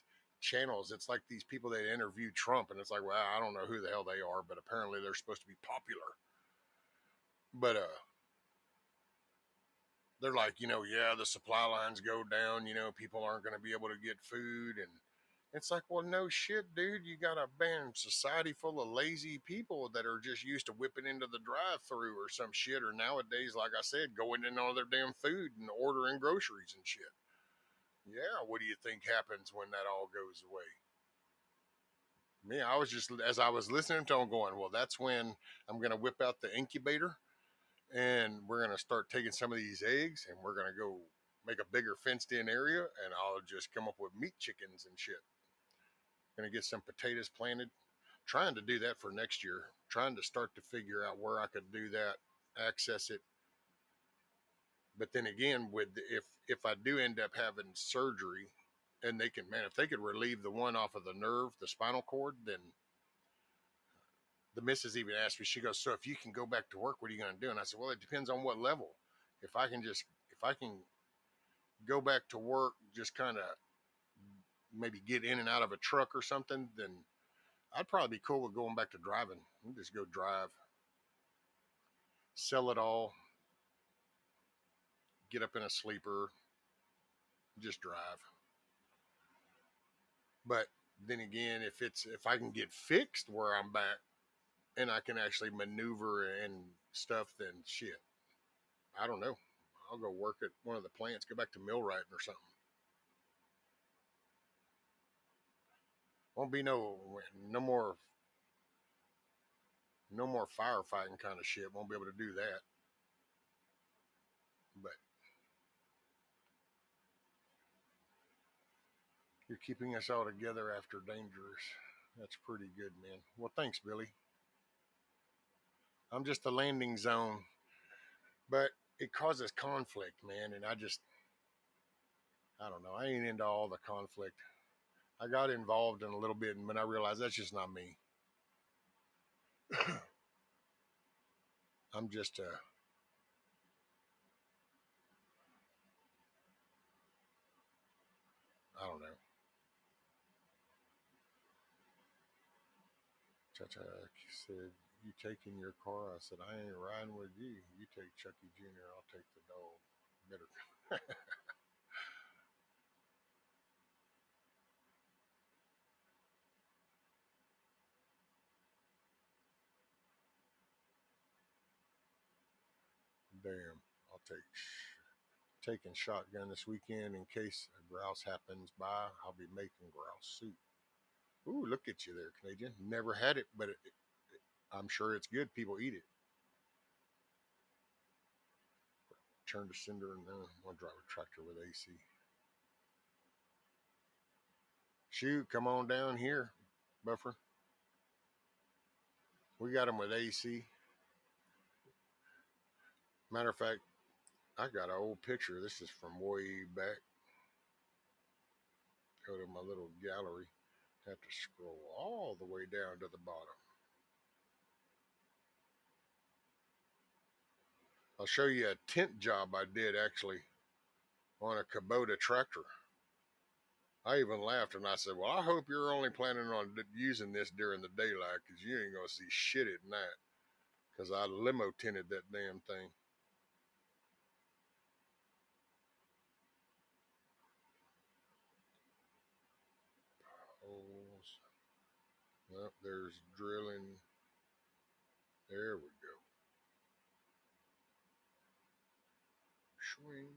S2: channels. It's like these people that interview Trump, and it's like, well, I don't know who the hell they are, but apparently they're supposed to be popular. But they're like, yeah, the supply lines go down. People aren't going to be able to get food, and it's like, well, no shit, dude. You got a band society full of lazy people that are just used to whipping into the drive-through or some shit, or nowadays, like I said, going in on their damn food and ordering groceries and shit. Yeah, what do you think happens when that all goes away? Me, I was just as I was listening to them, going, well, that's when I'm gonna whip out the incubator and we're gonna start taking some of these eggs and we're gonna go make a bigger fenced-in area, and I'll just come up with meat chickens and shit. Gonna get some potatoes planted. Trying to do that for next year. Trying to start to figure out where I could do that, access it. But then again, if I do end up having surgery, And they can, man, if they could relieve the one off of the nerve, the spinal cord, then the missus even asked me, she goes, so if you can go back to work, what are you going to do? And I said, well, it depends on what level. If I can go back to work, just kind of maybe get in and out of a truck or something, then I'd probably be cool with going back to driving. I'll just go drive, sell it all, get up in a sleeper, just drive. But then again, if I can get fixed where I'm back and I can actually maneuver and stuff, then shit, I don't know. I'll go work at one of the plants, go back to millwrighting or something. Won't be no more firefighting kind of shit. Won't be able to do that. But you're keeping us all together after dangers. That's pretty good, man. Well, thanks, Billy. I'm just a landing zone, but it causes conflict, man. And I don't know. I ain't into all the conflict. I got involved in a little bit, and when I realized that's just not me. I'm just I don't know. Cha-cha said, you taking your car? I said, I ain't riding with you. You take Chucky Jr., I'll take the dog. Better. Damn, I'll taking shotgun this weekend in case a grouse happens by. I'll be making grouse soup. Ooh, look at you there, Canadian. Never had it, but I'm sure it's good. People eat it. Turn to cinder and I'll drive a tractor with AC. Shoot, come on down here, Buffer. We got them with AC. Matter of fact, I got an old picture. This is from way back. Go to my little gallery. Have to scroll all the way down to the bottom. I'll show you a tent job I did actually on a Kubota tractor. I even laughed and I said, well, I hope you're only planning on using this during the daylight because you ain't going to see shit at night. Because I limo tinted that damn thing. Well, there's drilling. There we go. Swing.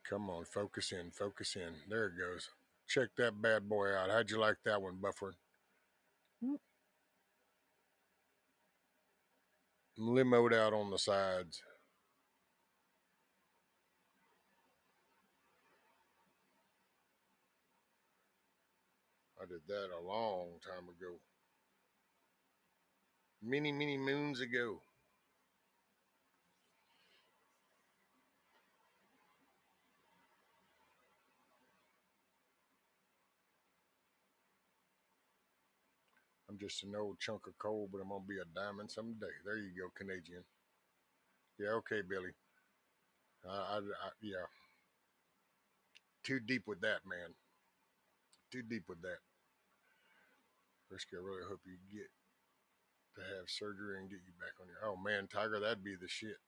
S2: Come on, focus in, focus in. There it goes. Check that bad boy out. How'd you like that one, Buffer? Limoed out on the sides. I did that a long time ago. Many, many moons ago. I'm just an old chunk of coal, but I'm going to be a diamond someday. There you go, Canadian. Yeah, okay, Billy. Yeah. Too deep with that, man. Too deep with that. Risky, I really hope you get to have surgery and get you back on your. Oh, man, Tiger, that'd be the shit.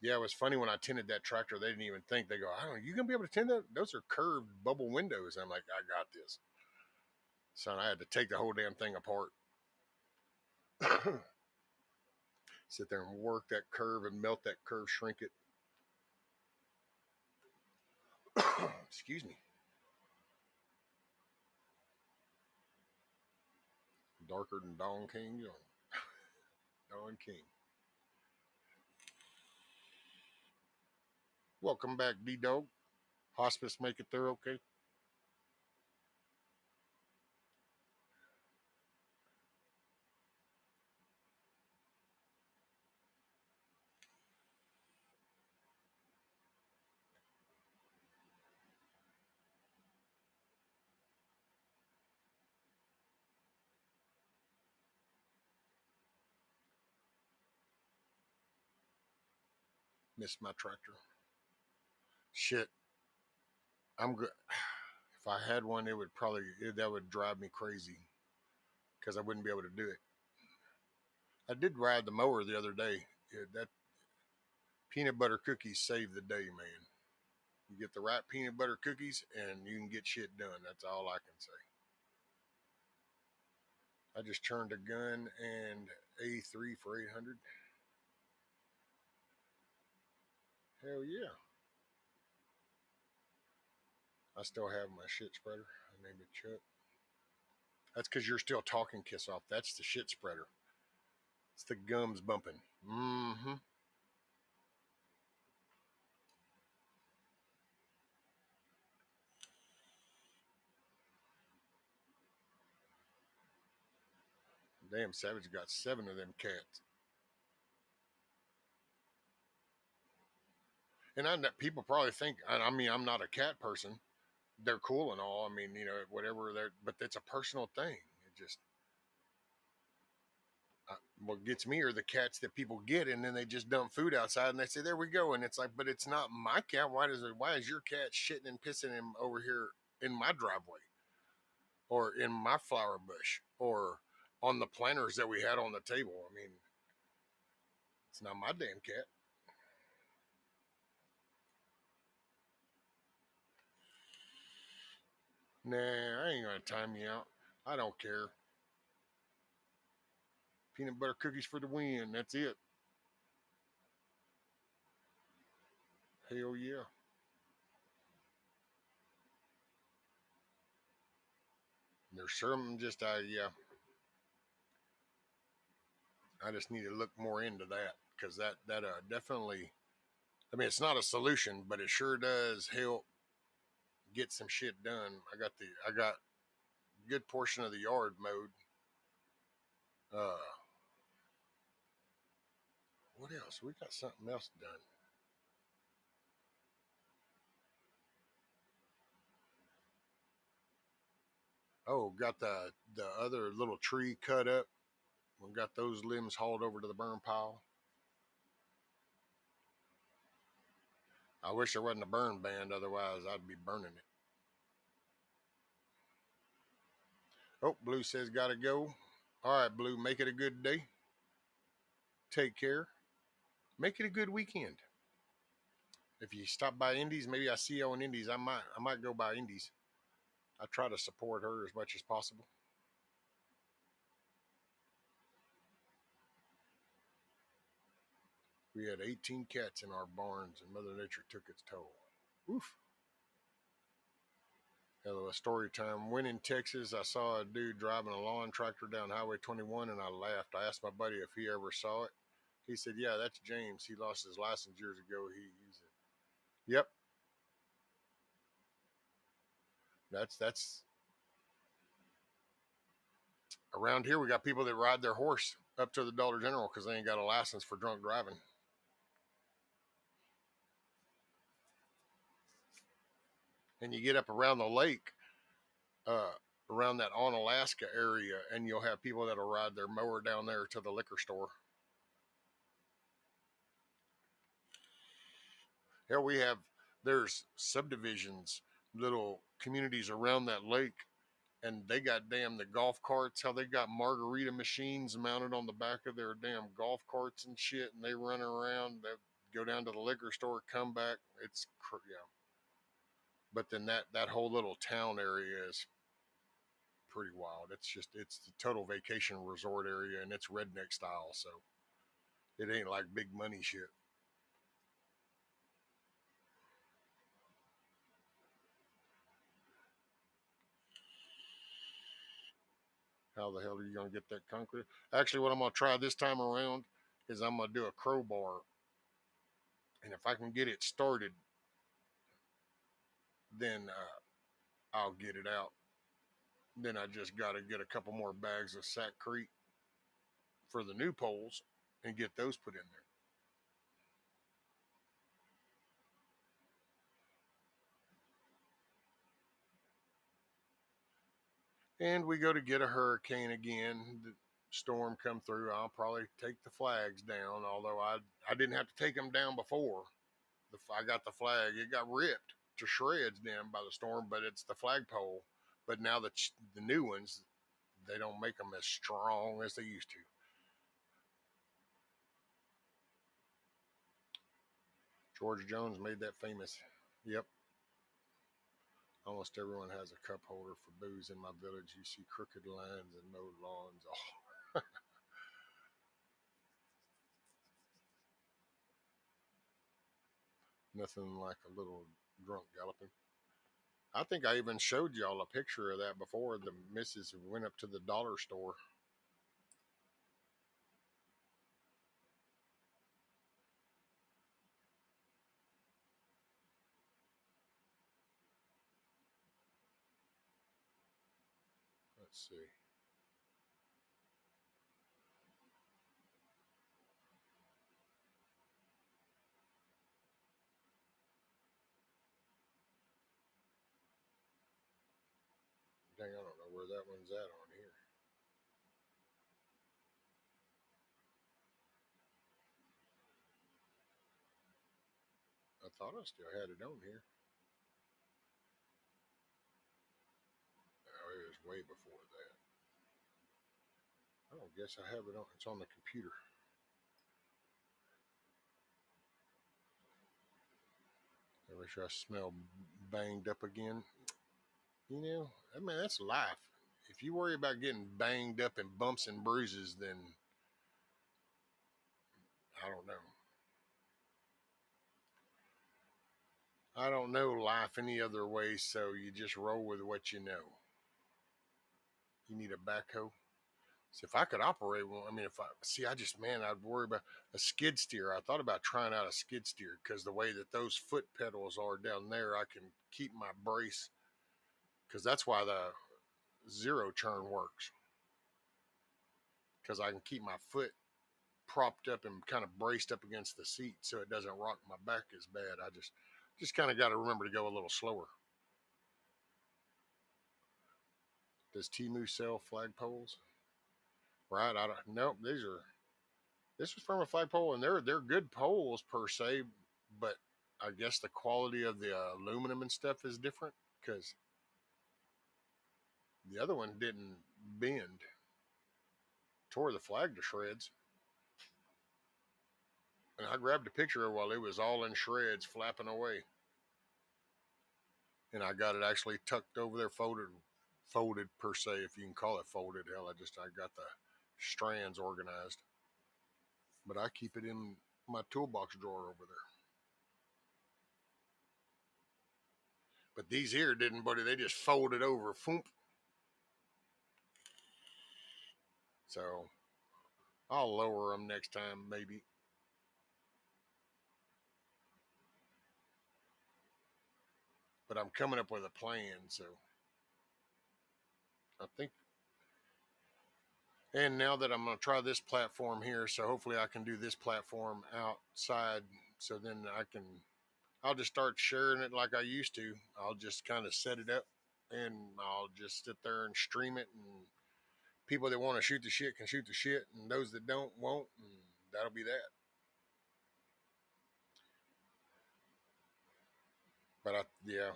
S2: Yeah, it was funny when I tinted that tractor. They didn't even think. They go, I don't know, you going to be able to tint that? Those are curved bubble windows. I'm like, I got this. Son, I had to take the whole damn thing apart. Sit there and work that curve and melt that curve, shrink it. Excuse me. Darker than Don King. Don King. Welcome back, D-Dog. Hospice make it through okay? Missed my tractor. Shit, I'm good. If I had one, that would drive me crazy because I wouldn't be able to do it. I did ride the mower the other day. Yeah, that peanut butter cookies saved the day, man. You get the right peanut butter cookies and you can get shit done. That's all I can say. I just turned a gun and A3 for 800. Hell yeah. I still have my shit spreader. I named it Chuck. That's because you're still talking, Kiss Off. That's the shit spreader. It's the gums bumping. Mm-hmm. Damn, Savage got 7 of them cats. And people probably think, I mean, I'm not a cat person. They're cool and all. I mean, whatever but it's a personal thing. It just, what gets me are the cats that people get and then they just dump food outside and they say, there we go. And it's like, but it's not my cat. Why is your cat shitting and pissing him over here in my driveway or in my flower bush or on the planters that we had on the table? I mean, it's not my damn cat. Nah, I ain't gonna time you out. I don't care. Peanut butter cookies for the win. That's it. Hell yeah. There's some yeah. I just need to look more into that because that definitely. I mean, it's not a solution, but it sure does help get some shit done. I got a good portion of the yard mowed. Uh, what else? We got something else done. Oh, got the other little tree cut up. We got those limbs hauled over to the burn pile. I wish there wasn't a burn ban, otherwise I'd be burning it. Oh, Blue says gotta go. All right, Blue, make it a good day. Take care. Make it a good weekend. If you stop by Indies, maybe I see you on Indies. I might go by Indies. I try to support her as much as possible. We had 18 cats in our barns, and Mother Nature took its toll. Oof. Hello, a story time. When in Texas, I saw a dude driving a lawn tractor down Highway 21, and I laughed. I asked my buddy if he ever saw it. He said, "Yeah, that's James. He lost his license years ago. He used it." Yep, that's around here. We got people that ride their horse up to the Dollar General because they ain't got a license for drunk driving. And you get up around the lake, uh, around that Onalaska area, and you'll have people that'll ride their mower down there to the liquor store. Hell, there's subdivisions, little communities around that lake, and they got the golf carts, how they got margarita machines mounted on the back of their damn golf carts and shit, and they run around, they go down to the liquor store, come back. Yeah. But then that whole little town area is pretty wild. It's the total vacation resort area, and it's redneck style, so it ain't like big money shit. How the hell are you gonna get that concrete? Actually, what I'm gonna try this time around is I'm gonna do a crowbar, and if I can get it started, then I'll get it out. Then I just got to get a couple more bags of Sackcrete for the new poles and get those put in there. And we go to get a hurricane again. storm come through, I'll probably take the flags down. Although I didn't have to take them down before. I got the flag. It got ripped to shreds then by the storm, but it's the flagpole. But now the new ones, they don't make them as strong as they used to. George Jones made that famous. Yep. Almost everyone has a cup holder for booze in my village. You see crooked lines and mowed lawns. Oh. Nothing like a little drunk galloping. I think I even showed y'all a picture of that before. The missus went up to the dollar store. Let's see. Dang, I don't know where that one's at on here. I thought I still had it on here. Oh, it was way before that. I don't guess I have it on. It's on the computer. I wish I smell banged up again. You know, I mean, that's life. If you worry about getting banged up and bumps and bruises, then I don't know. I don't know life any other way, so you just roll with what you know. You need a backhoe. So if I could operate one, I mean, if I see, I'd worry about a skid steer. I thought about trying out a skid steer because the way that those foot pedals are down there, I can keep my brace. Because that's why the zero turn works. Because I can keep my foot propped up and kind of braced up against the seat so it doesn't rock my back as bad. I just kind of got to remember to go a little slower. Does Timu sell flagpoles? Right? I don't. Nope. This was from a flagpole, and they're good poles per se, but I guess the quality of the aluminum and stuff is different because the other one didn't bend, tore the flag to shreds. And I grabbed a picture while it was all in shreds, flapping away. And I got it actually tucked over there, folded per se, if you can call it folded. Hell, I got the strands organized, but I keep it in my toolbox drawer over there. But these here didn't, buddy. They just folded over, foomp. So I'll lower them next time, maybe. But I'm coming up with a plan, so I think. And now that I'm going to try this platform here, so hopefully I can do this platform outside. So then I'll just start sharing it like I used to. I'll just kind of set it up and I'll just sit there and stream it. And people that want to shoot the shit can shoot the shit. And those that don't, won't. And that'll be that. But yeah.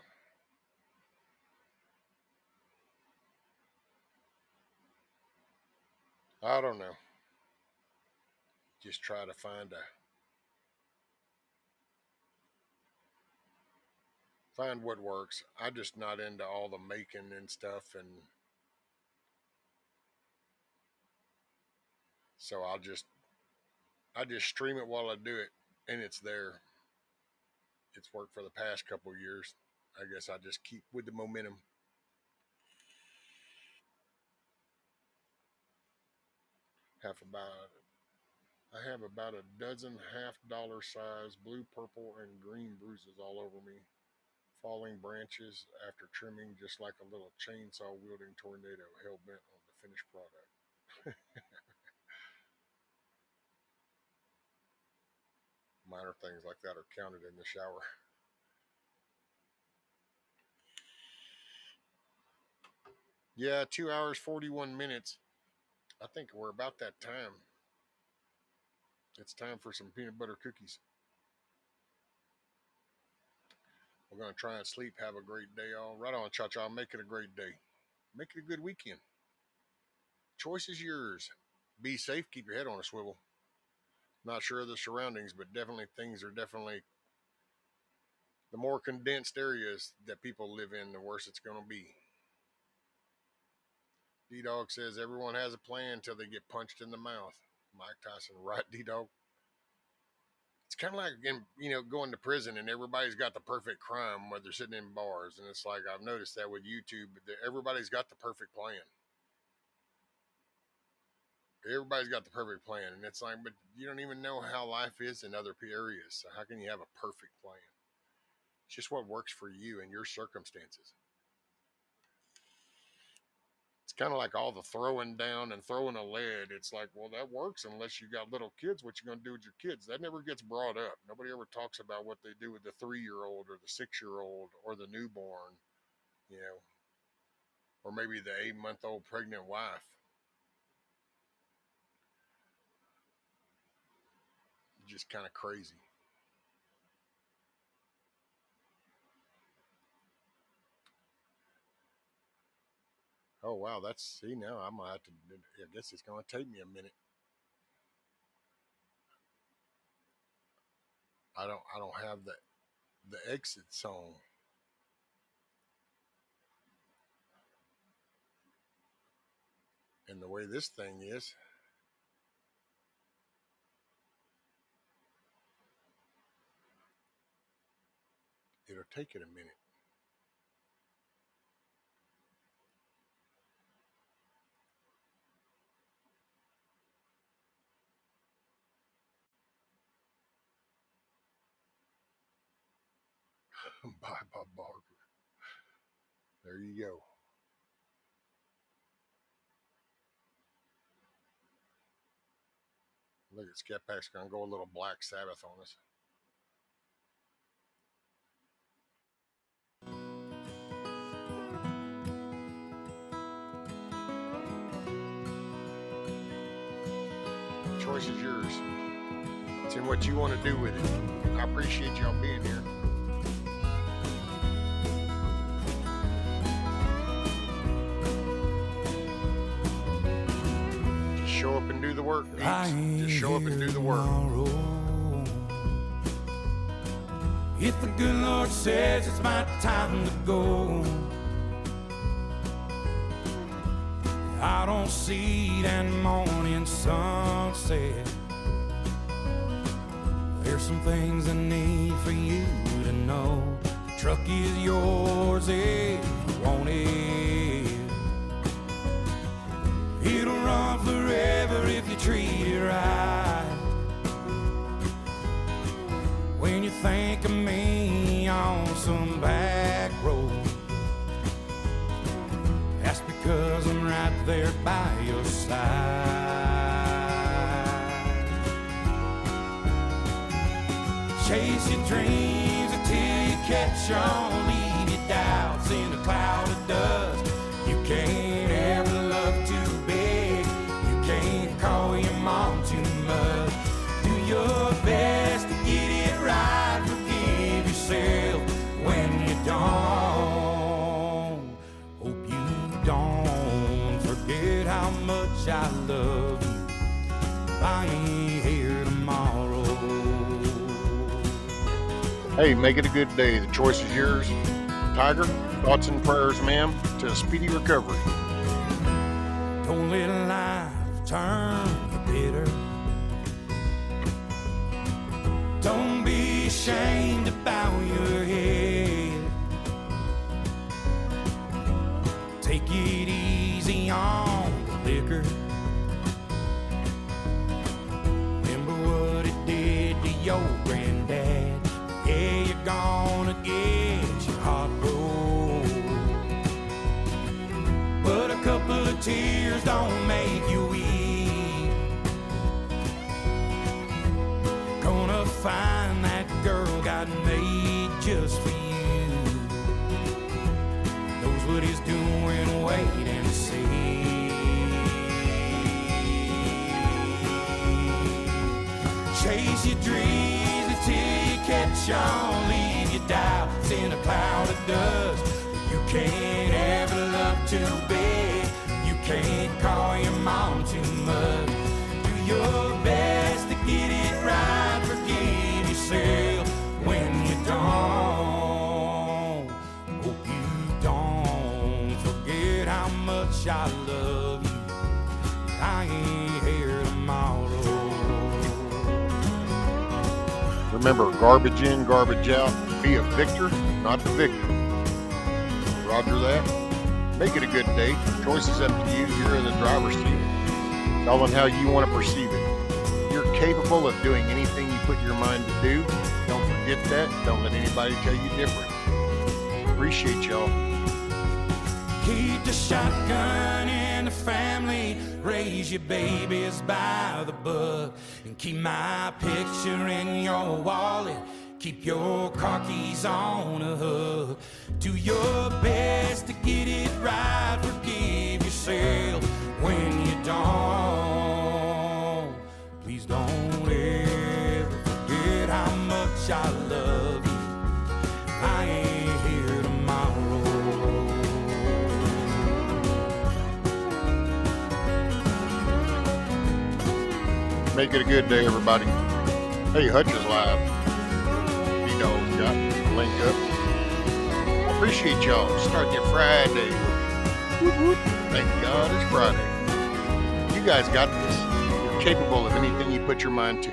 S2: I don't know. Just try to find what works. I'm just not into all the making and stuff, and so I just stream it while I do it, and it's there. It's worked for the past couple of years. I guess I just keep with the momentum. I have about a dozen $half size blue, purple, and green bruises all over me. Falling branches after trimming, just like a little chainsaw wielding tornado hell bent on the finished product. Minor things like that are counted in the shower. Yeah, 2 hours, 41 minutes. I think we're about that time. It's time for some peanut butter cookies. We're going to try and sleep. Have a great day, all. Right on, Cha-Cha. Make it a great day. Make it a good weekend. Choice is yours. Be safe. Keep your head on a swivel. Not sure of the surroundings, but definitely things are definitely, the more condensed areas that people live in, the worse it's going to be. D-Dog says everyone has a plan until they get punched in the mouth. Mike Tyson, right, D-Dog? It's kind of like, going to prison and everybody's got the perfect crime where they're sitting in bars. And it's like, I've noticed that with YouTube, that everybody's got the perfect plan. Everybody's got the perfect plan. And it's like, but you don't even know how life is in other areas. So how can you have a perfect plan? It's just what works for you and your circumstances. It's kind of like all the throwing down and throwing a lead. It's like, well, that works unless you got little kids. What you going to do with your kids? That never gets brought up. Nobody ever talks about what they do with the 3-year-old or the 6-year-old or the newborn, or maybe the 8-month-old pregnant wife. Just kind of crazy. Oh wow, see now I'm gonna have to. I guess it's gonna take me a minute. I don't have the exit song. And the way this thing is, it'll take it a minute. Bye, Bob Barker. There you go. Look at Scat Pack's gonna go a little Black Sabbath on us. Choice is yours. It's in what you want to do with it. I appreciate y'all being here. Just show up and do the work, peeps. Just show up and do the work.
S3: If the good Lord says it's my time to go, I don't see that morning sunset. There's some things I need for you to know. The truck is yours if you want it. It'll run forever if you treat it right. When you think of me on some back road, that's because I'm right there by your side. Chase your dreams until you catch on. Leave your doubts in a cloud of dust. You can't ever love too big. You can't call your mom too much. Do your best to get it right. Forgive yourself when you don't. Hope you don't forget how much I love you. I ain't here tomorrow.
S2: Hey, make it a good day. The choice is yours. Tiger, thoughts and prayers, ma'am, to a speedy recovery.
S3: Don't let life turn you bitter. Don't be ashamed to bow your head. Take it easy on the liquor. Remember what it did to your granddad. Yeah, you're gonna get your heart broke, but a couple of tears don't make you weep. Gonna find that girl God made just for you. Knows what he's doing, wait and see. dreams until you catch on. Leave your doubts in a cloud of dust. You can't ever love too big. You can't call your mom too much. Do your best to get it right. Forgive yourself when you don't. Hope you don't forget how much I love you. I ain't here tomorrow.
S2: Remember, garbage in, garbage out. Be a victor, not the victim. Roger that. Make it a good day. Choice is up to you. You're in the driver's seat. It's all on how you want to perceive it. You're capable of doing anything you put your mind to do. Don't forget that. Don't let anybody tell you different. Appreciate y'all.
S3: Keep the shotgun in the family. Raise your babies by the book. And keep my picture in your wallet. Keep your car keys on a hook. Do your best to get it right. Forgive yourself when you don't. Please don't ever forget how much I love you. I ain't here tomorrow.
S2: Make it a good day, everybody. Hey, Hutch is live. B-Dog's got the link up. I appreciate y'all starting your Friday. Whoop, whoop. Thank God it's Friday. You guys got this. You're capable of anything you put your mind to.